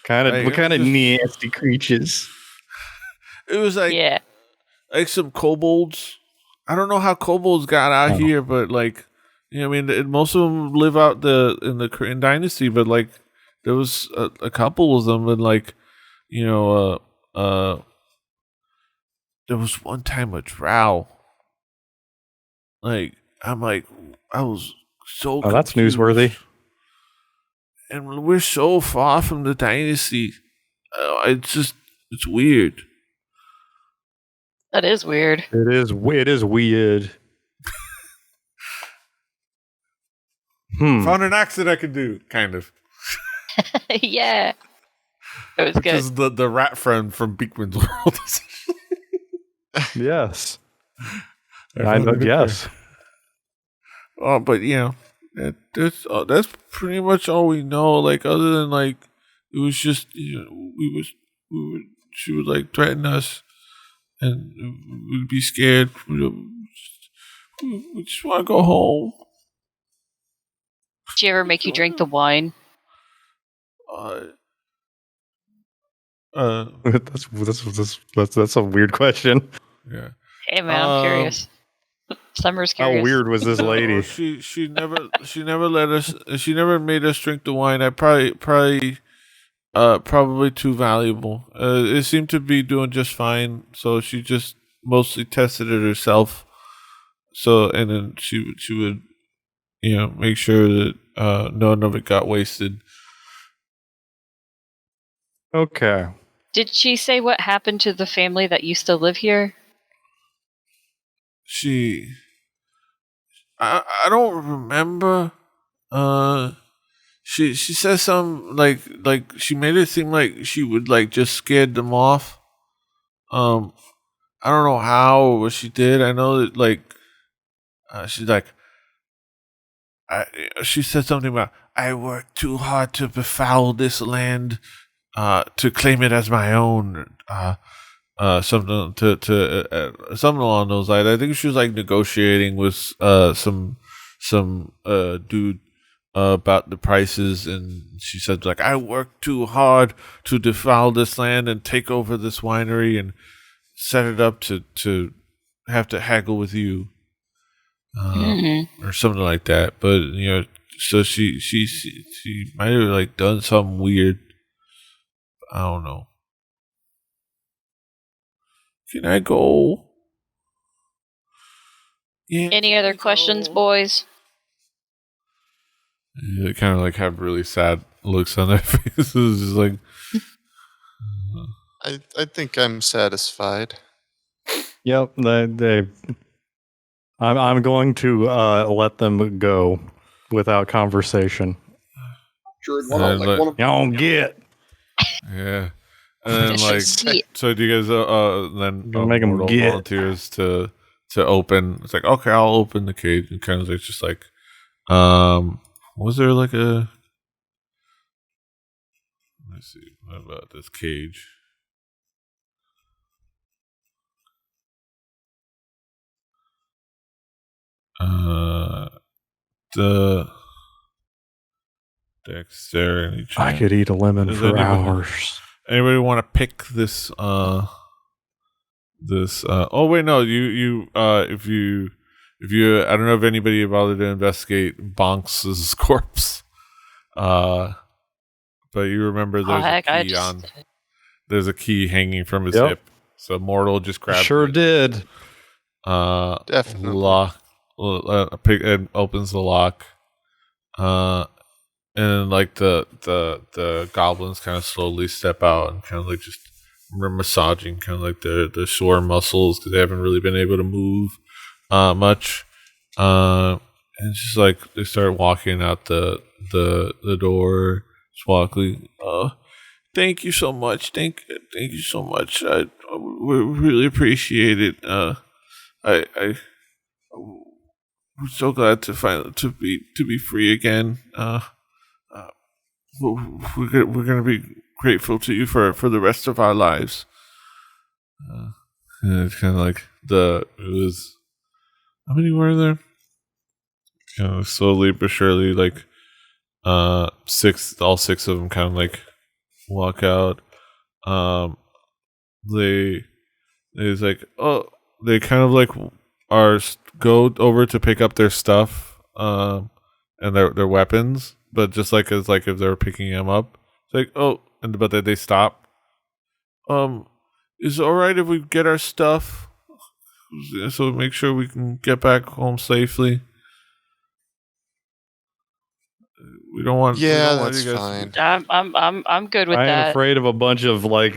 Speaker 3: What kind of nasty creatures?
Speaker 1: It was like like some kobolds. I don't know how kobolds got out here, but like I mean, most of them live out in Dynasty, but like there was a couple of them, and like there was one time a drow. Like I was so.
Speaker 3: Oh, that's newsworthy.
Speaker 1: And we're so far from the Dynasty. It's weird.
Speaker 2: That is weird.
Speaker 3: It is weird.
Speaker 1: Found an accent I could do, kind of.
Speaker 2: Yeah. That was good.
Speaker 1: Because the rat friend from Beekman's World.
Speaker 3: Yes. I know. Yes.
Speaker 1: Oh, but that's pretty much all we know. Like other than like it was just she would like threaten us and we'd be scared. We just want to go home.
Speaker 2: Did she ever make you drink the wine?
Speaker 3: That's a weird question.
Speaker 1: Yeah.
Speaker 2: Hey man, I'm curious. Summer's
Speaker 3: How
Speaker 2: curious.
Speaker 3: weird was this lady?
Speaker 1: No, she never let us. She never made us drink the wine. I probably too valuable. It seemed to be doing just fine. So she just mostly tested it herself. So and then she would make sure that none of it got wasted.
Speaker 3: Okay.
Speaker 2: Did she say what happened to the family that used to live here?
Speaker 1: I don't remember. She says something like she made it seem like she would like just scared them off. I don't know how or what she did. I know that she's like she said something about I worked too hard to befoul this land, to claim it as my own. Something something along those lines. I think she was like negotiating with some dude about the prices, and she said like I worked too hard to defile this land and take over this winery and set it up to have to haggle with you, or something like that. But so she might have like done something weird. I don't know. Can I go? Yeah.
Speaker 2: Any other questions, boys?
Speaker 1: They kind of like have really sad looks on their faces. Just like,
Speaker 4: I think I'm satisfied.
Speaker 3: Yep. I'm going to let them go without conversation.
Speaker 5: Sure,
Speaker 3: You don't get.
Speaker 1: yeah. And then like, so do you guys then
Speaker 3: Make 'em
Speaker 1: Mortal
Speaker 3: get.
Speaker 1: volunteers to open? It's like, okay, I'll open the cage, and kind of like just like, was there like a? Let's see. What about this cage? The dexterity check.
Speaker 3: I could eat a lemon
Speaker 1: Does
Speaker 3: for
Speaker 1: anybody-
Speaker 3: hours.
Speaker 1: Anybody want to pick this? Oh wait, no. If you, I don't know if anybody bothered to investigate Bonks's corpse. But you remember there's a key hanging from his
Speaker 3: Yep.
Speaker 1: hip. So Mortal just grabbed
Speaker 3: Sure
Speaker 1: it.
Speaker 3: did.
Speaker 4: Definitely.
Speaker 1: Lock. And opens the lock. And like the goblins kind of slowly step out and kind of like just massaging kind of like the sore muscles because they haven't really been able to move much. And it's just like they start walking out the door, just walking. Thank you so much. Thank you so much. We really appreciate it. We're so glad to be free again. We're gonna be grateful to you for the rest of our lives. And it's kind of like it was. How many were there? Kind of slowly but surely, like all six of them kind of like walk out. It's like, oh, they kind of like go over to pick up their stuff, and their weapons, but just like as like if they were picking them up, it's like, oh, but then they stop. Is it all right if we get our stuff, so make sure we can get back home safely? We don't want.
Speaker 4: Yeah,
Speaker 1: we don't want
Speaker 4: that's
Speaker 1: you guys
Speaker 4: fine.
Speaker 2: I'm good with
Speaker 3: I am
Speaker 2: that.
Speaker 3: afraid of a bunch of like.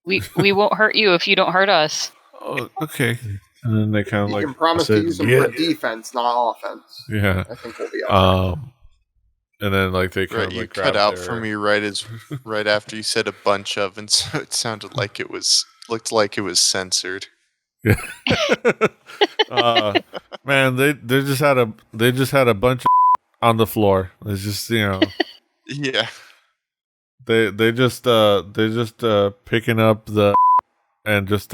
Speaker 2: We won't hurt you if you don't hurt us.
Speaker 1: Oh, okay. And then they kind of
Speaker 5: You
Speaker 1: like,
Speaker 5: can promise to use them for defense, not offense.
Speaker 1: yeah.
Speaker 5: I think we'll be alright.
Speaker 1: And then like they kind
Speaker 4: Right,
Speaker 1: of
Speaker 4: you
Speaker 1: like
Speaker 4: cut
Speaker 1: grab
Speaker 4: out
Speaker 1: their-
Speaker 4: for me right after you said a bunch of, and so it sounded like looked like it was censored.
Speaker 1: Yeah. Man, they just had a bunch of on the floor. It's just
Speaker 4: Yeah.
Speaker 1: they just picking up the and just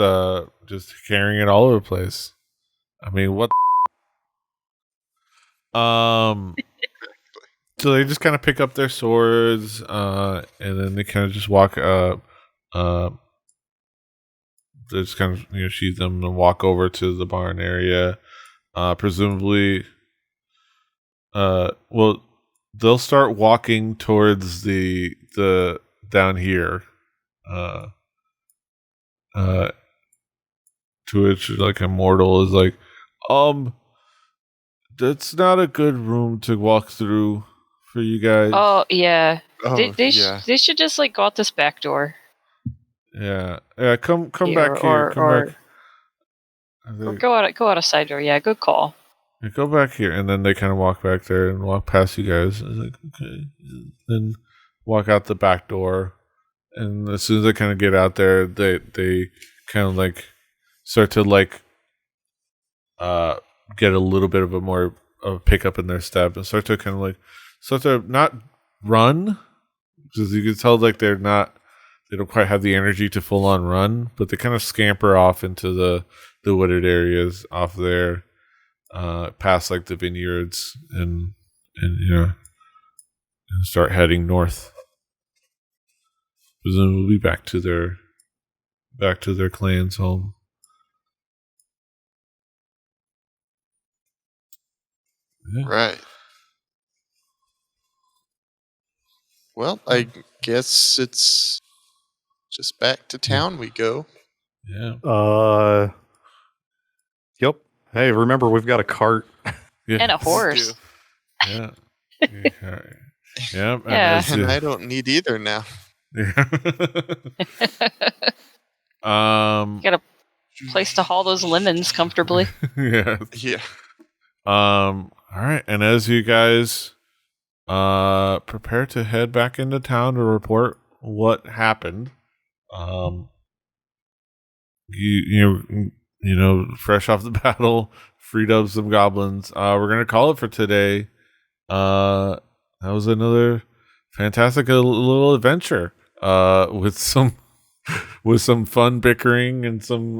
Speaker 1: carrying it all over the place. I mean, what? So they just kind of pick up their swords, and then they kind of just walk. They just kind of sheath them and walk over to the barn area. Presumably, well, they'll start walking towards the down here. To which like Immortal is like, that's not a good room to walk through for you guys.
Speaker 2: Oh yeah,
Speaker 4: Oh,
Speaker 2: they
Speaker 4: yeah.
Speaker 2: they should just like go out this back door.
Speaker 1: Yeah. Come
Speaker 2: Here,
Speaker 1: back here. Come
Speaker 2: or-
Speaker 1: back.
Speaker 2: Or go out a side door. Yeah, good call.
Speaker 1: Yeah, go back here, and then they kind of walk back there and walk past you guys. And it's like, okay, then walk out the back door, and as soon as they kind of get out there, they kind of like start to like get a little bit of a more of a pickup in their step and start to not run, because you can tell like they don't quite have the energy to full on run, but they kind of scamper off into the wooded areas off there, past like the vineyards and and start heading north. Presumably back to their clan's home. Yeah.
Speaker 4: Right. Well, I guess it's just back to town we go.
Speaker 1: Yeah.
Speaker 3: Yep. Hey, remember we've got a cart.
Speaker 1: Yeah.
Speaker 2: And a horse.
Speaker 1: Yeah. Yeah. Yeah.
Speaker 2: Yeah.
Speaker 4: And I don't need either now.
Speaker 1: Yeah.
Speaker 2: Got a place to haul those lemons comfortably.
Speaker 1: Yeah.
Speaker 4: Yeah.
Speaker 1: All right. And as you guys prepare to head back into town to report what happened, fresh off the battle, freed up some goblins. We're gonna call it for today. That was another fantastic little adventure. With some fun bickering and some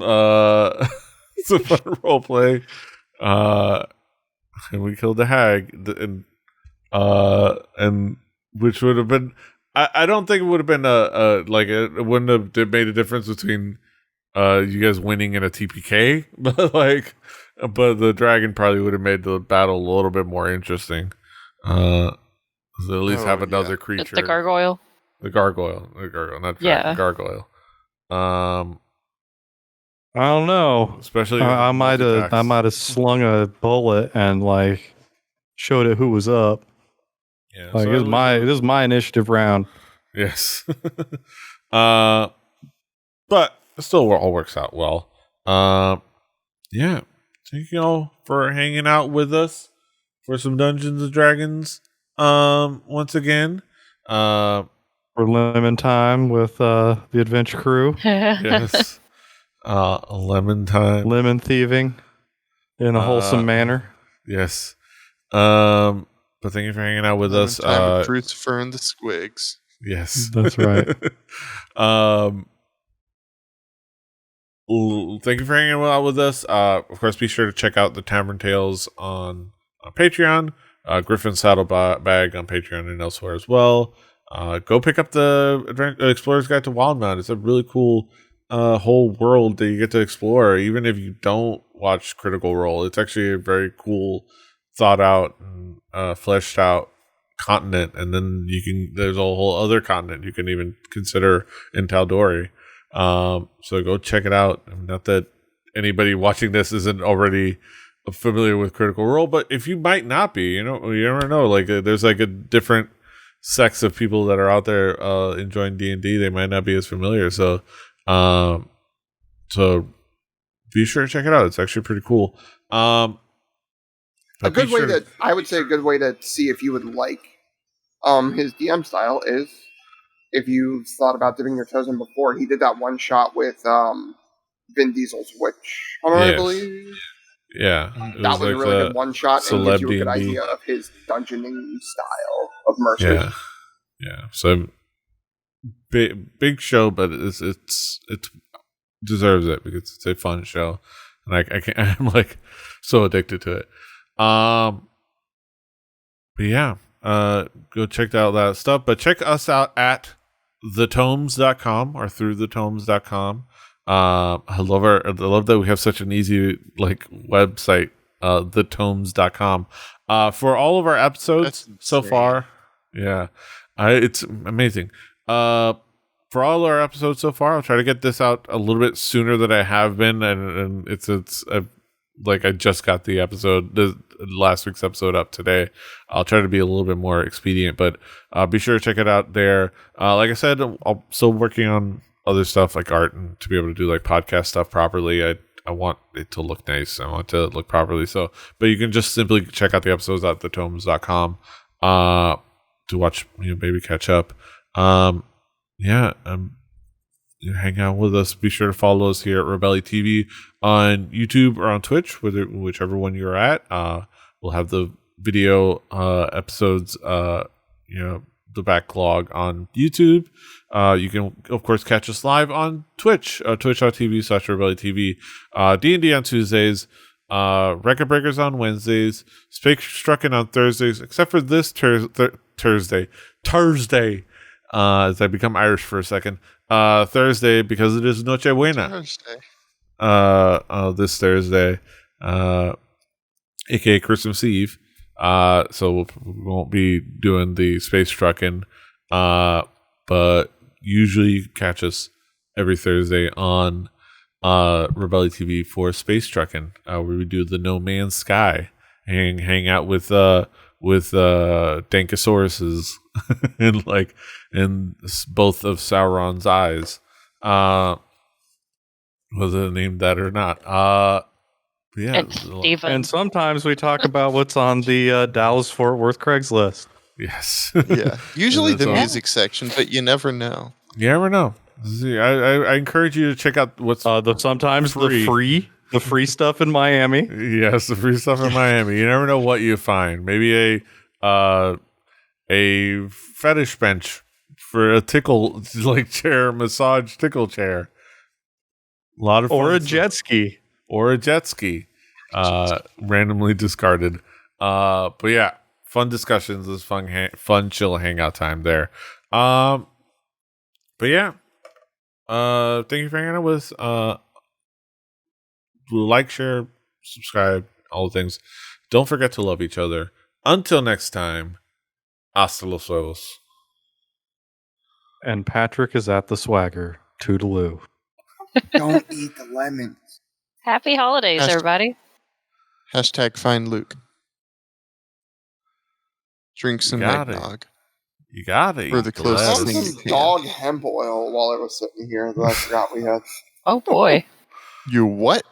Speaker 1: some fun role play. And we killed the hag, and which would have been. I don't think it would have been it wouldn't have made a difference between you guys winning in a TPK, but the dragon probably would have made the battle a little bit more interesting. So at least have another creature.
Speaker 2: The gargoyle.
Speaker 1: The gargoyle, not dragon, gargoyle.
Speaker 3: I don't know.
Speaker 1: Especially,
Speaker 3: I might have slung a bullet and like showed it who was up.
Speaker 1: Yeah,
Speaker 3: Like this is my initiative round.
Speaker 1: Yes. But it still all works out well. Yeah. Thank you all for hanging out with us for some Dungeons and Dragons. Once again.
Speaker 3: For lemon time with the adventure crew.
Speaker 1: Yes. Lemon time.
Speaker 3: Lemon thieving in a wholesome manner.
Speaker 1: Yes. But thank you for hanging out with us.
Speaker 4: Time with Crucifer and the Squigs.
Speaker 1: Yes.
Speaker 3: That's right.
Speaker 1: Thank you for hanging out with us. Of course, be sure to check out the Tavern Tales on Patreon, Griffin's Saddlebag on Patreon and elsewhere as well. Go pick up the Explorer's Guide to Wildmount. It's a really cool whole world that you get to explore, even if you don't watch Critical Role. It's actually a very cool, thought out, and fleshed out continent. And then there's a whole other continent you can even consider in Tal'Dorei. So go check it out. Not that anybody watching this isn't already familiar with Critical Role, but if you might not be, you never know. Like there's like a different sects of people that are out there enjoying D&D. They might not be as familiar. So be sure to check it out. It's actually pretty cool.
Speaker 5: I would say a good way to see if you would like his DM style is if you've thought about dipping your toes in before. He did that one shot with Vin Diesel's Witch Hunter, I believe.
Speaker 1: Yeah,
Speaker 5: that was a really good one shot and gives you a good
Speaker 1: D&D
Speaker 5: idea of his dungeoning style of mercy.
Speaker 1: Yeah. So big show, but it's deserves it because it's a fun show, and I can't, I'm like so addicted to it. But yeah, go check out that stuff. But check us out at thetomes.com or through thetomes.com. I love that we have such an easy like website, thetomes.com. For all of our episodes so far. Yeah. It's amazing. For all our episodes so far, I'll try to get this out a little bit sooner than I have been, and it's like I just got the last week's episode up today. I'll try to be a little bit more expedient, but be sure to check it out there. Like I said, I'm still working on other stuff like art and to be able to do like podcast stuff properly. I want it to look nice. I want it to look properly. So, but you can just simply check out the episodes at thetomes.com to watch, maybe catch up. Hang out with us. Be sure to follow us here at Rebelli TV on YouTube or on Twitch, whichever one you're at. We'll have the video episodes, the backlog on YouTube. You can, of course, catch us live on Twitch, twitch.tv/RebelliTV. D&D on Tuesdays, Record Breakers on Wednesdays, Space Truckin' on Thursdays, except for this Thursday, as I become Irish for a second. Thursday, because it is Noche Buena.
Speaker 4: Thursday.
Speaker 1: This Thursday, aka Christmas Eve. So we won't be doing the Space Truckin', but usually you catch us every Thursday on Rebelli TV for Space Truckin', where we do the No Man's Sky, hang out with Dankosauruses and both of Sauron's eyes. Whether they named that or not. Yeah.
Speaker 3: And sometimes we talk about what's on the Dallas Fort Worth Craigslist.
Speaker 1: Yes.
Speaker 4: Yeah. Usually the music section, but you never know.
Speaker 1: You never know. I encourage you to check out what's
Speaker 3: the free stuff in Miami.
Speaker 1: Yes, the free stuff in Miami. You never know what you find. Maybe a fetish bench for a tickle chair, massage tickle chair. A lot of
Speaker 3: or a jet ski.
Speaker 1: Or a jet ski. Randomly discarded. But yeah, fun discussions. This fun chill hangout time there. But yeah. Thank you for hanging out with us. Like, share, subscribe, all the things. Don't forget to love each other. Until next time, hasta los huevos.
Speaker 3: And Patrick is at the swagger. Toodaloo.
Speaker 5: Don't eat the lemons.
Speaker 2: Happy holidays, everybody.
Speaker 4: Hashtag find Luke. Drink some eggnog.
Speaker 1: You got it.
Speaker 4: For the closest thing
Speaker 5: some dog hemp oil while I was sitting here that I forgot we had.
Speaker 2: Oh boy.
Speaker 4: You what?